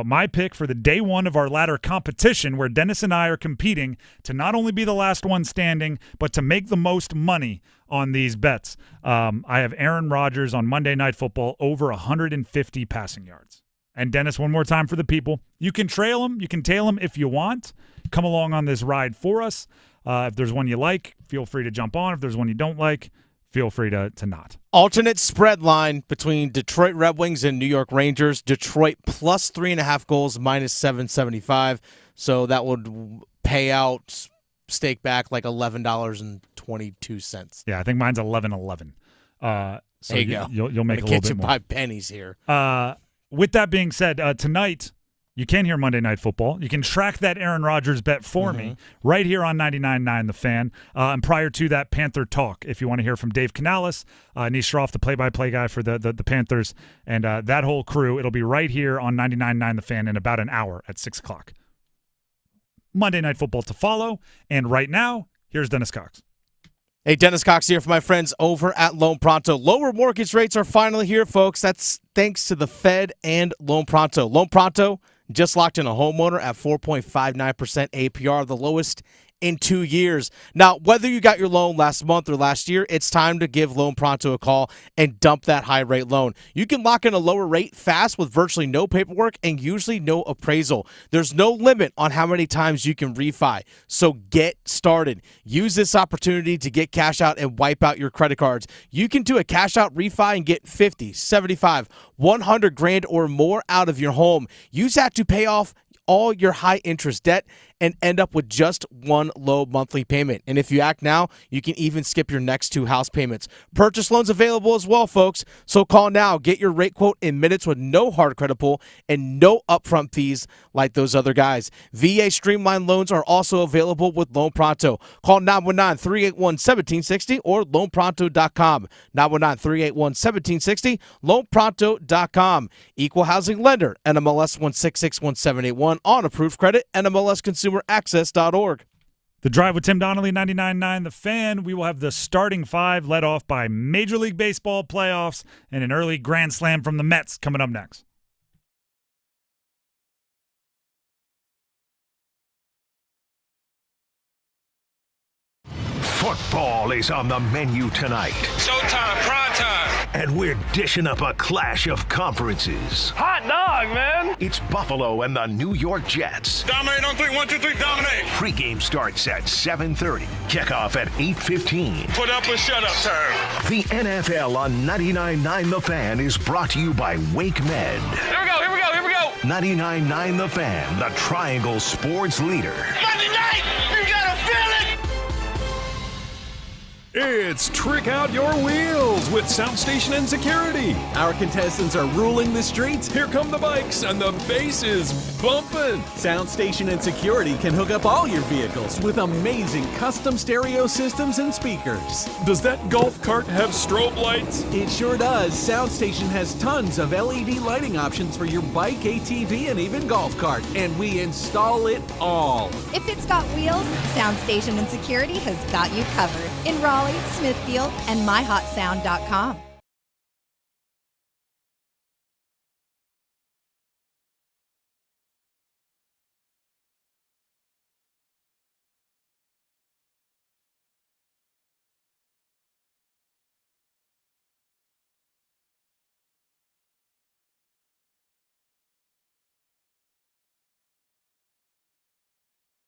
my pick for the day one of our ladder competition, where Dennis and I are competing to not only be the last one standing, but to make the most money on these bets. I have Aaron Rodgers on Monday Night Football over 150 passing yards. And Dennis, one more time for the people. You can trail him. You can tail him if you want. Come along on this ride for us. If there's one you like, feel free to jump on. If there's one you don't like, feel free to not. Alternate spread line between Detroit Red Wings and New York Rangers. Detroit plus 3.5 goals, minus 775. So that would pay out, stake back like $11.22. Yeah, I think mine's 11.11. So there you go. You'll make a little get bit you more. by pennies here. With that being said, tonight you can hear Monday Night Football. You can track that Aaron Rodgers bet for me right here on 99.9 The Fan. And prior to that, Panther Talk. If you want to hear from Dave Canales, Nish Shroff, the play-by-play guy for the Panthers, and that whole crew, it'll be right here on 99.9 The Fan in about an hour at 6 o'clock. Monday Night Football to follow. And right now, here's Dennis Cox. Hey, Dennis Cox here for my friends over at Loan Pronto. Lower mortgage rates are finally here, folks. That's thanks to the Fed and Loan Pronto. Loan Pronto just locked in a homeowner at 4.59% APR, the lowest in 2 years. Now, whether you got your loan last month or last year, it's time to give Loan Pronto a call and dump that high-rate loan. You can lock in a lower rate fast with virtually no paperwork and usually no appraisal. There's no limit on how many times you can refi, so get started. Use this opportunity to get cash out and wipe out your credit cards. You can do a cash-out refi and get 50, 75, 100 grand or more out of your home. Use that to pay off all your high-interest debt and end up with just one low monthly payment. And if you act now, you can even skip your next 2 house payments. Purchase loans available as well, folks. So call now. Get your rate quote in minutes with no hard credit pull and no upfront fees like those other guys. VA Streamline loans are also available with Loan Pronto. Call 919-381-1760 or loanpronto.com. 919-381-1760, loanpronto.com. Equal housing lender, NMLS 1661781 on approved credit, NMLS ConsumerAccess.org. The Drive with Tim Donnelly, 99.9 The Fan. We will have the starting 5 led off by Major League Baseball playoffs and an early grand slam from the Mets coming up next. Football is on the menu tonight. Showtime, prime time. And we're dishing up a clash of conferences. Hot dog, man. It's Buffalo and the New York Jets. Dominate on 3, 1, 2, 3, dominate. Pre-game starts at 7:30. Kickoff at 8:15. Put up or shut up time. The NFL on 99.9 The Fan is brought to you by Wake Med. Here we go. 99.9 The Fan, the Triangle Sports leader. Monday night, you gotta feel it. It's Trick Out Your Wheels with Sound Station and Security. Our contestants are ruling the streets. Here come the bikes and the bass is bumping. Sound Station and Security can hook up all your vehicles with amazing custom stereo systems and speakers. Does that golf cart have strobe lights? It sure does. Sound Station has tons of LED lighting options for your bike, ATV, and even golf cart, and we install it all. If it's got wheels, Sound Station and Security has got you covered. In Raleigh, Smithfield, and myhotsound.com.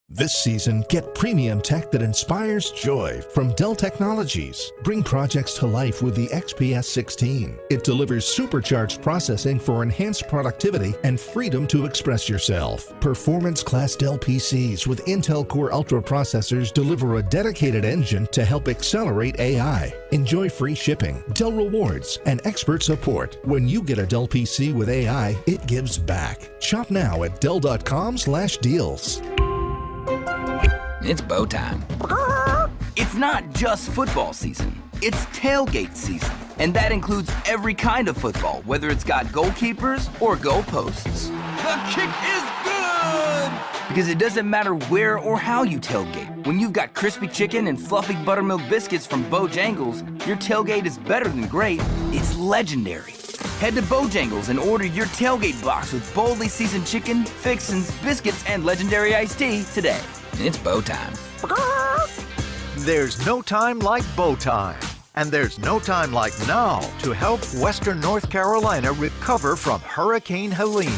This season, get premium tech that inspires joy from Dell Technologies. Bring projects to life with the XPS 16. It delivers supercharged processing for enhanced productivity and freedom to express yourself. Performance-class Dell PCs with Intel Core Ultra processors deliver a dedicated engine to help accelerate AI. Enjoy free shipping, Dell rewards, and expert support. When you get a Dell PC with AI, it gives back. Shop now at Dell.com/deals. It's bow time. It's not just football season. It's tailgate season. And that includes every kind of football, whether it's got goalkeepers or goalposts. The kick is good! Because it doesn't matter where or how you tailgate. When you've got crispy chicken and fluffy buttermilk biscuits from Bojangles, your tailgate is better than great. It's legendary. Head to Bojangles and order your tailgate box with boldly seasoned chicken, fixins, biscuits, and legendary iced tea today. It's bow time. There's no time like bow time. And there's no time like now to help Western North Carolina recover from Hurricane Helene.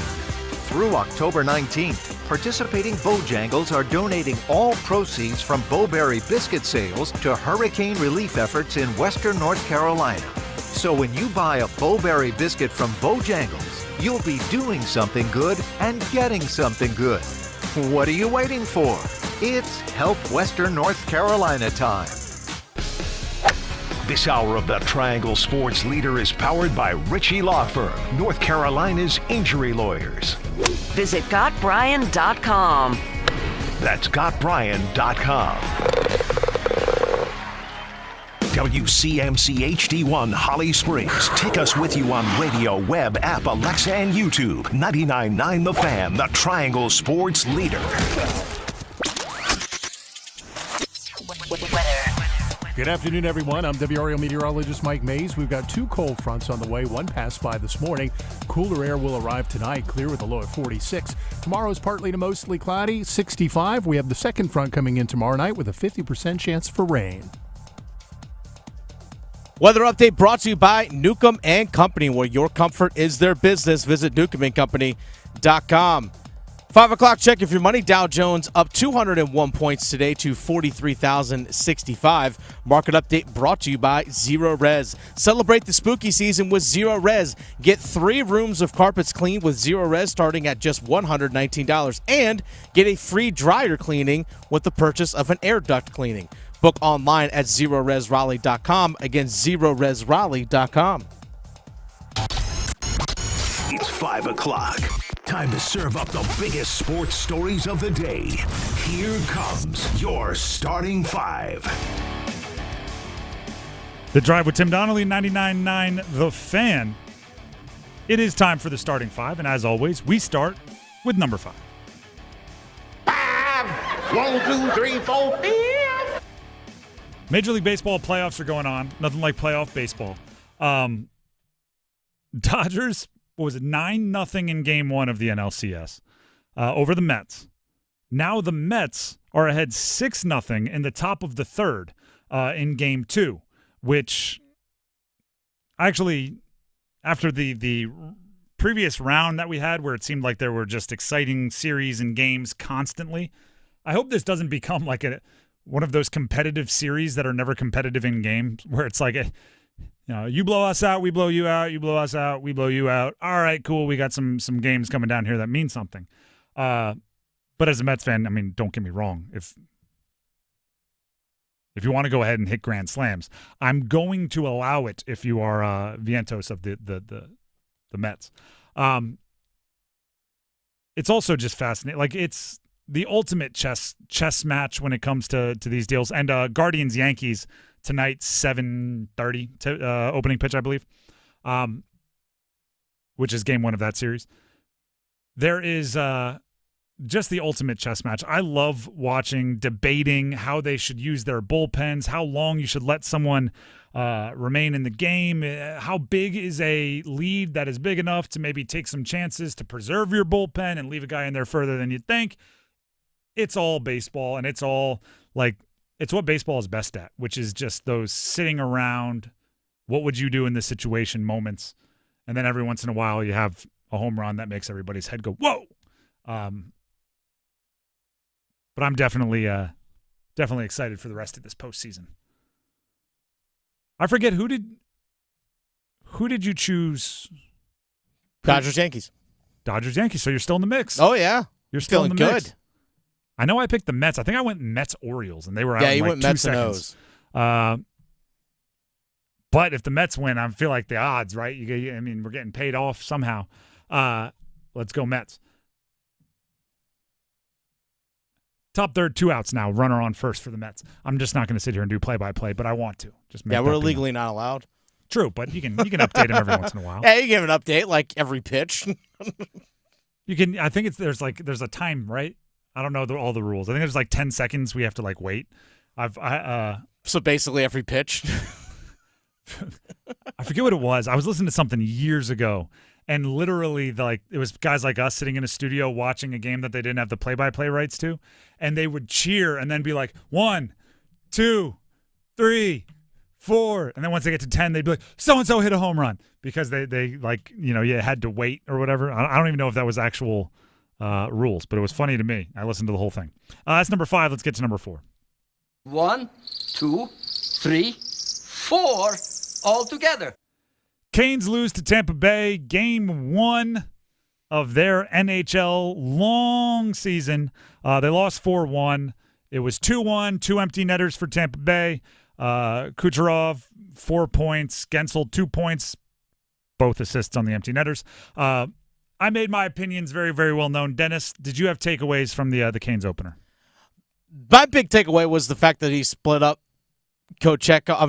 Through October 19th, Participating Bojangles are donating all proceeds from Bowberry biscuit sales to hurricane relief efforts in western North Carolina. So when you buy a Bowberry biscuit from Bojangles, you'll be doing something good and getting something good. What are you waiting for? It's Help Western North Carolina time. This hour of the Triangle Sports Leader is powered by Ritchie Law Firm, North Carolina's injury lawyers. Visit GotBrian.com. That's GotBrian.com. WCMC HD1 Holly Springs. Take us with you on radio, web, app, Alexa, and YouTube. 99.9 The Fan, the Triangle Sports Leader. Good afternoon, everyone. I'm WRAL meteorologist Mike Mays. We've got two cold fronts on the way. One passed by this morning. Cooler air will arrive tonight, clear with a low of 46. Tomorrow is partly to mostly cloudy, 65. We have the second front coming in tomorrow night with a 50% chance for rain. Weather update brought to you by Newcomb & Company, where your comfort is their business. Visit newcombandcompany.com. 5 o'clock, check if your money. Dow Jones up 201 points today to 43,065. Market update brought to you by Zero Res. Celebrate the spooky season with Zero Res. Get 3 rooms of carpets cleaned with Zero Res starting at just $119. And get a free dryer cleaning with the purchase of an air duct cleaning. Book online at ZeroResRaleigh.com. Again, ZeroResRaleigh.com. It's 5 o'clock. Time to serve up the biggest sports stories of the day. Here comes your starting 5. The Drive with Tim Donnelly, 99.9 The Fan. It is time for the starting 5, and as always, we start with number 5. 1, 2, 3, 4, 5. Major League Baseball playoffs are going on. Nothing like playoff baseball. Dodgers, what was it, 9-0 in Game 1 of the NLCS over the Mets. Now the Mets are ahead 6-0 in the top of the third in Game 2, which actually, after the previous round that we had where it seemed like there were just exciting series and games constantly, I hope this doesn't become like one of those competitive series that are never competitive in games where it's like you blow us out, we blow you out, you blow us out, we blow you out. All right, cool. We got some games coming down here that mean something. But as a Mets fan, I mean, don't get me wrong. If you want to go ahead and hit grand slams, I'm going to allow it if you are Vientos of the Mets. It's also just fascinating. Like, it's the ultimate chess match when it comes to these deals. And Guardians-Yankees tonight, 7:30 opening pitch, I believe, which is Game 1 of that series. There is just the ultimate chess match. I love watching, debating how they should use their bullpens, how long you should let someone remain in the game, how big is a lead that is big enough to maybe take some chances to preserve your bullpen and leave a guy in there further than you'd think. It's all baseball, and it's all like it's what baseball is best at, which is just those sitting around, what would you do in this situation moments, and then every once in a while you have a home run that makes everybody's head go, whoa! But I'm definitely excited for the rest of this postseason. I forget who did you choose? Dodgers-Yankees. Dodgers-Yankees. So you're still in the mix. Oh yeah, you're still feeling in the mix. good. I know I picked the Mets. I think I went Mets-Orioles, and they were out in you like went 2 Mets seconds. and But if the Mets win, I feel like the odds, right? I mean, we're getting paid off somehow. Let's go Mets. Top third, 2 outs now. Runner on first for the Mets. I'm just not going to sit here and do play-by-play, but I want to. We're legally not allowed. True, but you can update them every once in a while. Yeah, you give an update like every pitch. You can. I think there's a time, right? I don't know all the rules. I think there's like 10 seconds we have to like wait. So basically every pitch. I forget what it was. I was listening to something years ago, and literally it was guys like us sitting in a studio watching a game that they didn't have the play-by-play rights to, and they would cheer and then be like 1, 2, 3, 4, and then once they get to 10, they'd be like, so-and-so hit a home run, because they like, you had to wait or whatever. I don't even know if that was actual rules, but it was funny to me. I listened to the whole thing. That's number 5. Let's get to number 4. 1, 2, 3, 4, all together. Canes lose to Tampa Bay, game 1 of their NHL long season. They lost 4-1. It was 2-1, 2 empty netters for Tampa Bay. Kucherov, 4 points. Gensel, 2 points. Both assists on the empty netters. I made my opinions very, very well known. Dennis, did you have takeaways from the Canes opener? My big takeaway was the fact that he split up Kokeniemi,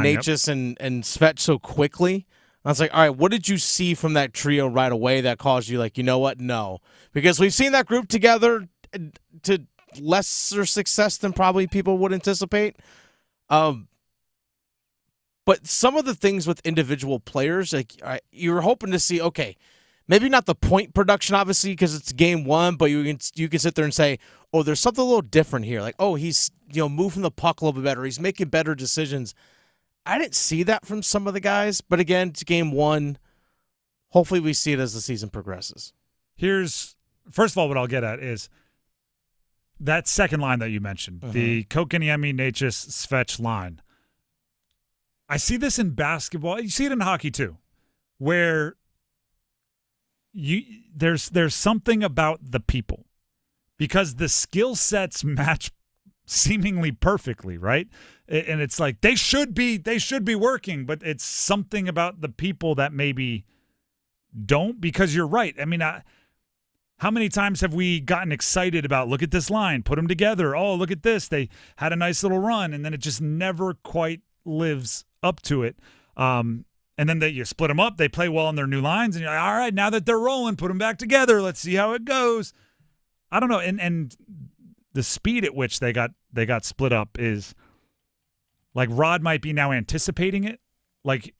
Natchez, and Svet so quickly. I was like, all right, what did you see from that trio right away that caused you like, you know what? No. Because we've seen that group together to lesser success than probably people would anticipate. But some of the things with individual players, like you were hoping to see, okay, maybe not the point production, obviously, because it's game 1, but you can sit there and say, oh, there's something a little different here. Like, oh, he's moving the puck a little bit better. He's making better decisions. I didn't see that from some of the guys, but again, it's game 1. Hopefully we see it as the season progresses. Here's, first of all, what I'll get at is that second line that you mentioned, the Kokeniemi, Natchez, Svet line. I see this in basketball. You see it in hockey too, where there's something about the people because the skill sets match seemingly perfectly, right? And it's like they should be working, but it's something about the people that maybe don't, because you're right. I mean, how many times have we gotten excited about, look at this line, put them together. Oh, look at this. They had a nice little run, and then it just never quite lives up to it. And then you split them up. They play well on their new lines, and you're like, all right, now that they're rolling, put them back together. Let's see how it goes. I don't know. And the speed at which they got split up is like Rod might be now anticipating it. Like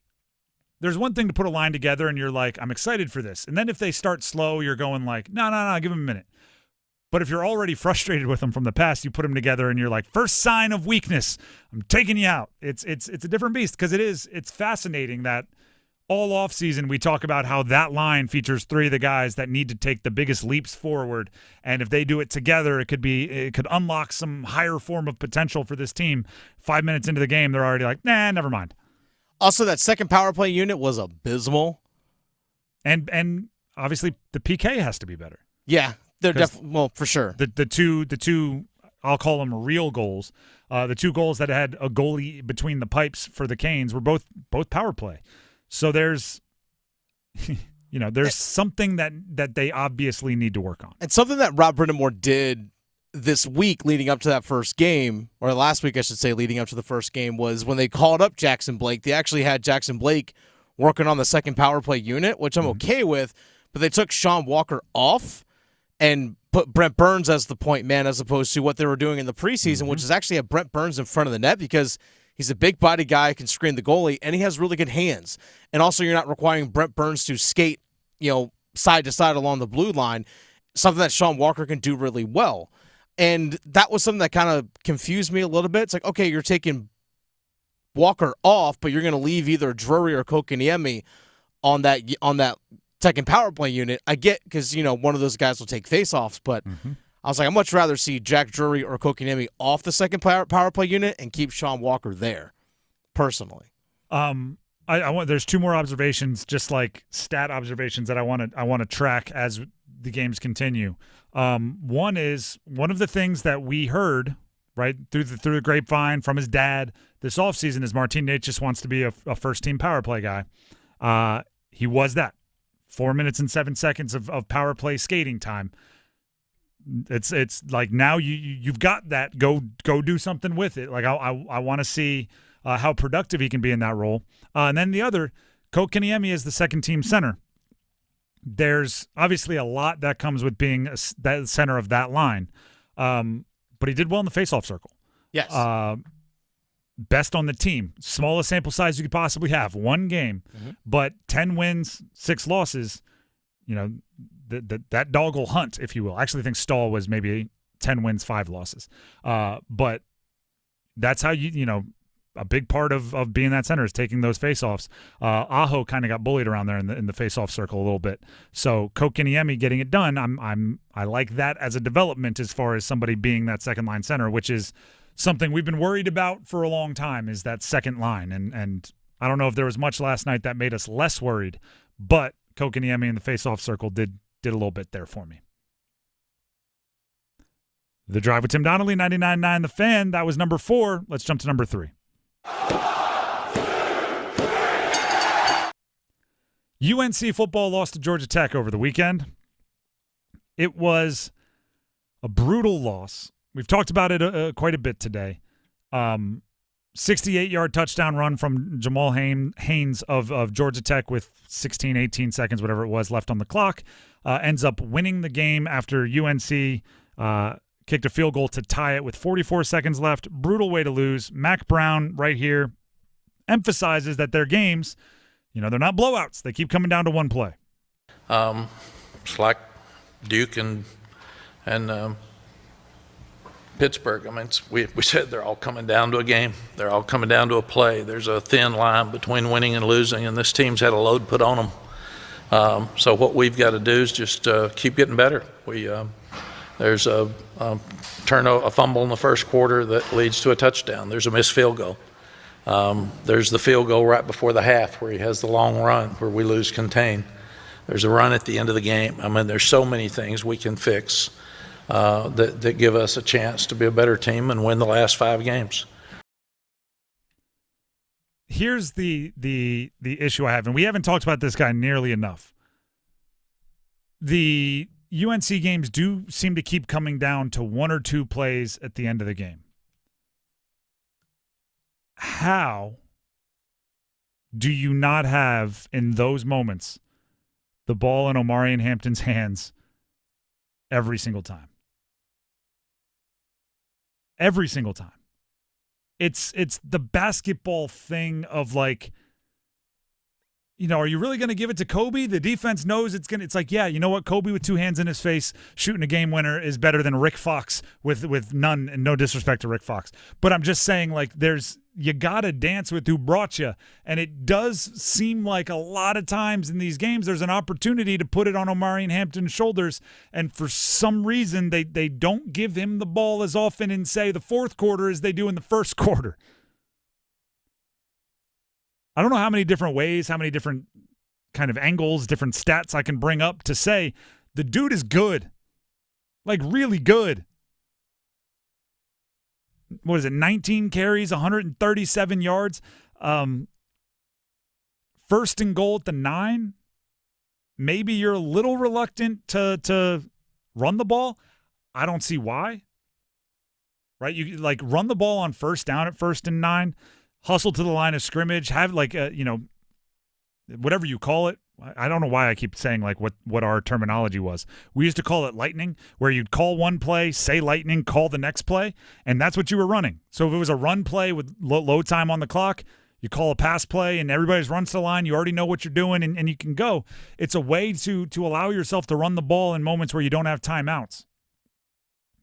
there's one thing to put a line together and you're like, I'm excited for this. And then if they start slow, you're going like, no, give them a minute. But if you're already frustrated with them from the past, you put them together and you're like, first sign of weakness, I'm taking you out. It's a different beast because it's fascinating that all offseason we talk about how that line features 3 of the guys that need to take the biggest leaps forward. And if they do it together, it could unlock some higher form of potential for this team. 5 minutes into the game, they're already like, nah, never mind. Also, that second power play unit was abysmal. And obviously the PK has to be better. Yeah, they're definitely, for sure. The two I'll call them real goals. The 2 goals that had a goalie between the pipes for the Canes were both power play. So there's something that they obviously need to work on. And something that Rob Brindamore did this week leading up to that first game, or last week I should say leading up to the first game, was when they called up Jackson Blake, they actually had Jackson Blake working on the second power play unit, which I'm okay with, but they took Sean Walker off and put Brent Burns as the point man as opposed to what they were doing in the preseason, which is actually have Brent Burns in front of the net because he's a big body guy, can screen the goalie, and he has really good hands. And also you're not requiring Brent Burns to skate, side to side along the blue line, something that Sean Walker can do really well. And that was something that kind of confused me a little bit. It's like, okay, you're taking Walker off, but you're going to leave either Drury or Kokeniemi on that second power play unit. I get because, one of those guys will take faceoffs, but I was like, I'd much rather see Jack Drury or Kokeniemi off the second power play unit and keep Sean Walker there, personally. There's 2 more observations, just like stat observations that I want to track as the games continue. One is one of the things that we heard right through the grapevine from his dad this offseason is Martin Natchez wants to be a first-team power play guy. He was that. 4 minutes and 7 seconds of power play skating time. It's like now you've got that. Go do something with it. Like I want to see how productive he can be in that role. And then the other, Kokeniemi is the second-team center. There's obviously a lot that comes with being that center of that line, but he did well in the faceoff circle. Yes. Best on the team. Smallest sample size you could possibly have. 1 game, but 10 wins, 6 losses. That dog will hunt, if you will. I actually think Stahl was maybe 10 wins, 5 losses. But that's how a big part of being that center is taking those faceoffs. Aho kind of got bullied around there in the faceoff circle a little bit. So Kokiniemi getting it done, I like that as a development as far as somebody being that second line center, which is something we've been worried about for a long time, is that second line. And I don't know if there was much last night that made us less worried, but Kokiniemi in the faceoff circle did a little bit there for me. The Drive with Tim Donnelly, 99.9 The Fan. That was number 4. Let's jump to number 3. UNC football lost to Georgia Tech over the weekend. It was a brutal loss. We've talked about it quite a bit today. 68-yard touchdown run from Jamal Haynes of Georgia Tech with 16, 18 seconds, whatever it was, left on the clock. Ends up winning the game after UNC kicked a field goal to tie it with 44 seconds left. Brutal way to lose. Mack Brown right here emphasizes that their games, they're not blowouts. They keep coming down to one play. It's like Duke and Pittsburgh. I mean, we said they're all coming down to a game. They're all coming down to a play. There's a thin line between winning and losing, and this team's had a load put on them. So what we've got to do is just keep getting better. There's a fumble in the first quarter that leads to a touchdown. There's a missed field goal. There's the field goal right before the half where he has the long run where we lose contain. There's a run at the end of the game. I mean, there's so many things we can fix that give us a chance to be a better team and win the last 5 games. Here's the issue I have, and we haven't talked about this guy nearly enough. The UNC games do seem to keep coming down to 1 or 2 plays at the end of the game. How do you not have, in those moments, the ball in Omarion Hampton's hands every single time? Every single time. It's the basketball thing of like, are you really going to give it to Kobe? The defense knows it's like, yeah, you know what? Kobe with 2 hands in his face shooting a game winner is better than Rick Fox with none, and no disrespect to Rick Fox. But I'm just saying, like, you got to dance with who brought you. And it does seem like a lot of times in these games there's an opportunity to put it on Omarion Hampton's shoulders. And for some reason, they don't give him the ball as often in, say, the fourth quarter as they do in the first quarter. I don't know how many different ways, how many different kind of angles, different stats I can bring up to say the dude is good. Like, really good. What is it, 19 carries, 137 yards. First and goal at the 9. Maybe you're a little reluctant to run the ball. I don't see why. Right? You like run the ball on first down at 1st and 9. Hustle to the line of scrimmage, have like whatever you call it. I don't know why I keep saying like what our terminology was. We used to call it lightning, where you'd call one play, say lightning, call the next play, and that's what you were running. So if it was a run play with low time on the clock, you call a pass play and everybody's runs to the line, you already know what you're doing and you can go. It's a way to allow yourself to run the ball in moments where you don't have timeouts.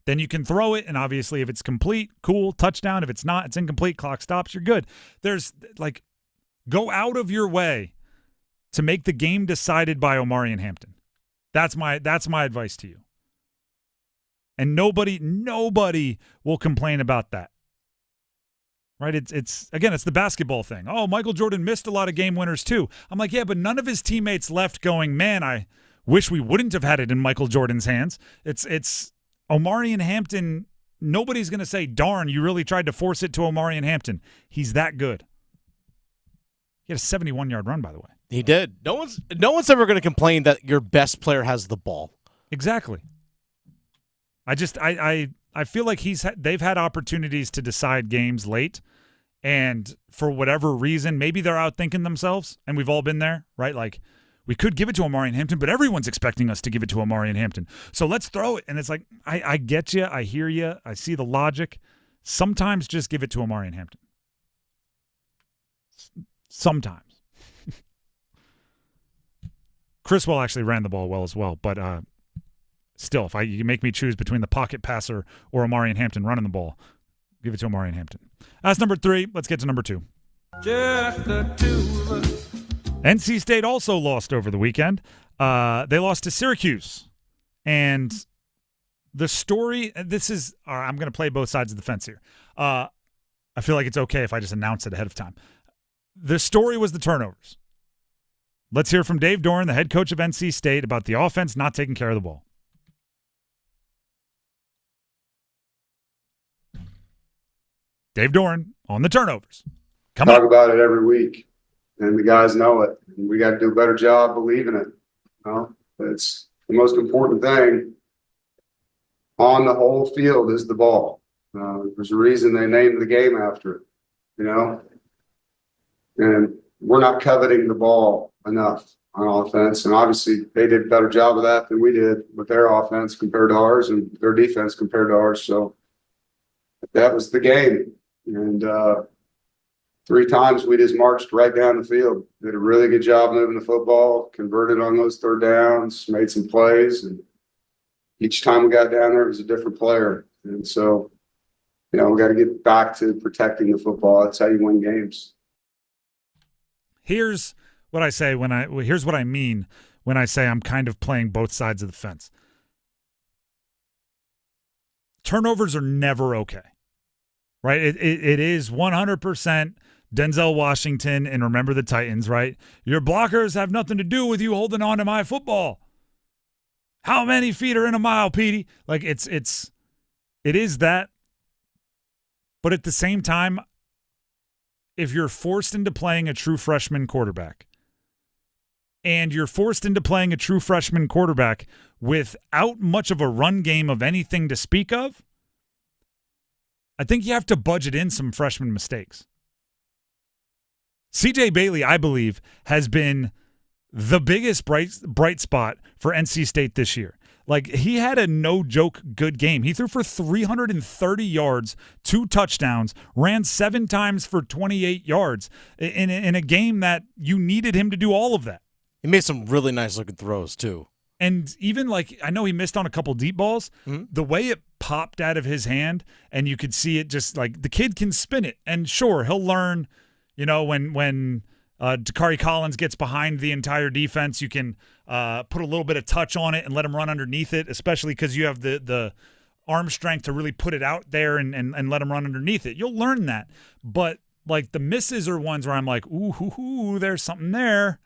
Then you can throw it, and obviously if it's complete, cool, touchdown. If it's not, it's incomplete, clock stops, you're good. There's, like, go out of your way to make the game decided by Omarion Hampton. That's my advice to you. And nobody will complain about that. Right? It's the basketball thing. Oh, Michael Jordan missed a lot of game winners too. I'm like, yeah, but none of his teammates left going, man, I wish we wouldn't have had it in Michael Jordan's hands. It's Omarion Hampton, nobody's going to say, darn, you really tried to force it to Omarion Hampton. He's that good. He had a 71-yard run, by the way. He did. No one's ever going to complain that your best player has the ball. Exactly. I feel like they've had opportunities to decide games late, and for whatever reason, maybe they're outthinking themselves, and we've all been there, right? Like, we could give it to Omarion Hampton, but everyone's expecting us to give it to Omarion Hampton. So let's throw it. And it's like, I get you. I hear you. I see the logic. Sometimes just give it to Omarion Hampton. Sometimes. Criswell actually ran the ball well as well. But still, if you make me choose between the pocket passer or Omarion Hampton running the ball, Give it to Amari in Hampton. That's number 3. Let's get to number 2. Just the two of us. NC State also lost over the weekend. They lost to Syracuse. And the story, I'm going to play both sides of the fence here. I feel like it's okay if I just announce it ahead of time. The story was the turnovers. Let's hear from Dave Doeren, the head coach of NC State, about the offense not taking care of the ball. Dave Doeren on the turnovers. Talk about it every week, and the guys know it. And we got to do a better job believing it. It's the most important thing on the whole field is the ball. There's a reason they named the game after it, and we're not coveting the ball enough on offense. And obviously they did a better job of that than we did with their offense compared to ours and their defense compared to ours. So that was the game. And 3 times we just marched right down the field, did a really good job moving the football, converted on those 3rd downs, made some plays. And each time we got down there, it was a different player. And so, we got to get back to protecting the football. That's how you win games. Here's what I say here's what I mean when I say I'm kind of playing both sides of the fence. Turnovers are never okay, right? It is 100% Denzel Washington and Remember the Titans, right? Your blockers have nothing to do with you holding on to my football. How many feet are in a mile, Petey? Like it is that. But at the same time, if you're forced into playing a true freshman quarterback, and you're forced into playing a true freshman quarterback without much of a run game of anything to speak of, I think you have to budget in some freshman mistakes. CJ Bailey, I believe, has been the biggest bright spot for NC State this year. Like, he had a no-joke good game. He threw for 330 yards, 2 touchdowns, ran 7 times for 28 yards in a game that you needed him to do all of that. He made some really nice-looking throws, too. And even, I know he missed on a couple deep balls. Mm-hmm. The way it popped out of his hand, and you could see it just, the kid can spin it. And sure, he'll learn, when Dakari Collins gets behind the entire defense, you can put a little bit of touch on it and let him run underneath it, especially because you have the arm strength to really put it out there and let him run underneath it. You'll learn that. But, the misses are ones where I'm like, ooh, there's something there.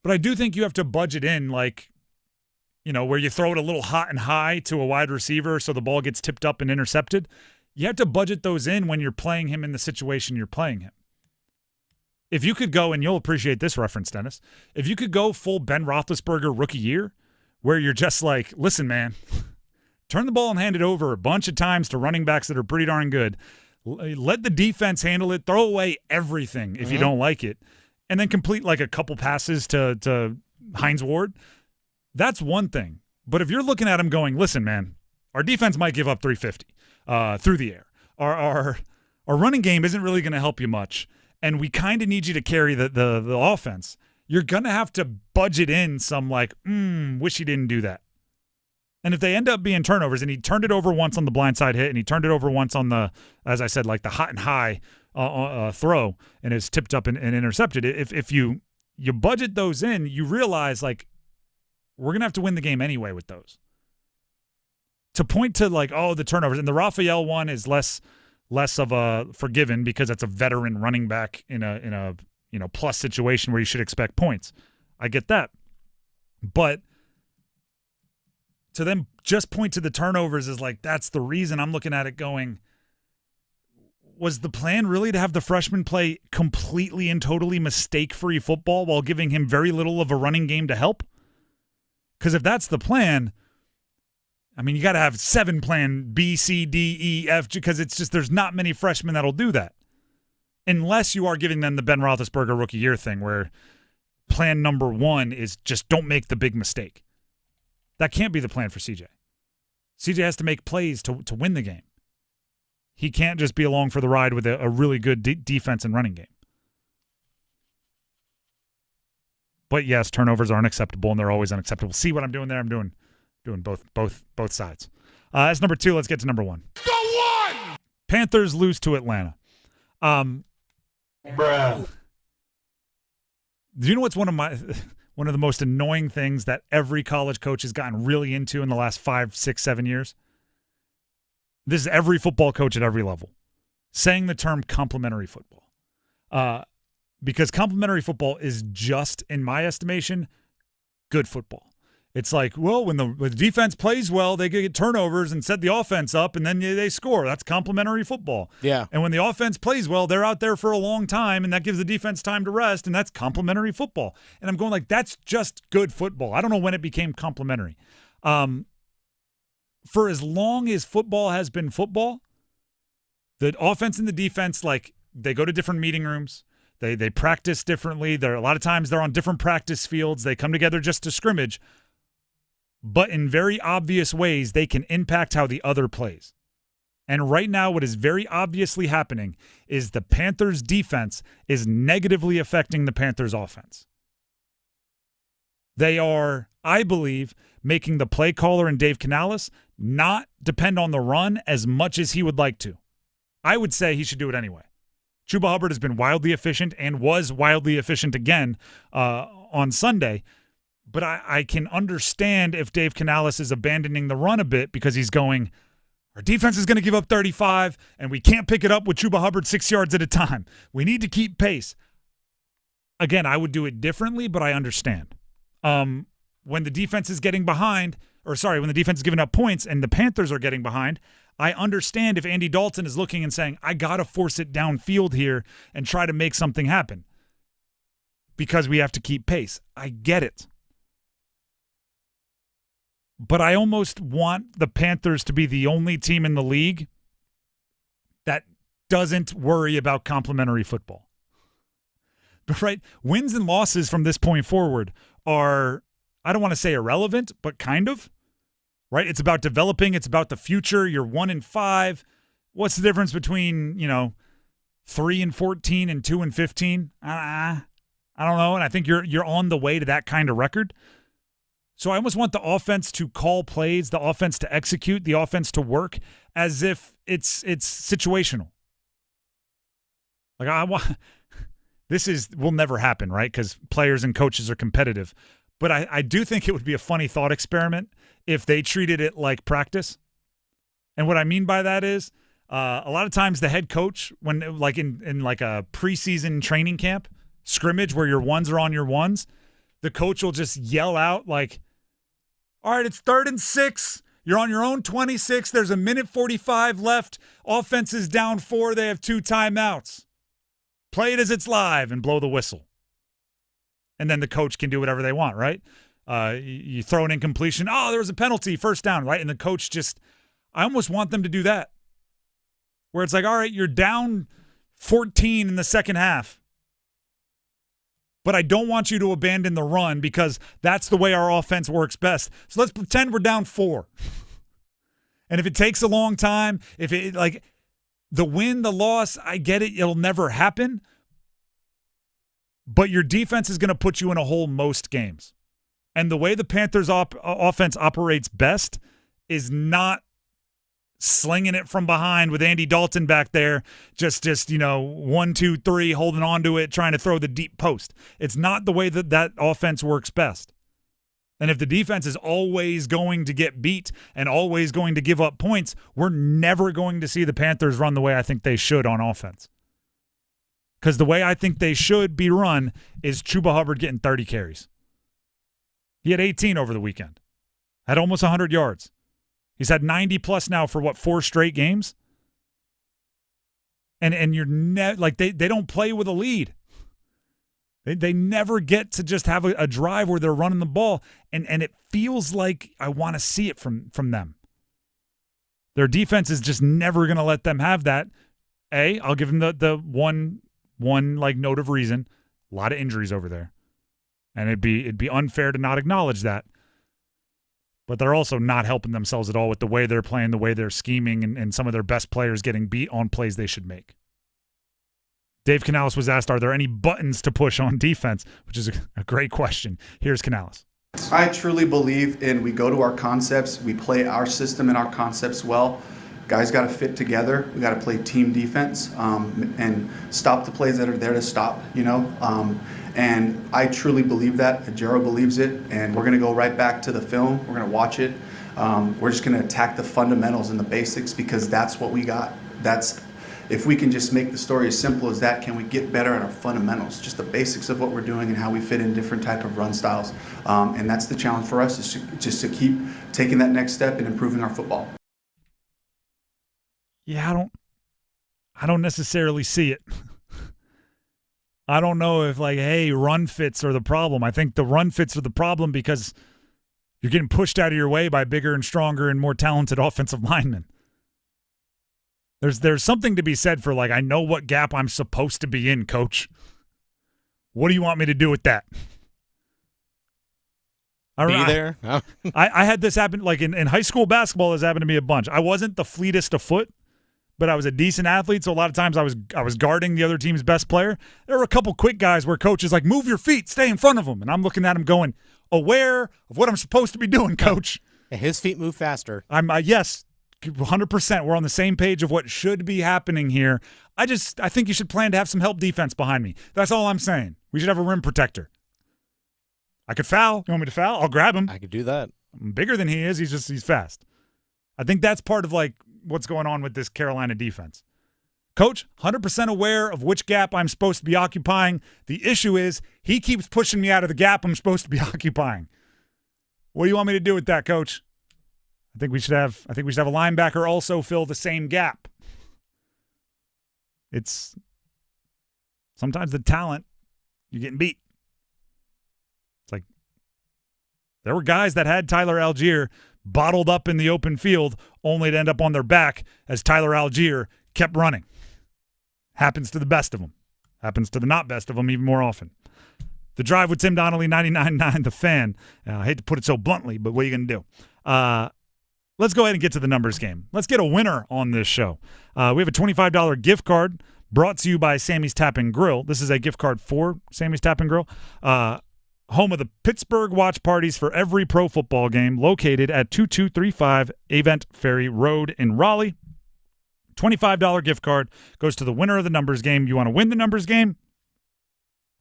But I do think you have to budget in, where you throw it a little hot and high to a wide receiver so the ball gets tipped up and intercepted. You have to budget those in when you're playing him in the situation you're playing him. If you could go, and you'll appreciate this reference, Dennis, if you could go full Ben Roethlisberger rookie year, where you're just like, listen, man, turn the ball and hand it over a bunch of times to running backs that are pretty darn good. Let the defense handle it. Throw away everything if you don't like it. And then complete a couple passes to Hines Ward. That's one thing. But if you're looking at him going, listen, man, our defense might give up 350 through the air. Our running game isn't really going to help you much. And we kind of need you to carry the offense. You're going to have to budget in some wish he didn't do that. And if they end up being turnovers, and he turned it over once on the blindside hit, and he turned it over once on the, as I said, the hot and high throw, and is tipped up and intercepted. If you budget those in, you realize we're going to have to win the game anyway with those. To point to the turnovers, and the Raphael one is less of a forgiven because it's a veteran running back in a plus situation where you should expect points. I get that. But to then just point to the turnovers is that's the reason. I'm looking at it going, was the plan really to have the freshman play completely and totally mistake-free football while giving him very little of a running game to help? Because if that's the plan, you got to have 7 plan B, C, D, E, F, because it's just there's not many freshmen that'll do that. Unless you are giving them the Ben Roethlisberger rookie year thing where plan number 1 is just don't make the big mistake. That can't be the plan for CJ. CJ has to make plays to win the game. He can't just be along for the ride with a really good defense and running game. But yes, turnovers are unacceptable, and they're always unacceptable. See what I'm doing there? I'm doing both sides. That's number 2. Let's get to number 1. The one! Panthers lose to Atlanta. Bruh. Do you know what's one of the most annoying things that every college coach has gotten really into in the last 5, 6, 7 years? This is every football coach at every level saying the term complementary football. Because complementary football is just, in my estimation, good football. It's like, well, when the defense plays well, they get turnovers and set the offense up, and then they score. That's complementary football. Yeah. And when the offense plays well, they're out there for a long time, and that gives the defense time to rest, and that's complementary football. And I'm going like, that's just good football. I don't know when it became complementary. For as long as football has been football, the offense and the defense, like, they go to different meeting rooms. They practice differently. A lot of times they're on different practice fields. They come together just to scrimmage. But in very obvious ways, they can impact how the other plays. And right now, what is very obviously happening is the Panthers' defense is negatively affecting the Panthers' offense. They are, I believe, making the play caller and Dave Canales not depend on the run as much as he would like to. I would say he should do it anyway. Chuba Hubbard has been wildly efficient and was wildly efficient again on Sunday. But I can understand if Dave Canales is abandoning the run a bit because he's going, our defense is going to give up 35, and we can't pick it up with Chuba Hubbard 6 yards at a time. We need to keep pace. Again, I would do it differently, but I understand. When the defense is getting behind, when the defense is giving up points and the Panthers are getting behind, I understand if Andy Dalton is looking and saying, I got to force it downfield here and try to make something happen because we have to keep pace. I get it. But I almost want the Panthers to be the only team in the league that doesn't worry about complementary football. But right, wins and losses from this point forward are, I don't want to say irrelevant, but kind of. Right? It's about developing. It's about the future. You're 1-5. What's the difference between, 3-14 and 2-15? I don't know. And I think you're on the way to that kind of record. So I almost want the offense to call plays, the offense to execute, the offense to work as if it's situational. Like will never happen, right? Because players and coaches are competitive. But I do think it would be a funny thought experiment if they treated it like practice. And what I mean by that is a lot of times the head coach, when like in like a preseason training camp scrimmage where your ones are on your ones, the coach will just yell out like, all right, it's 3rd and 6. You're on your own 26. There's 1:45 left. Offense is down 4. They have 2 timeouts. Play it as it's live and blow the whistle. And then the coach can do whatever they want, right? You throw an incompletion. Oh, there was a penalty, 1st down, right? And the coach I almost want them to do that. Where it's like, all right, you're down 14 in the second half. But I don't want you to abandon the run because that's the way our offense works best. So let's pretend we're down 4. And if it takes a long time, if it like the win, the loss, I get it. It'll never happen. But your defense is going to put you in a hole most games. And the way the Panthers offense operates best is not slinging it from behind with Andy Dalton back there, just 1, 2, 3, holding on to it, trying to throw the deep post. It's not the way that offense works best. And if the defense is always going to get beat and always going to give up points, we're never going to see the Panthers run the way I think they should on offense. Because the way I think they should be run is Chuba Hubbard getting 30 carries. He had 18 over the weekend. Had almost 100 yards. He's had 90+ now for 4 straight games? And you're they don't play with a lead. They never get to just have a drive where they're running the ball, and it feels like I want to see it from them. Their defense is just never going to let them have that. I'll give them the one note of reason. A lot of injuries over there. And it'd be unfair to not acknowledge that. But they're also not helping themselves at all with the way they're playing, the way they're scheming, and some of their best players getting beat on plays they should make. Dave Canales was asked, are there any buttons to push on defense? Which is a great question. Here's Canales. I truly believe we go to our concepts, we play our system and our concepts well. Guys got to fit together. We got to play team defense and stop the plays that are there to stop, and I truly believe that. Ajero believes it, and we're going to go right back to the film. We're going to watch it. We're just going to attack the fundamentals and the basics because that's what we got. If we can just make the story as simple as that, can we get better at our fundamentals, just the basics of what we're doing and how we fit in different type of run styles. And that's the challenge for us, is just to keep taking that next step and improving our football. Yeah, I don't necessarily see it. I don't know if hey, run fits are the problem. I think the run fits are the problem because you're getting pushed out of your way by bigger and stronger and more talented offensive linemen. There's something to be said for I know what gap I'm supposed to be in, coach. What do you want me to do with that? Be there. I had this happen in high school basketball. This happened to me a bunch. I wasn't the fleetest of foot, but I was a decent athlete, so a lot of times I was guarding the other team's best player. There were a couple quick guys where coach is like, move your feet, stay in front of them. And I'm looking at him going, aware of what I'm supposed to be doing, coach. His feet move faster. Yes, 100%. We're on the same page of what should be happening here. I think you should plan to have some help defense behind me. That's all I'm saying. We should have a rim protector. I could foul. You want me to foul? I'll grab him. I could do that. I'm bigger than he is. He's fast. I think that's part of what's going on with this Carolina defense. Coach, 100% aware of which gap I'm supposed to be occupying. The issue is he keeps pushing me out of the gap I'm supposed to be occupying. What do you want me to do with that, coach? I think we should have a linebacker also fill the same gap. It's sometimes the talent, you're getting beat. It's there were guys that had Tyler Algier bottled up in the open field only to end up on their back as Tyler Algier kept running. Happens to the best of them. Happens to the not best of them even more often. The Drive with Tim Donnelly, 99.9 The Fan. I hate to put it so bluntly, but what are you going to do? Let's go ahead and get to the numbers game. Let's get a winner on this show. We have a $25 gift card brought to you by Sammy's Tap and Grill. This is a gift card for Sammy's Tap and Grill. Home of the Pittsburgh watch parties for every pro football game, located at 2235 Avent Ferry Road in Raleigh. $25 gift card goes to the winner of the numbers game. You want to win the numbers game?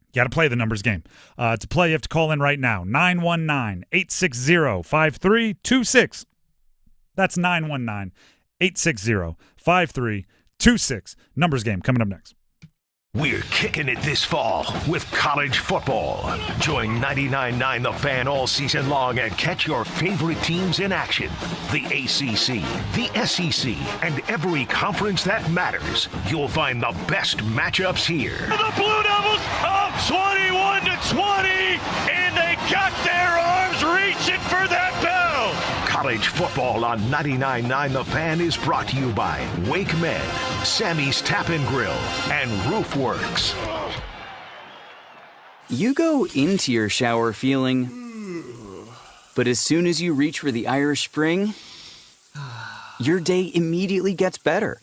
You got to play the numbers game. To play, you have to call in right now. 919-860-5326. That's 919-860-5326. Numbers game coming up next. We're kicking it this fall with college football. Join 99.9 The Fan all season long and catch your favorite teams in action. The ACC, the SEC, and every conference that matters. You'll find the best matchups here. The Blue Devils up 21-20, and they got their arms reaching for that bell. College football on 99.9 The Fan is brought to you by Wake Med, Sammy's Tap and Grill, and Roofworks. You go into your shower feeling, but as soon as you reach for the Irish Spring, your day immediately gets better.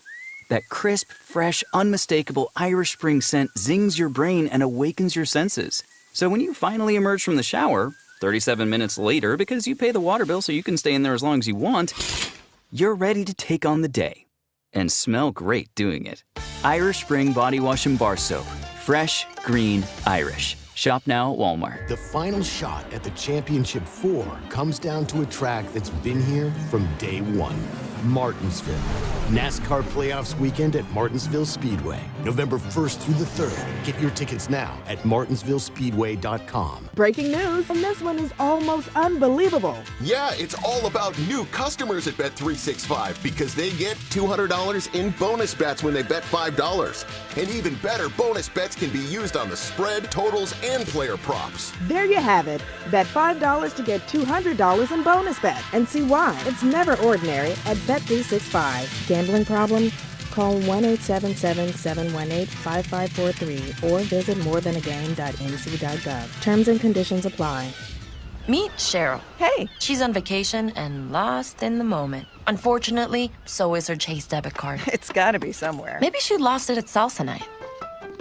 That crisp, fresh, unmistakable Irish Spring scent zings your brain and awakens your senses. So when you finally emerge from the shower, 37 minutes later, because you pay the water bill so you can stay in there as long as you want, you're ready to take on the day. And smell great doing it. Irish Spring Body Wash and Bar Soap. Fresh, green, Irish. Shop now at Walmart. The final shot at the Championship 4 comes down to a track that's been here from day one. Martinsville. NASCAR Playoffs weekend at Martinsville Speedway. November 1st through the 3rd. Get your tickets now at martinsvillespeedway.com. Breaking news, and this one is almost unbelievable. Yeah, it's all about new customers at Bet365 because they get $200 in bonus bets when they bet $5. And even better, bonus bets can be used on the spread, totals, and player props. There you have it. Bet $5 to get $200 in bonus bet. And see why. It's never ordinary at Bet365. Gambling problem? Call 1-877-718-5543 or visit morethanagame.nc.gov. Terms and conditions apply. Meet Cheryl. Hey. She's on vacation and lost in the moment. Unfortunately, so is her Chase debit card. It's gotta be somewhere. Maybe she lost it at salsa night.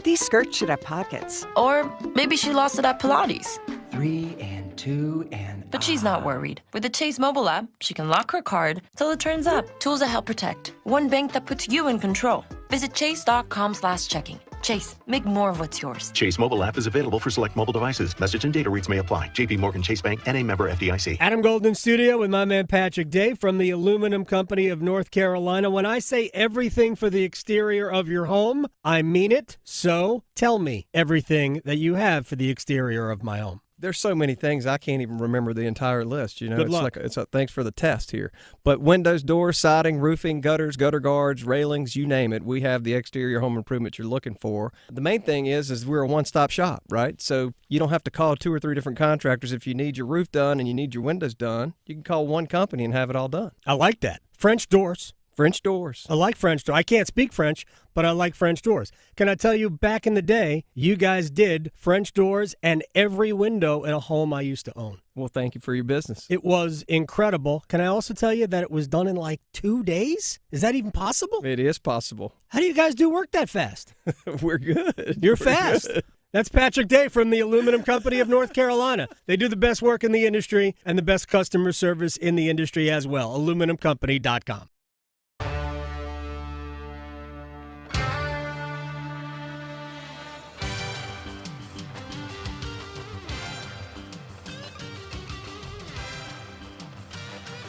These skirts should have pockets. Or maybe she lost it at Pilates. 3 and 2 and But she's not worried. With the Chase mobile app, she can lock her card till it turns up. Tools that help protect. One bank that puts you in control. Visit chase.com/checking. Chase, make more of what's yours. Chase mobile app is available for select mobile devices. Message and data rates may apply. JP Morgan Chase Bank, N.A. member FDIC. Adam Golden studio with my man Patrick Day from the Aluminum Company of North Carolina. When I say everything for the exterior of your home, I mean it. So tell me everything that you have for the exterior of my home. There's so many things I can't even remember the entire list. You know, Good it's luck. like it's a thanks for the test here. But windows, doors, siding, roofing, gutters, gutter guards, railings, you name it. We have the exterior home improvement you're looking for. The main thing is we're a one-stop shop, right? So you don't have to call 2 or 3 different contractors if you need your roof done and you need your windows done. You can call one company and have it all done. I like that. French doors. French doors. I like French doors. I can't speak French, but I like French doors. Can I tell you, back in the day, you guys did French doors and every window in a home I used to own. Well, thank you for your business. It was incredible. Can I also tell you that it was done in like 2 days? Is that even possible? It is possible. How do you guys do work that fast? We're good. You're We're fast. good. That's Patrick Day from the Aluminum Company of North Carolina. They do the best work in the industry and the best customer service in the industry as well. AluminumCompany.com.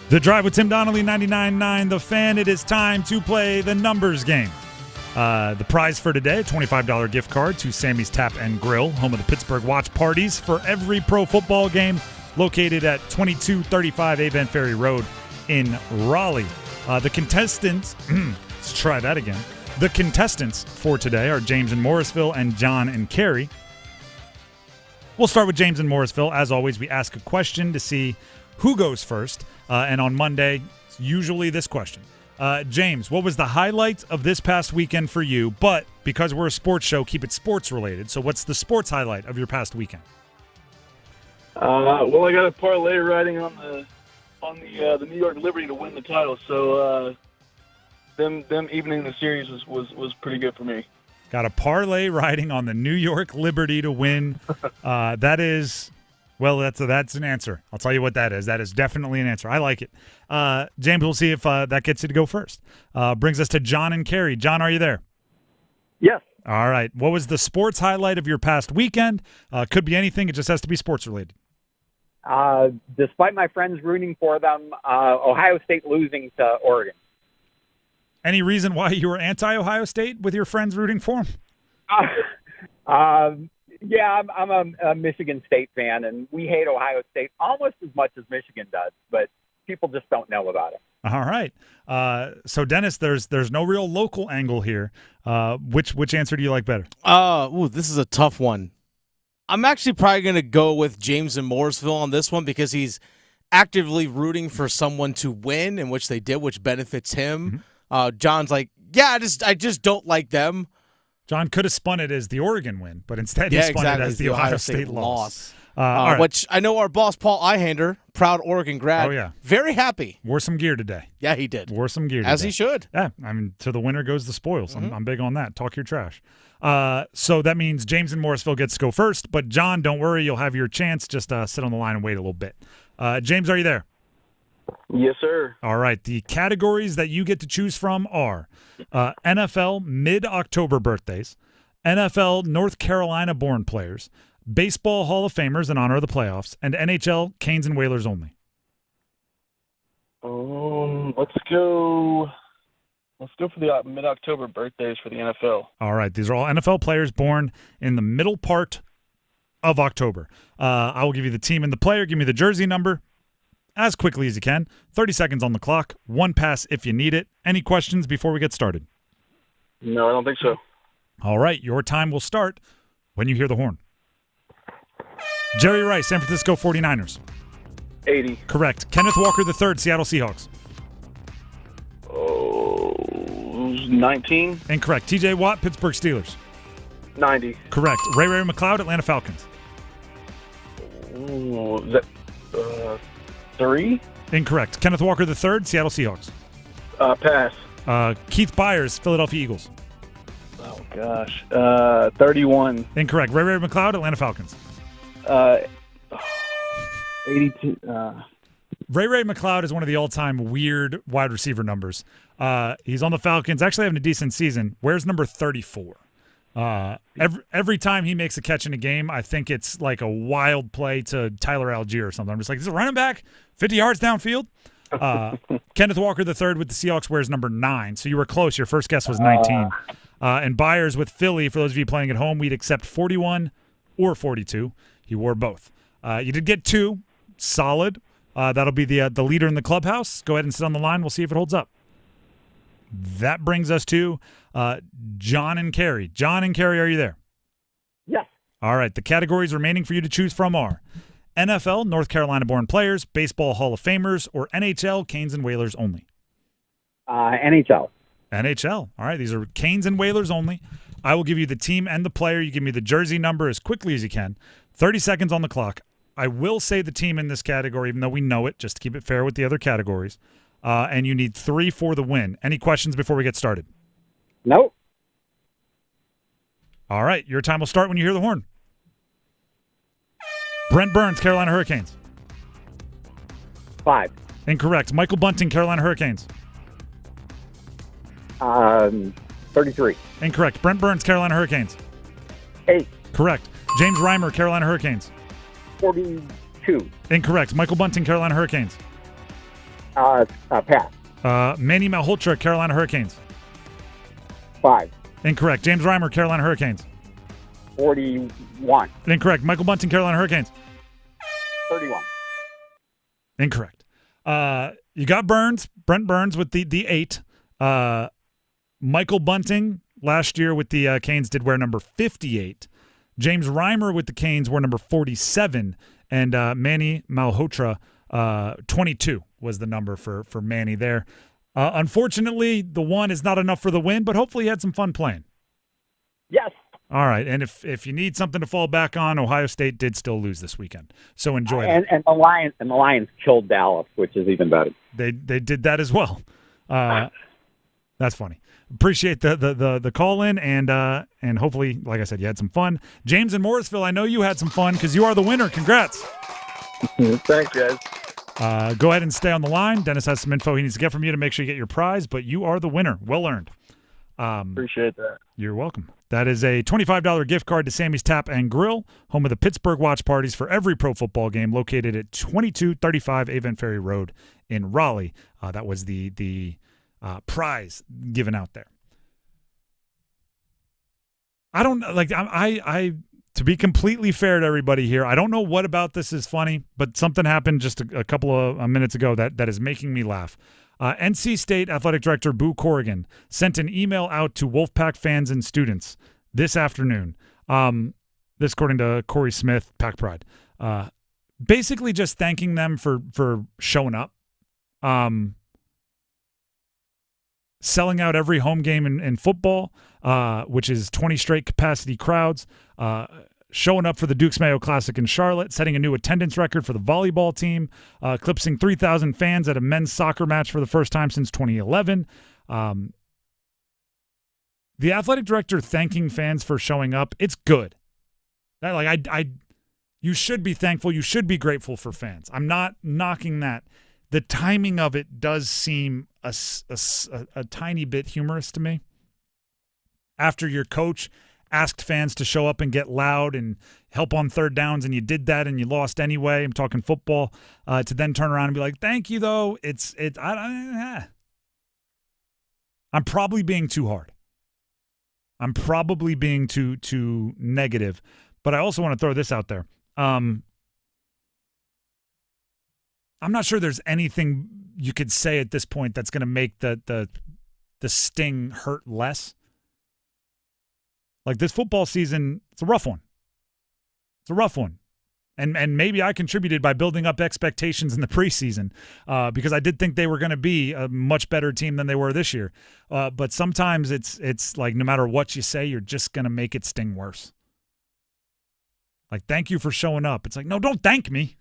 The Drive with Tim Donnelly, 99.9 The Fan. It is time to play the numbers game. The prize for today, a $25 gift card to Sammy's Tap and Grill, home of the Pittsburgh watch parties for every pro football game, located at 2235 Avent Ferry Road in Raleigh. The contestants, let's try that again. The contestants for today are James in Morrisville and John in Cary. We'll start with James in Morrisville. As always, we ask a question to see who goes first. And on Monday, it's usually this question. James, what was the highlight of this past weekend for you? But because we're a sports show, keep it sports related. So what's the sports highlight of your past weekend? Well, I got a parlay riding on the New York Liberty to win the title. So them evening the series was pretty good for me. Got a parlay riding on the New York Liberty to win. That is... Well, that's an answer. I'll tell you what that is. That is definitely an answer. I like it. James, we'll see if that gets you to go first. Brings us to John and Cary. John, are you there? Yes. All right. What was the sports highlight of your past weekend? Could be anything. It just has to be sports related. Despite my friends rooting for them, Ohio State losing to Oregon. Any reason why you were anti-Ohio State with your friends rooting for them? Yeah, I'm a Michigan State fan, and we hate Ohio State almost as much as Michigan does, but people just don't know about it. All right. So, Dennis, there's no real local angle here. Which answer do you like better? This is a tough one. I'm actually probably going to go with James in Morrisville on this one because he's actively rooting for someone to win, in which they did, which benefits him. Mm-hmm. John's like, yeah, I just don't like them. John could have spun it as the Oregon win, but instead he spun it as the Ohio State loss. All right. Which I know our boss, Paul Ihander, proud Oregon grad, very happy. Wore some gear today. Yeah, he did. Wore some gear today. As he should. Yeah, I mean, to the winner goes the spoils. Mm-hmm. I'm big on that. Talk your trash. So that means James in Morrisville gets to go first, but John, don't worry. You'll have your chance. Just sit on the line and wait a little bit. James, are you there? Yes, sir. All right. The categories that you get to choose from are NFL mid-October birthdays, NFL North Carolina-born players, Baseball Hall of Famers in honor of the playoffs, and NHL Canes and Whalers only. Let's go for the mid-October birthdays for the NFL. All right. These are all NFL players born in the middle part of October. I will give you the team and the player. Give me the jersey number as quickly as you can. 30 seconds on the clock. One pass if you need it. Any questions before we get started? No, I don't think so. All right. Your time will start when you hear the horn. Jerry Rice, San Francisco 49ers. 80. Correct. Kenneth Walker III, Seattle Seahawks. 19. Incorrect. TJ Watt, Pittsburgh Steelers. 90. Correct. Ray McLeod, Atlanta Falcons. Is that 3? Incorrect. Kenneth Walker III, Seattle Seahawks. Pass. Keith Byers, Philadelphia Eagles. Oh, gosh. 31. Incorrect. Ray McLeod, Atlanta Falcons. 82. Ray McLeod is one of the all-time weird wide receiver numbers. He's on the Falcons, actually having a decent season. Where's number 34? Every time he makes a catch in a game, I think it's like a wild play to Tyler Algier or something. I'm just like, is it running back 50 yards downfield? Kenneth Walker III with the Seahawks wears number 9. So you were close. Your first guess was 19. And Byers with Philly, for those of you playing at home, we'd accept 41 or 42. He wore both. You did get 2. Solid. That'll be the leader in the clubhouse. Go ahead and sit on the line. We'll see if it holds up. That brings us to John and Carrie. John and Carrie, are you there? Yes. All right. The categories remaining for you to choose from are NFL, North Carolina-born players, Baseball Hall of Famers, or NHL, Canes and Whalers only. NHL. NHL. All right. These are Canes and Whalers only. I will give you the team and the player. You give me the jersey number as quickly as you can. 30 seconds on the clock. I will say the team in this category, even though we know it, just to keep it fair with the other categories. And you need 3 for the win. Any questions before we get started? Nope. All right. Your time will start when you hear the horn. Brent Burns, Carolina Hurricanes. 5. Incorrect. Michael Bunting, Carolina Hurricanes. 33. Incorrect. Brent Burns, Carolina Hurricanes. 8. Correct. James Reimer, Carolina Hurricanes. 42. Incorrect. Michael Bunting, Carolina Hurricanes. Pass. Manny Malhotra, Carolina Hurricanes. 5. Incorrect. James Reimer, Carolina Hurricanes. 41. Incorrect. Michael Bunting, Carolina Hurricanes. 31. Incorrect. You got Burns, Brent Burns with the 8. Michael Bunting last year with the Canes did wear number 58. James Reimer with the Canes wore number 47. And Manny Malhotra, 22 was the number for Manny there. Unfortunately, the 1 is not enough for the win, but hopefully you had some fun playing. Yes. All right, and if you need something to fall back on, Ohio State did still lose this weekend, so enjoy that. And the Lions killed Dallas, which is even better. They did that as well. That's funny. Appreciate the call in and hopefully, like I said, you had some fun. James in Morrisville, I know you had some fun because you are the winner. Congrats. Thanks, guys. Go ahead and stay on the line. Dennis has some info he needs to get from you to make sure you get your prize, but you are the winner. Well earned. Appreciate that. You're welcome. That is a $25 gift card to Sammy's Tap and Grill, home of the Pittsburgh watch parties for every pro football game, located at 2235 Avon Ferry Road in Raleigh. That was the prize given out there. I don't like. I to be completely fair to everybody here, I don't know what about this is funny, but something happened just a couple of minutes ago that is making me laugh. NC State Athletic Director Boo Corrigan sent an email out to Wolfpack fans and students this afternoon. This according to Corey Smith, Pack Pride. Basically just thanking them for showing up. Selling out every home game in football, which is 20 straight capacity crowds, showing up for the Dukes Mayo Classic in Charlotte, setting a new attendance record for the volleyball team, eclipsing 3,000 fans at a men's soccer match for the first time since 2011. The athletic director thanking fans for showing up, it's good. You should be thankful. You should be grateful for fans. I'm not knocking that. The timing of it does seem a tiny bit humorous to me. After your coach asked fans to show up and get loud and help on third downs, and you did that and you lost anyway. I'm talking football. To then turn around and be like, "Thank you," though. I'm probably being too hard. I'm probably being too negative. But I also want to throw this out there. I'm not sure there's anything you could say at this point that's going to make the sting hurt less. Like this football season, it's a rough one. It's a rough one. And maybe I contributed by building up expectations in the preseason because I did think they were going to be a much better team than they were this year. But sometimes it's like no matter what you say, you're just going to make it sting worse. Like, thank you for showing up. It's like, no, don't thank me.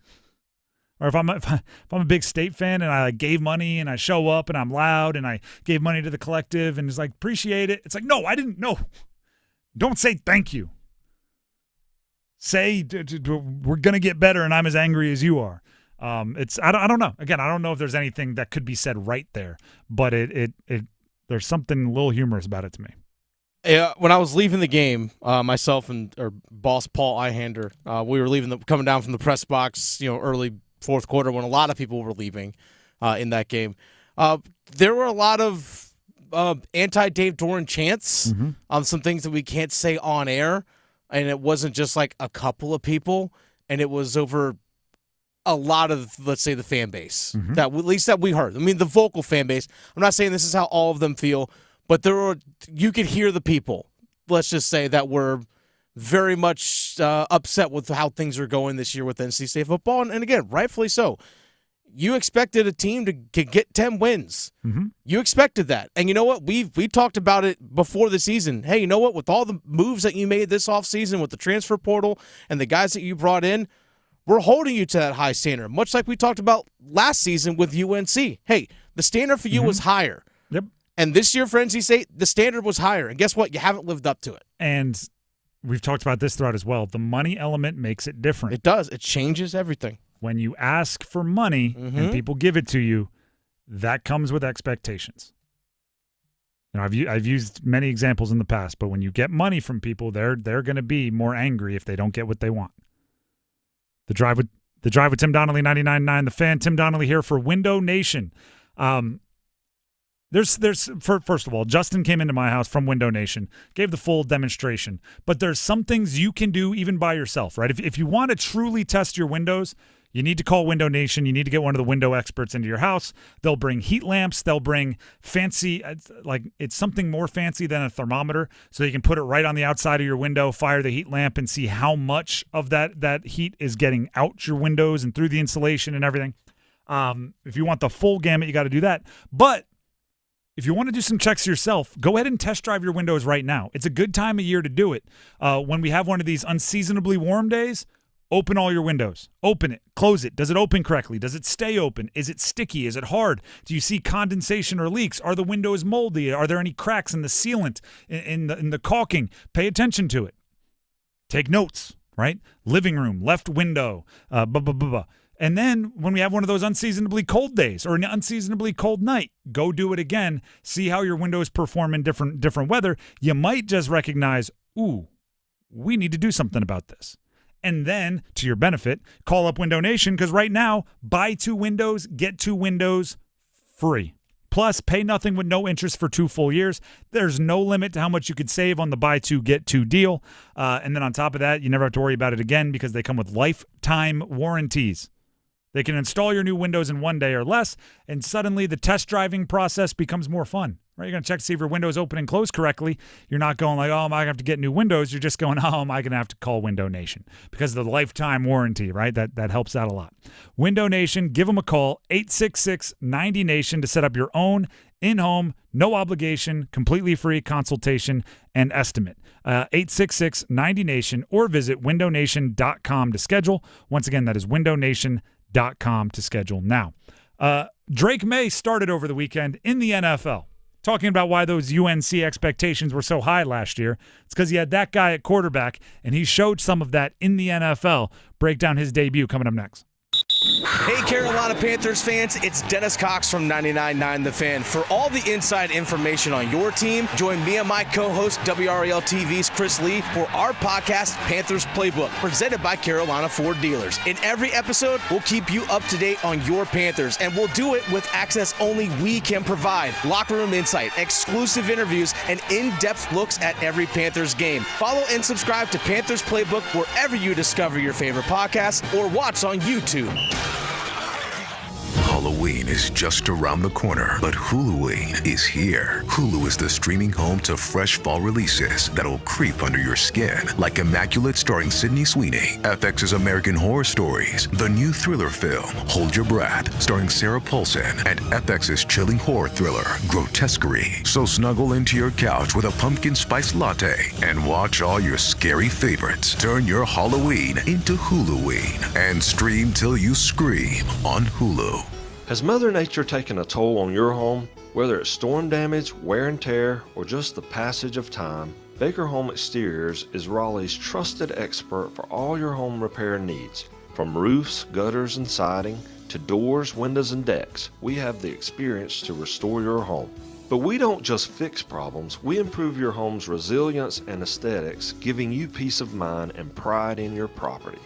Or if I'm a big State fan and I gave money and I show up and I'm loud and I gave money to the collective and it's like, appreciate it. It's like, no, I didn't. No, don't say thank you. Say we're going to get better and I'm as angry as you are. I don't know. Again, I don't know if there's anything that could be said right there, but there's something a little humorous about it to me. Yeah, when I was leaving the game, myself and our boss Paul Ihander, we were coming down from the press box, early fourth quarter when a lot of people were leaving in that game. There were a lot of anti-Dave Doran chants on some things that we can't say on air, and it wasn't just like a couple of people, and it was over a lot of, let's say, the fan base that at least that we heard. I mean, the vocal fan base. I'm not saying this is how all of them feel. But you could hear the people, let's just say, that were very much upset with how things are going this year with NC State football. And again, rightfully so. You expected a team to get 10 wins. You expected that. And you know what? We talked about it before the season. Hey, you know what? With all the moves that you made this offseason with the transfer portal and the guys that you brought in, we're holding you to that high standard, much like we talked about last season with UNC. Hey, the standard for you was higher. Yep. And this year for NC State, the standard was higher. And guess what? You haven't lived up to it. And we've talked about this throughout as well. The money element makes it different. It does. It changes everything. When you ask for money and people give it to you, that comes with expectations. I've used many examples in the past, but when you get money from people, they're going to be more angry if they don't get what they want. The Drive with Tim Donnelly, 99.9 The Fan. Tim Donnelly here for Window Nation. First of all, Justin came into my house from Window Nation, gave the full demonstration. But there's some things you can do even by yourself, right? If you want to truly test your windows, you need to call Window Nation. You need to get one of the window experts into your house. They'll bring heat lamps. They'll bring fancy, it's something more fancy than a thermometer, so you can put it right on the outside of your window, fire the heat lamp, and see how much of that heat is getting out your windows and through the insulation and everything. If you want the full gamut, you got to do that. But if you want to do some checks yourself, go ahead and test drive your windows right now. It's a good time of year to do it. When we have one of these unseasonably warm days, open all your windows. Open it. Close it. Does it open correctly? Does it stay open? Is it sticky? Is it hard? Do you see condensation or leaks? Are the windows moldy? Are there any cracks in the sealant, in the caulking? Pay attention to it. Take notes, right? Living room, left window, And then when we have one of those unseasonably cold days or an unseasonably cold night, go do it again. See how your windows perform in different weather. You might just recognize, ooh, we need to do something about this. And then, to your benefit, call up Window Nation, because right now, buy 2 windows, get 2 windows free. Plus, pay nothing with no interest for 2 full years. There's no limit to how much you could save on the buy 2, get 2 deal. And then on top of that, you never have to worry about it again because they come with lifetime warranties. They can install your new windows in 1 day or less, and suddenly the test driving process becomes more fun. Right? You're going to check to see if your windows open and close correctly. You're not going like, oh, am I going to have to get new windows? You're just going, oh, am I going to have to call Window Nation? Because of the lifetime warranty, right? That helps out a lot. Window Nation, give them a call, 866-90-NATION to set up your own in-home, no obligation, completely free consultation and estimate. 866-90-NATION or visit windownation.com to schedule. Once again, that is windownation.com to schedule now. Drake Maye started over the weekend in the NFL. Talking about why those UNC expectations were so high last year. It's because he had that guy at quarterback, and he showed some of that in the NFL. Break down his debut coming up next. Hey, Carolina Panthers fans, it's Dennis Cox from 99.9 The Fan. For all the inside information on your team, join me and my co-host, WRAL TV's Chris Lee, for our podcast, Panthers Playbook, presented by Carolina Ford Dealers. In every episode, we'll keep you up to date on your Panthers, and we'll do it with access only we can provide. Locker room insight, exclusive interviews, and in-depth looks at every Panthers game. Follow and subscribe to Panthers Playbook wherever you discover your favorite podcasts or watch on YouTube. Halloween is just around the corner, but Huluween is here. Hulu is the streaming home to fresh fall releases that'll creep under your skin, like Immaculate starring Sydney Sweeney, FX's American Horror Stories, the new thriller film Hold Your Breath starring Sarah Paulson, and FX's chilling horror thriller Grotesquerie. So snuggle into your couch with a pumpkin spice latte and watch all your scary favorites. Turn your Halloween into Huluween and stream till you scream on Hulu. Has Mother Nature taken a toll on your home? Whether it's storm damage, wear and tear, or just the passage of time, Baker Home Exteriors is Raleigh's trusted expert for all your home repair needs. From roofs, gutters, and siding to doors, windows, and decks, we have the experience to restore your home. But we don't just fix problems, we improve your home's resilience and aesthetics, giving you peace of mind and pride in your property.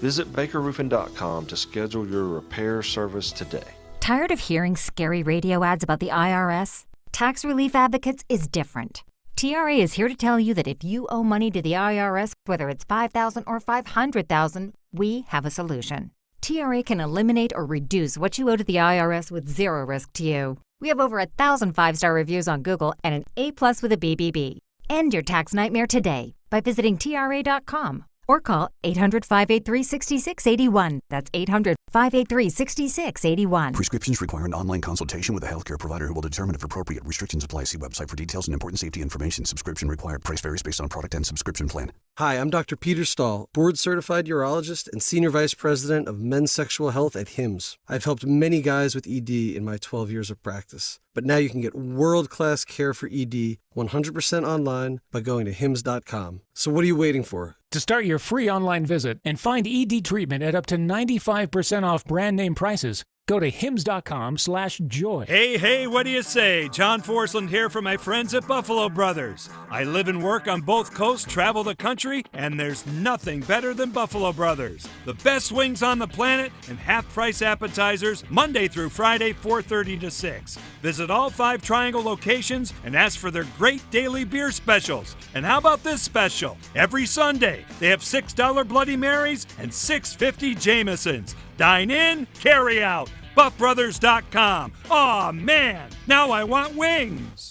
Visit bakerroofing.com to schedule your repair service today. Tired of hearing scary radio ads about the IRS? Tax Relief Advocates is different. TRA is here to tell you that if you owe money to the IRS, whether it's $5,000 or $500,000, we have a solution. TRA can eliminate or reduce what you owe to the IRS with zero risk to you. We have over 1,000 5-star reviews on Google and an A+ with a BBB. End your tax nightmare today by visiting TRA.com or call 800-583-6681. That's 800-583-6681. Prescriptions require an online consultation with a healthcare provider who will determine if appropriate. Restrictions apply. See website for details and important safety information. Subscription required. Price varies based on product and subscription plan. Hi, I'm Dr. Peter Stahl, board-certified urologist and senior vice president of men's sexual health at HIMSS. I've helped many guys with ED in my 12 years of practice. But now you can get world-class care for ED 100% online by going to hims.com. So what are you waiting for? To start your free online visit and find ED treatment at up to 95% off brand name prices, go to hims.com/joy. Hey, what do you say? John Forsland here from my friends at Buffalo Brothers. I live and work on both coasts, travel the country, and there's nothing better than Buffalo Brothers. The best wings on the planet and half-price appetizers Monday through Friday, 4:30 to 6. Visit all 5 Triangle locations and ask for their great daily beer specials. And how about this special? Every Sunday, they have $6 Bloody Marys and $6.50 Jamesons. Dine in, carry out. BuffBrothers.com. Aw, man, now I want wings.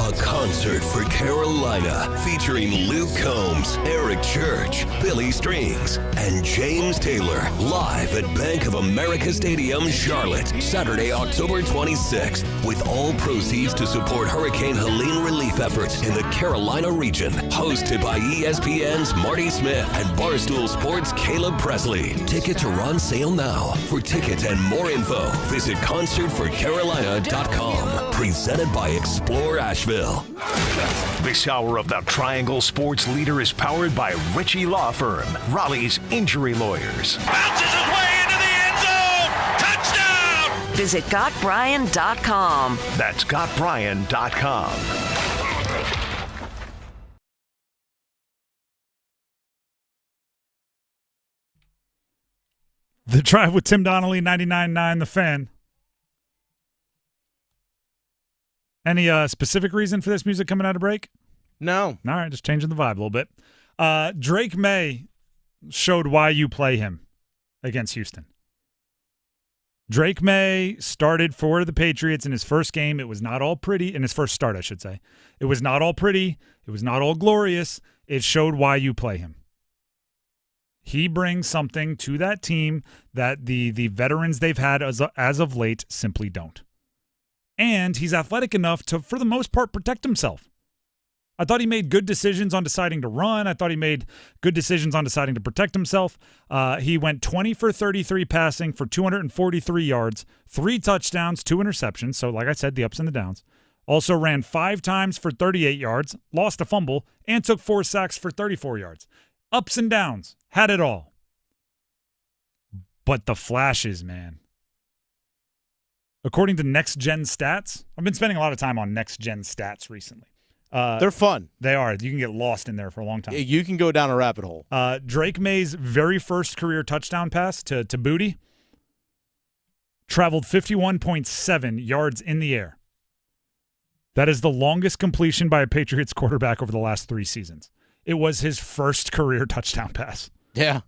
A concert for Carolina featuring Luke Combs, Eric Church, Billy Strings, and James Taylor live at Bank of America Stadium, Charlotte, Saturday, October 26th, with all proceeds to support Hurricane Helene relief efforts in the Carolina region. Hosted by ESPN's Marty Smith and Barstool Sports' Caleb Presley. Tickets are on sale now. For tickets and more info, visit concertforcarolina.com. Presented by Explore Asheville. This hour of the Triangle Sports Leader is powered by Ritchie Law Firm, Raleigh's injury lawyers. Bounces his way into the end zone. Touchdown! Visit GotBrian.com. That's GotBrian.com. The Drive with Tim Donnelly, 99.9 The Fan. Any specific reason for this music coming out of break? No. All right, just changing the vibe a little bit. Drake Maye showed why you play him against Houston. Drake Maye started for the Patriots in his first game. It was not all pretty. In his first start, I should say. It was not all pretty. It was not all glorious. It showed why you play him. He brings something to that team that the veterans they've had as of late simply don't. And he's athletic enough to, for the most part, protect himself. I thought he made good decisions on deciding to run. I thought he made good decisions on deciding to protect himself. He went 20 for 33 passing for 243 yards, 3 touchdowns, 2 interceptions. So, like I said, the ups and the downs. Also ran 5 times for 38 yards, lost a fumble, and took 4 sacks for 34 yards. Ups and downs. Had it all. But the flashes, man. According to Next Gen Stats, I've been spending a lot of time on Next Gen Stats recently. They're fun. They are. You can get lost in there for a long time. You can go down a rabbit hole. Drake Maye's very first career touchdown pass to Booty traveled 51.7 yards in the air. That is the longest completion by a Patriots quarterback over the last 3 seasons. It was his first career touchdown pass. Yeah.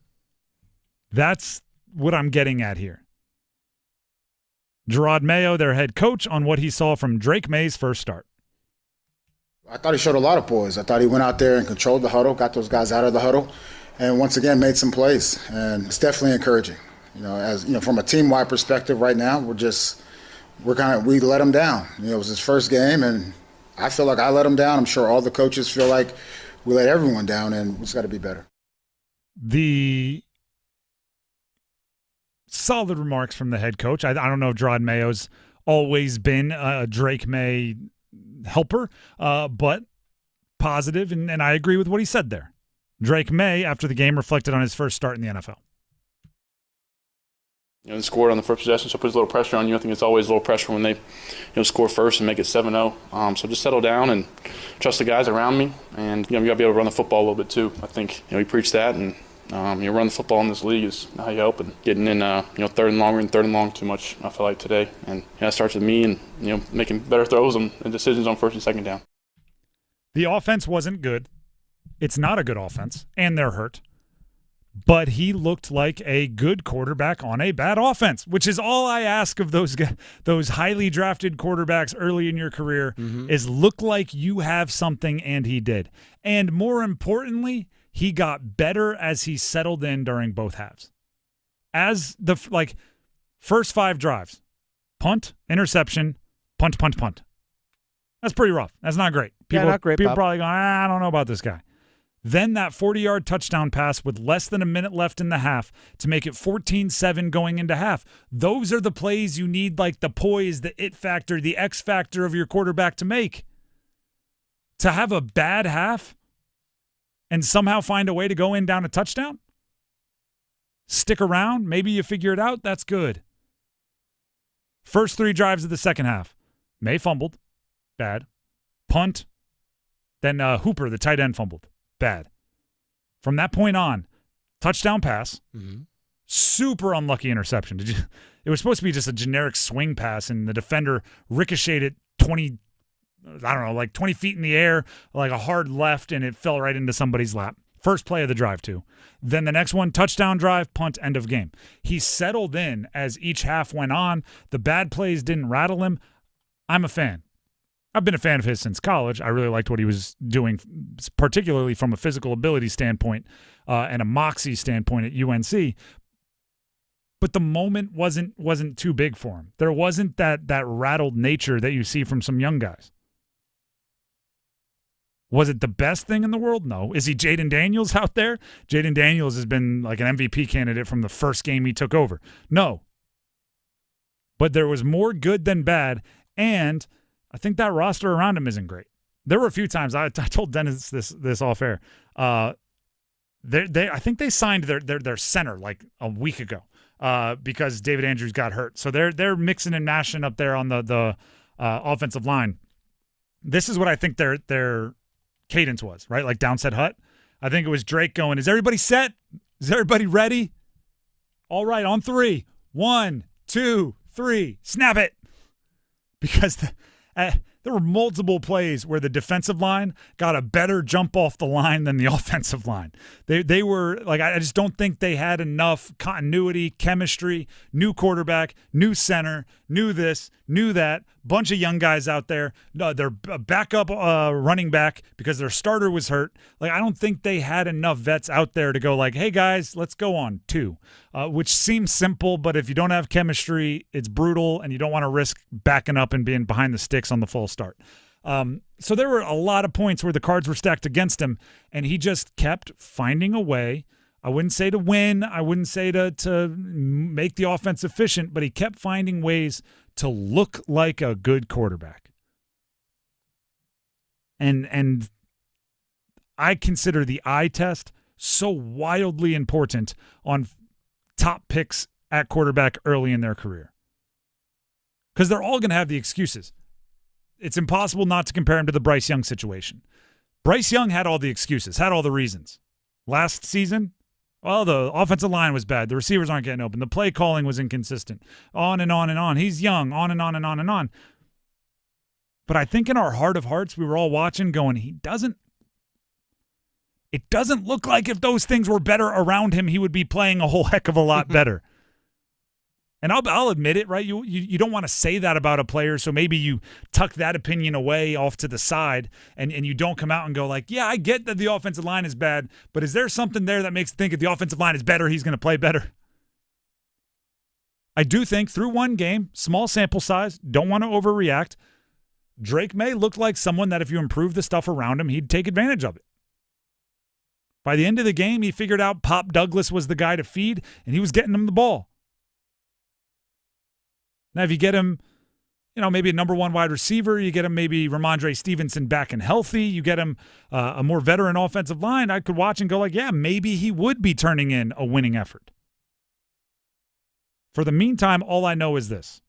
That's what I'm getting at here. Gerard Mayo, their head coach, on what he saw from Drake Maye's first start. I thought he showed a lot of poise. I thought he went out there and controlled the huddle, got those guys out of the huddle, and once again made some plays. And it's definitely encouraging. From a team-wide perspective right now, we let him down. It was his first game, and I feel like I let him down. I'm sure all the coaches feel like we let everyone down, and we just got to be better. The solid remarks from the head coach. I don't know if Gerard Mayo's always been a Drake Maye helper, but positive, and I agree with what he said there. Drake Maye, after the game, reflected on his first start in the NFL. They scored on the first possession, so it puts a little pressure on you. I think it's always a little pressure when they score first and make it 7-0. So just settle down and trust the guys around me. And, you got to be able to run the football a little bit too. I think, we preach that. And, run the football in this league is how you help. And getting in, third and long too much, I feel like, today. And it starts with me and, making better throws and decisions on first and second down. The offense wasn't good. It's not a good offense, and they're hurt. But he looked like a good quarterback on a bad offense, which is all I ask of those highly drafted quarterbacks early in your career is look like you have something, and he did. And more importantly, he got better as he settled in during both halves. As the first 5 drives, punt, interception, punt, punt, punt. That's pretty rough. That's not great. Not great. People probably going, I don't know about this guy. Then that 40-yard touchdown pass with less than a minute left in the half to make it 14-7 going into half. Those are the plays you need, like the poise, the it factor, the X factor of your quarterback to make. To have a bad half and somehow find a way to go in down a touchdown? Stick around. Maybe you figure it out. That's good. First 3 drives of the second half. Maye fumbled. Bad. Punt. Then Hooper, the tight end, fumbled. Bad. From that point on, touchdown pass, super unlucky interception. It was supposed to be just a generic swing pass, and the defender ricocheted it 20 feet in the air, like a hard left, and it fell right into somebody's lap. First play of the drive, too. Then the next one, touchdown drive, punt, end of game. He settled in as each half went on. The bad plays didn't rattle him. I'm a fan. I've been a fan of his since college. I really liked what he was doing, particularly from a physical ability standpoint and a moxie standpoint at UNC. But the moment wasn't too big for him. There wasn't that rattled nature that you see from some young guys. Was it the best thing in the world? No. Is he Jaden Daniels out there? Jaden Daniels has been like an MVP candidate from the first game he took over. No. But there was more good than bad, and I think that roster around him isn't great. There were a few times I told Dennis this off air. I think they signed their center like a week ago because David Andrews got hurt. So they're mixing and mashing up there on the offensive line. This is what I think their cadence was, right? Like Downset Hut. I think it was Drake going, "Is everybody set? Is everybody ready? All right, on 3. 1, 2, 3. Snap it." Because there were multiple plays where the defensive line got a better jump off the line than the offensive line. They were like, I just don't think they had enough continuity, chemistry, new quarterback, new center, new this, new that, bunch of young guys out there. Their backup running back because their starter was hurt. Like, I don't think they had enough vets out there to go like, hey guys, let's go on 2, which seems simple, but if you don't have chemistry, it's brutal, and you don't want to risk backing up and being behind the sticks on the full start. So there were a lot of points where the cards were stacked against him, and he just kept finding a way. I wouldn't say to win. I wouldn't say to make the offense efficient, but he kept finding ways to look like a good quarterback. And I consider the eye test so wildly important on top picks at quarterback early in their career. Because they're all going to have the excuses. It's impossible not to compare him to the Bryce Young situation. Bryce Young had all the excuses, had all the reasons. Last season, well, the offensive line was bad. The receivers aren't getting open. The play calling was inconsistent. On and on and on. He's young. On and on and on and on. But I think in our heart of hearts, we were all watching going, it doesn't look like if those things were better around him, he would be playing a whole heck of a lot better. And I'll admit it, right? You don't want to say that about a player, so maybe you tuck that opinion away off to the side and you don't come out and go like, yeah, I get that the offensive line is bad, but is there something there that makes you think if the offensive line is better, he's going to play better? I do think through one game, small sample size, don't want to overreact, Drake Maye looked like someone that if you improve the stuff around him, he'd take advantage of it. By the end of the game, he figured out Pop Douglas was the guy to feed, and he was getting him the ball. Now, if you get him, maybe a number 1 wide receiver, you get him maybe Ramondre Stevenson back and healthy, you get him a more veteran offensive line, I could watch and go like, yeah, maybe he would be turning in a winning effort. For the meantime, all I know is this.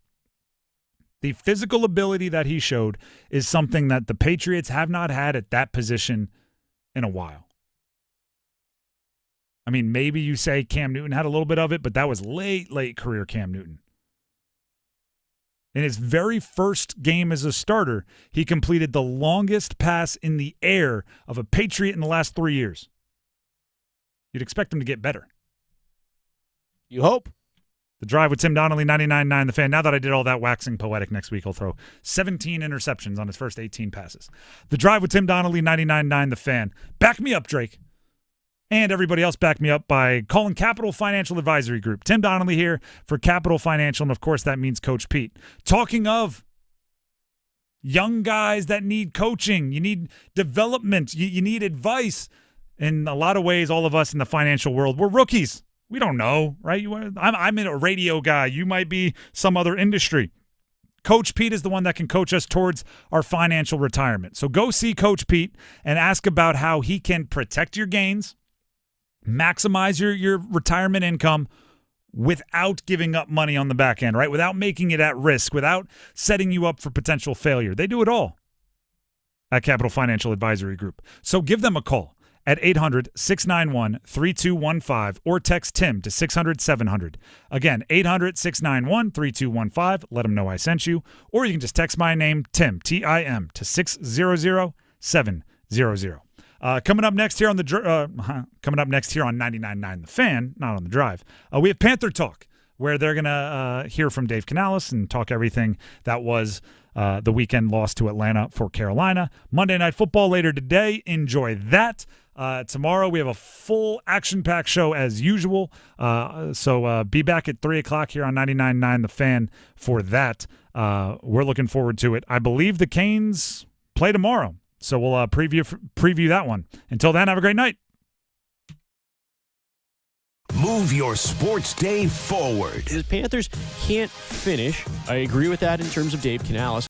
The physical ability that he showed is something that the Patriots have not had at that position in a while. I mean, maybe you say Cam Newton had a little bit of it, but that was late career Cam Newton. In his very first game as a starter, he completed the longest pass in the air of a Patriot in the last 3 years. You'd expect him to get better. You hope. The Drive with Tim Donnelly, 99.9 The Fan. Now that I did all that waxing poetic, next week he'll throw 17 interceptions on his first 18 passes. The Drive with Tim Donnelly, 99.9 The Fan. Back me up, Drake. And everybody else back me up by calling Capital Financial Advisory Group. Tim Donnelly here for Capital Financial, and of course that means Coach Pete. Talking of young guys that need coaching, you need development, you need advice. In a lot of ways, all of us in the financial world, we're rookies. We don't know, right? I'm a radio guy. You might be some other industry. Coach Pete is the one that can coach us towards our financial retirement. So go see Coach Pete and ask about how he can protect your gains, maximize your retirement income without giving up money on the back end, right? Without making it at risk, without setting you up for potential failure. They do it all at Capital Financial Advisory Group. So give them a call at 800-691-3215 or text Tim to 600-700. Again, 800-691-3215. Let them know I sent you. Or you can just text my name, Tim, T-I-M, to 600-700. Coming up next here on 99.9 The Fan, not on the Drive, we have Panther Talk, where they're going to hear from Dave Canales and talk everything that was the weekend loss to Atlanta for Carolina. Monday Night Football later today. Enjoy that. Tomorrow we have a full action-packed show as usual. So be back at 3 o'clock here on 99.9 The Fan for that. We're looking forward to it. I believe the Canes play tomorrow. So we'll preview that one. Until then, have a great night. Move your sports day forward. The Panthers can't finish. I agree with that in terms of Dave Canales.